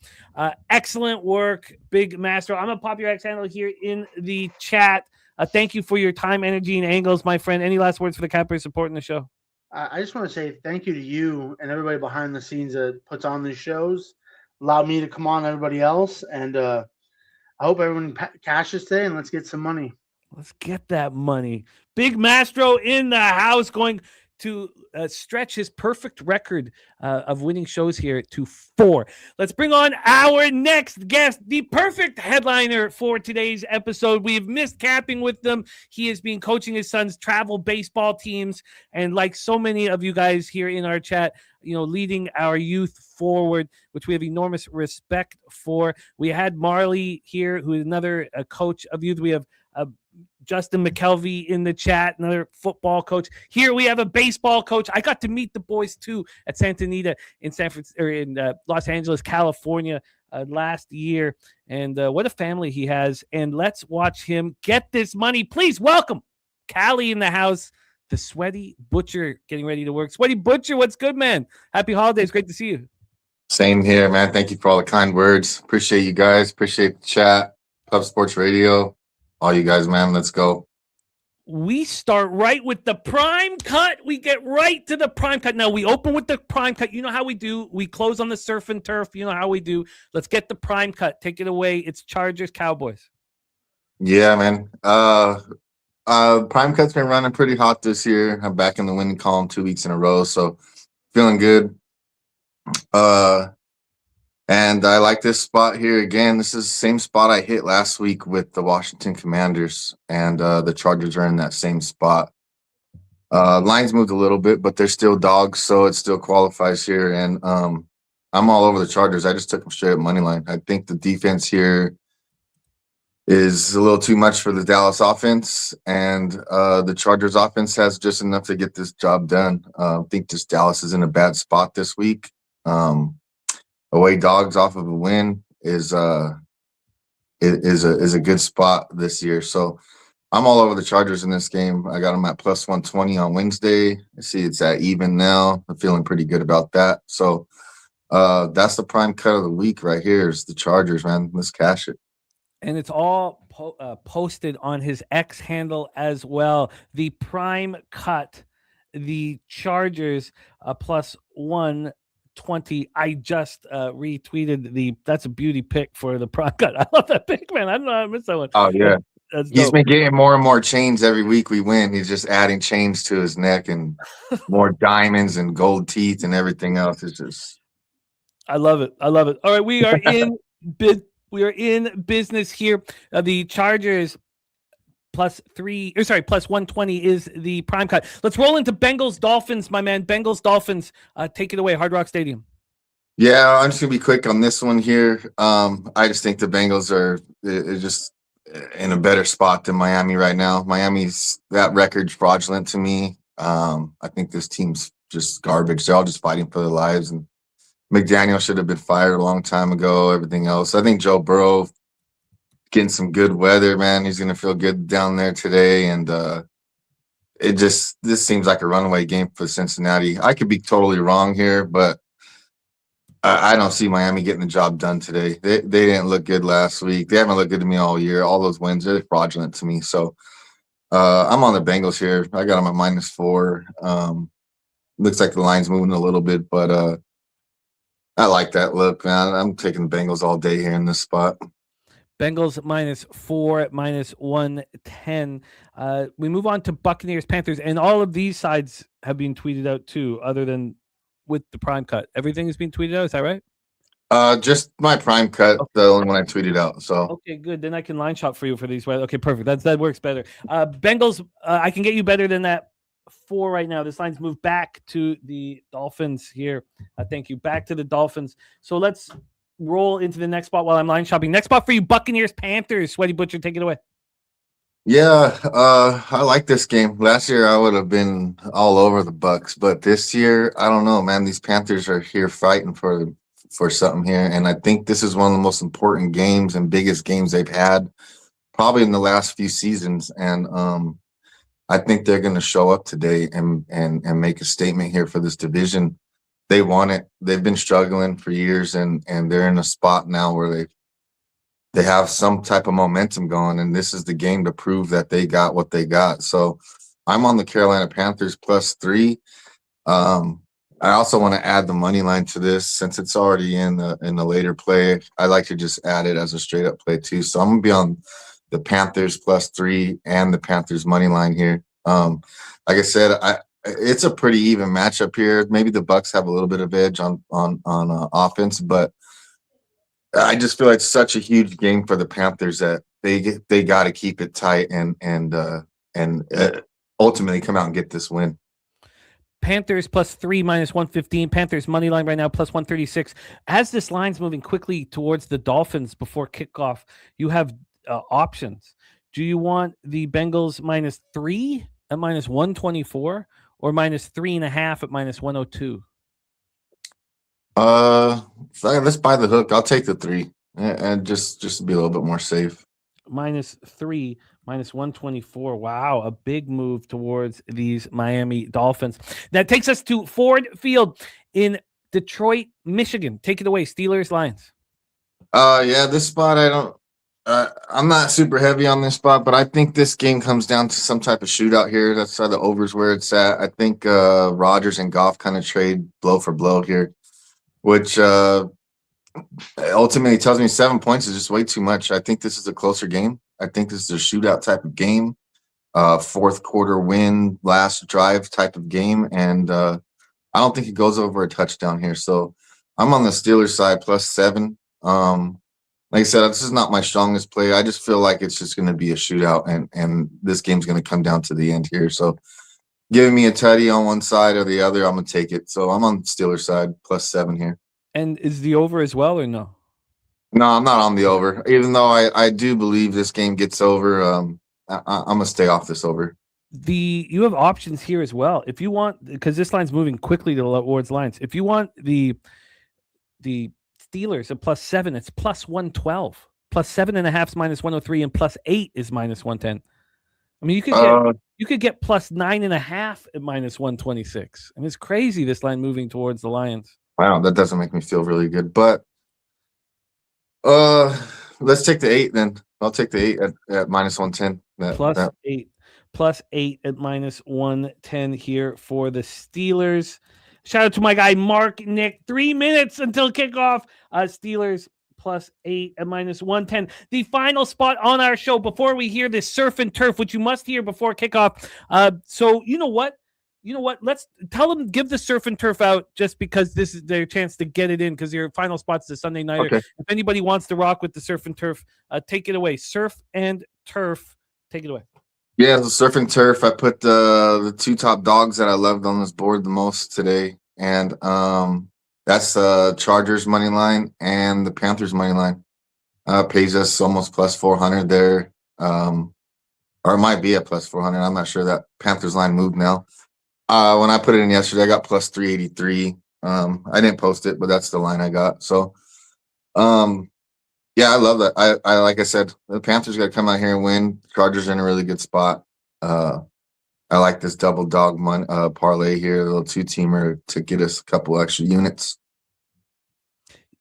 Excellent work, Big Master. I'm going to pop your X handle here in the chat. Thank you for your time, energy, and angles, my friend. Any last words for the cappers supporting the show? I just want to say thank you to you and everybody behind the scenes that puts on these shows. Allowed me to come on everybody else, and I hope everyone cashes today, and let's get some money. Let's get that money. Big Mastro in the house, going to stretch his perfect record of winning shows here to 4. Let's bring on our next guest, the perfect headliner for today's episode. We have missed capping with them. He has been coaching his son's travel baseball teams, and like so many of you guys here in our chat, leading our youth forward, which we have enormous respect for. We had Marley here, who is another coach of youth. We have Justin McKelvey in the chat, another football coach. Here we have a baseball coach. I got to meet the boys too at Santa Anita in Los Angeles, California last year. And what a family he has. And let's watch him get this money. Please welcome Callie in the house, the Sweaty Butcher getting ready to work. Sweaty Butcher, what's good, man? Happy holidays. Great to see you. Same here, man. Thank you for all the kind words. Appreciate you guys. Appreciate the chat. Pub Sports Radio. All you guys, man. Let's go. We start right with the prime cut. We get right to the prime cut. Now, we open with the prime cut. You know how we do. We close on the surf and turf. You know how we do. Let's get the prime cut. Take it away. It's Chargers, Cowboys. Yeah, man. Prime cut's been running pretty hot this year. I'm back in the winning column 2 weeks in a row, so feeling good. And I like this spot here again. This is the same spot I hit last week with the Washington Commanders, and the Chargers are in that same spot. Lines moved a little bit, but they're still dogs, so it still qualifies here. And I'm all over the Chargers. I just took them straight up money line. I think the defense here is a little too much for the Dallas offense, and the Chargers offense has just enough to get this job done. I think this Dallas is in a bad spot this week. Away dogs off of a win is a good spot this year. So I'm all over the Chargers in this game. I got them at plus 120 on Wednesday. I see it's at even now. I'm feeling pretty good about that. So that's the prime cut of the week right here is the Chargers, man. Let's cash it. And it's all posted on his X handle as well. The prime cut, the Chargers plus 120. I just retweeted that's a beauty pick for the prime cut. I love that pick, man. I don't know how I missed that one. Oh, yeah. That's He's dope. been getting more and more chains every week we win. He's just adding chains to his neck and more diamonds and gold teeth and everything else. It's just. I love it. I love it. All right, we are in we are in business here. The Chargers plus 120 is the prime cut. Let's roll into Bengals Dolphins, my man. Bengals Dolphins, take it away. Hard Rock Stadium. Yeah, I'm just gonna be quick on this one here. I just think the Bengals are just in a better spot than Miami right now. Miami's that record's fraudulent to me. I think this team's just garbage. They're all just fighting for their lives, and McDaniel should have been fired a long time ago. Everything else, I think Joe Burrow getting some good weather, man. He's gonna feel good down there today, and this seems like a runaway game for Cincinnati. I could be totally wrong here, but I don't see Miami getting the job done today. They didn't look good last week. They haven't looked good to me all year. All those wins are fraudulent to me. So I'm on the Bengals here. I got them at -4. Looks like the line's moving a little bit, but I like that look, man. I'm taking the Bengals all day here in this spot. Bengals -4, -110. We move on to Buccaneers, Panthers, and all of these sides have been tweeted out too, other than with the prime cut. Everything has been tweeted out. Is that right? Just my prime cut, the only one I tweeted out. So okay, good. Then I can line shop for you for these. Okay, perfect. That works better. Bengals, I can get you better than that 4 right now. This line's moved back to the Dolphins here. Thank you. Back to the Dolphins. So let's roll into the next spot while I'm line shopping. Next spot for you, Buccaneers, Panthers. Sweaty Butcher, take it away. yeah, I like this game. Last year I would have been all over the Bucks, but this year I don't know, man. These Panthers are here fighting for something here, and I think this is one of the most important games and biggest games they've had probably in the last few seasons. And I think they're going to show up today and make a statement here for this division. They want it. They've been struggling for years, and they're in a spot now where they have some type of momentum going, and this is the game to prove that they got what they got. So I'm on the Carolina Panthers +3. I also want to add the money line to this since it's already in the later play. I like to just add it as a straight up play too. So I'm gonna be on the Panthers +3 and the Panthers money line here. Like I said, it's a pretty even matchup here. Maybe the Bucks have a little bit of edge on offense, but I just feel like it's such a huge game for the Panthers that they got to keep it tight and ultimately come out and get this win. Panthers +3 -115. Panthers money line right now +136. As this line's moving quickly towards the Dolphins before kickoff, you have options. Do you want the Bengals -3 at -124 or -3.5 at -102? Let's buy the hook. I'll take the 3 and just to be a little bit more safe. -3 -124. Wow, a big move towards these Miami Dolphins. That takes us to Ford Field in Detroit, Michigan. Take it away, Steelers, Lions. Yeah, this spot I'm not super heavy on this spot, but I think this game comes down to some type of shootout here. That's how the overs where it's at. I think Rodgers and Goff kind of trade blow for blow here, which ultimately tells me 7 points is just way too much. I think this is a closer game. I think this is a shootout type of game, fourth quarter win, last drive type of game, and I don't think it goes over a touchdown here. So I'm on the Steelers side +7. Like I said, this is not my strongest play. I just feel like it's just going to be a shootout, and this game's going to come down to the end here. So giving me a tutty on one side or the other, I'm going to take it. So I'm on the Steelers side +7 here. And is the over as well or no? No, I'm not on the over. Even though I do believe this game gets over, I'm going to stay off this over. You have options here as well. If you want, because this line's moving quickly towards lines. If you want the Steelers at +7, it's +112. +7.5 is -103, and +8 is -110. I mean, you could get +9.5 at -126. I mean, it's crazy this line moving towards the Lions. Wow, that doesn't make me feel really good. But let's take the 8 then. I'll take the 8 at -110. +8. +8 at -110 here for the Steelers. Shout out to my guy, Mark Nick. 3 minutes until kickoff. Steelers +8 at -110. The final spot on our show before we hear this surf and turf, which you must hear before kickoff. So you know what? Let's tell them, give the surf and turf out just because this is their chance to get it in because your final spot's the Sunday nighter. Okay. If anybody wants to rock with the surf and turf, take it away. Surf and turf. Take it away. Yeah, the surf and turf. I put the 2 top dogs that I loved on this board the most today, and that's the Chargers money line and the Panthers money line. Pays us almost +400 there, or it might be at +400. I'm not sure. That Panthers line moved now. When I put it in yesterday, I got +383. I didn't post it, but that's the line I got. So, yeah, I love that. I like I said, the Panthers got to come out here and win. Chargers are in a really good spot. I like this double dog parlay here, a little 2-teamer to get us a couple extra units.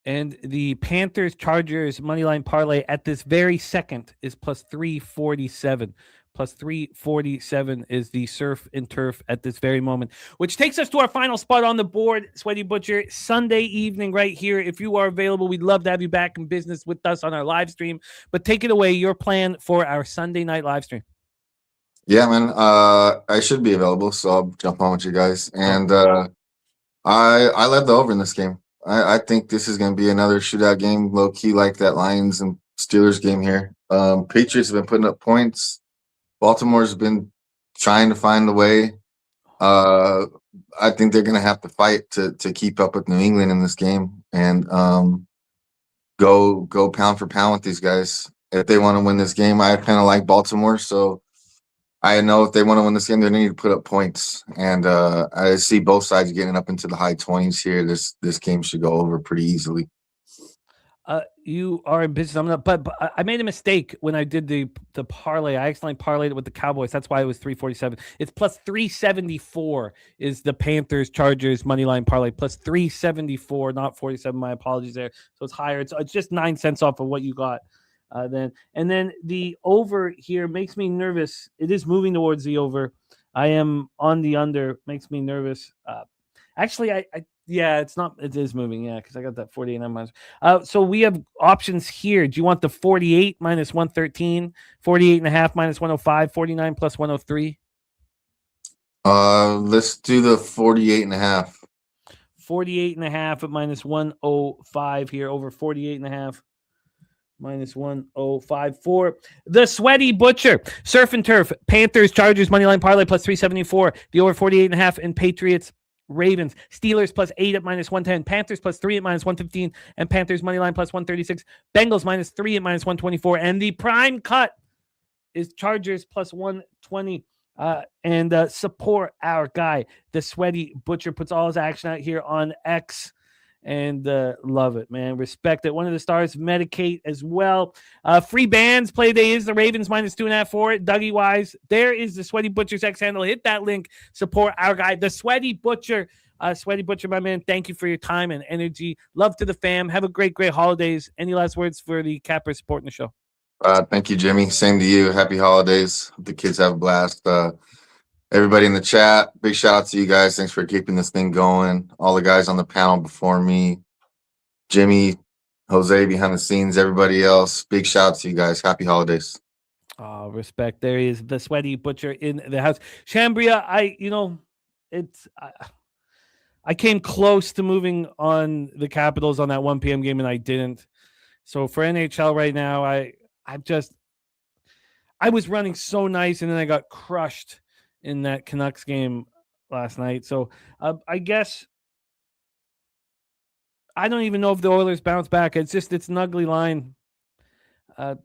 And the Panthers Chargers moneyline parlay at this very second is +347. +347 is the surf and turf at this very moment, which takes us to our final spot on the board, Sweaty Butcher, Sunday evening right here. If you are available, we'd love to have you back in business with us on our live stream. But take it away, your plan for our Sunday night live stream. Yeah, man. I should be available, so I'll jump on with you guys. And I led the over in this game. I think this is going to be another shootout game, low key like that Lions and Steelers game here. Patriots have been putting up points. Baltimore's been trying to find a way. I think they're going to have to fight to keep up with New England in this game and go pound for pound with these guys. If they want to win this game, I kind of like Baltimore, so I know if they want to win this game, they need to put up points. And I see both sides getting up into the high 20s here. This game should go over pretty easily. You are in business. But I made a mistake when I did the parlay. I accidentally parlayed it with the Cowboys. That's why it was 347. It's +374 is the Panthers Chargers money line parlay. +374, not 47. My apologies there. So it's higher. It's just 9 cents off of what you got. Then the over here makes me nervous. It is moving towards the over. I am on the under. Makes me nervous. Actually, yeah, it's not. It is moving. Yeah, because I got that 48 minus. So we have options here. Do you want the 48 minus 113, 48 and a half minus 105, 49 plus 103? Let's do the 48 and a half. 48 and a half at minus 105 here, over 48 and a half. Minus 105 for the Sweaty Butcher. Surf and Turf. Panthers, Chargers, moneyline parlay plus 374. The over 48 and a half. And Patriots, Ravens. Steelers plus 8 at minus 110. Panthers plus 3 at minus 115. And Panthers moneyline plus 136. Bengals minus 3 at minus 124. And the prime cut is Chargers plus 120. And support our guy. The Sweaty Butcher puts all his action out here on X. And love it, man. Respect it. One of the stars, Medicate as well. Free bands play day is the Ravens minus 2.5 for it. Dougie Wise. There is the Sweaty Butcher's X handle. Hit that link. Support our guy, the Sweaty Butcher. Sweaty Butcher, my man. Thank you for your time and energy. Love to the fam. Have a great holidays. Any last words for the Cappers supporting the show? Thank you, Jimmy. Same to you. Happy holidays. Hope the kids have a blast. Everybody in the chat, big shout out to you guys. Thanks for keeping this thing going. All the guys on the panel before me, Jimmy, Jose behind the scenes, everybody else. Big shout out to you guys. Happy holidays. Oh, respect. There is the Sweaty Butcher in the house. Shambria, I came close to moving on the Capitals on that 1 p.m. game and I didn't. So for NHL right now, I was running so nice and then I got crushed in that Canucks game last night. So I guess I don't even know if the Oilers bounce back. It's an ugly line.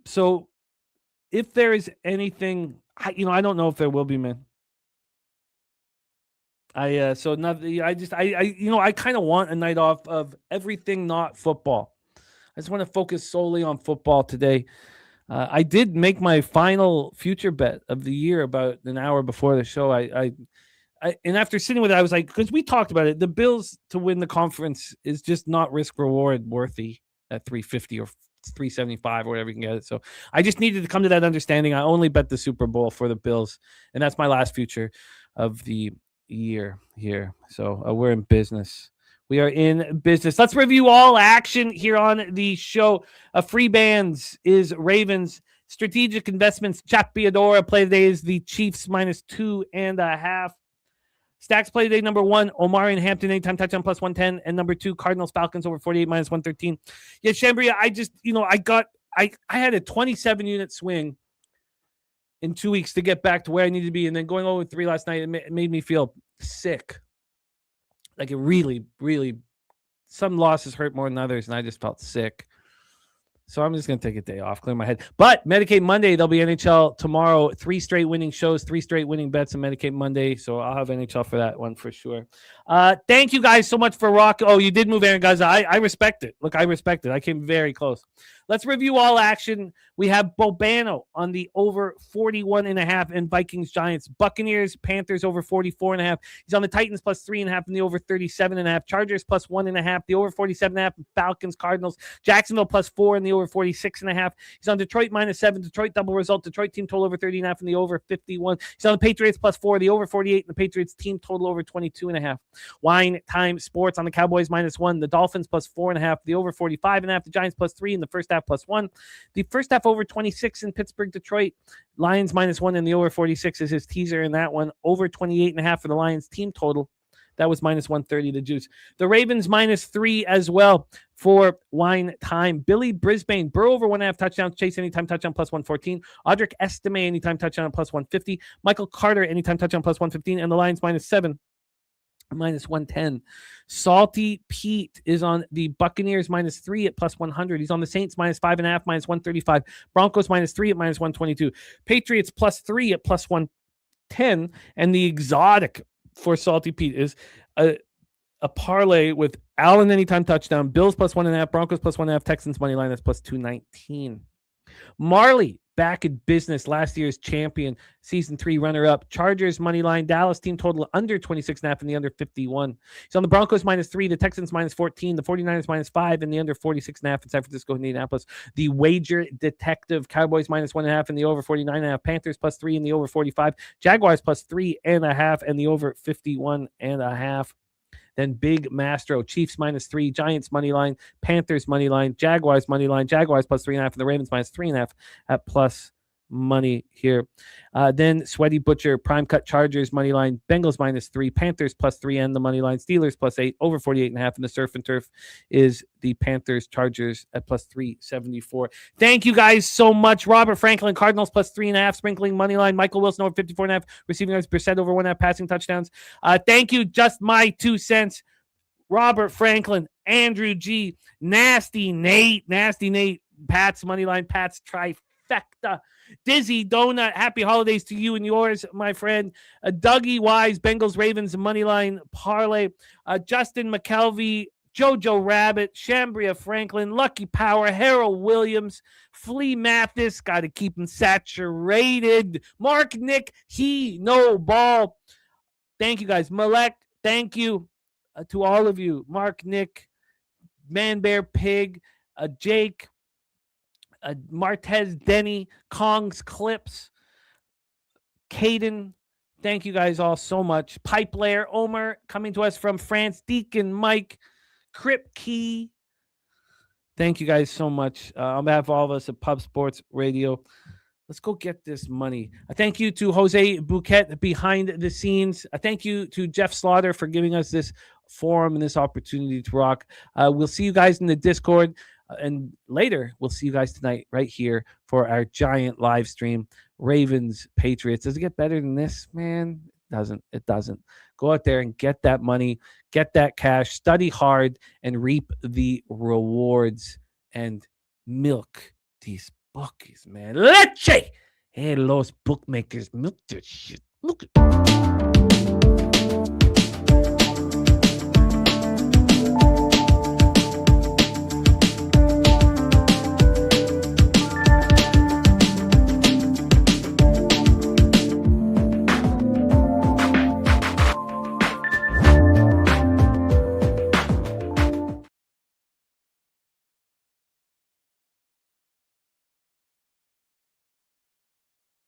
So if there is anything, I don't know if there will be, man. I kind of want a night off of everything not football. I just want to focus solely on football today. I did make my final future bet of the year about an hour before the show. And after sitting with it, I was like, because we talked about it, the Bills to win the conference is just not risk reward worthy at 350 or 375 or whatever you can get it. So I just needed to come to that understanding. I only bet the Super Bowl for the Bills, and that's my last future of the year here. So we're in business. We are in business. Let's review all action here on the show. Free bands is Ravens. Strategic investments, Jack Biadora. Play today is the Chiefs minus 2.5. Stacks play today, number 1, Omari and Hampton, anytime touchdown plus 110. And number 2, Cardinals, Falcons over 48 minus 113. Yeah, Shambria, I had a 27-unit swing in 2 weeks to get back to where I needed to be. And then going over 3 last night, it made me feel sick. Like it really, really, some losses hurt more than others, and I just felt sick. So I'm just going to take a day off, clear my head. But Medicaid Monday, there'll be NHL tomorrow. 3 straight winning shows, 3 straight winning bets on Medicaid Monday. So I'll have NHL for that one for sure. Thank you guys so much for rock. Oh, you did move Aaron Gaza. I respect it. Look, I respect it. I came very close. Let's review all action. We have Bobano on the over 41.5 and Vikings Giants. Buccaneers, Panthers over 44.5. He's on the Titans plus 3.5 and the over 37.5. Chargers plus 1.5. The over 47.5. Falcons, Cardinals. Jacksonville plus 4 and the over 46.5. He's on Detroit minus 7. Detroit double result. Detroit team total over 30.5 and the over 51. He's on the Patriots plus 4. The over 48 and the Patriots team total over 22.5. Wine Time Sports on the Cowboys minus 1. The Dolphins plus 4.5. The over 45.5. The Giants plus 3 in the first half plus 1. The first half over 26 in Pittsburgh, Detroit. Lions minus 1 and the over 46 is his teaser in that one. Over 28.5 for the Lions team total. That was minus 130, the juice. The Ravens minus 3 as well for Wine Time. Billy Brisbane, Burrow over 1.5 touchdowns. Chase anytime touchdown plus 114. Audric Estime anytime touchdown plus 150. Michael Carter anytime touchdown plus 115. And the Lions minus 7. Minus 110. Salty Pete is on the Buccaneers minus 3 at plus 100. He's on the Saints minus 5.5, minus 135. Broncos minus 3 at minus 122. Patriots plus 3 at plus 110. And the exotic for Salty Pete is a parlay with Allen anytime touchdown, Bills plus 1.5, Broncos plus 1.5, Texans money line that's plus 219. Marley back in business, last year's champion, season 3 runner-up. Chargers money line, Dallas team total under 26.5 and the under 51. He's on the Broncos minus 3, the Texans minus 14, the 49ers minus 5 and the under 46.5 in San Francisco, Indianapolis. The wager detective, Cowboys minus 1.5 and the over 49.5. Panthers plus 3 and the over 45. Jaguars plus 3.5 and the over 51.5. Then Big Mastro, Chiefs -3, Giants money line, Panthers money line, Jaguars money line, Jaguars +3.5, and the Ravens -3.5 at plus money here. Then Sweaty Butcher, Prime Cut Chargers money line, Bengals -3, Panthers +3 and the money line, Steelers +8, over 48.5, and the Surf and Turf is the Panthers Chargers at +374. Thank you guys so much. Robert Franklin, Cardinals +3.5, sprinkling money line, Michael Wilson over 54.5, receiving yards, Brissett over 1.5, passing touchdowns. Thank you. Just my 2 cents. Robert Franklin, Andrew G, Nasty Nate, Pat's money line, Pat's trifecta. Dizzy Donut, happy holidays to you and yours, my friend. Dougie Wise, Bengals Ravens moneyline parlay. Justin McKelvey, Jojo Rabbit, Shambria Franklin, Lucky Power, Harold Williams, Flea Mathis, got to keep him saturated. Mark Nick, no ball. Thank you guys. Malek, thank you to all of you. Mark Nick, Man Bear Pig, Jake, Martez Denny, Kong's Clips, Caden, thank you guys all so much. Pipe Layer, Omer, coming to us from France, Deacon Mike, Crip Key, thank you guys so much. On behalf of all of us at Pub Sports Radio, let's go get this money. Thank you to Jose Bouquet behind the scenes. Thank you to Jeff Slaughter for giving us this forum and this opportunity to rock. We'll see you guys in the Discord. And later, we'll see you guys tonight right here for our giant live stream. Ravens, Patriots. Does it get better than this, man? It doesn't. Go out there and get that money, get that cash, study hard, and reap the rewards and milk these bookies, man. Leche! Hey, los bookmakers, milk this shit. Look.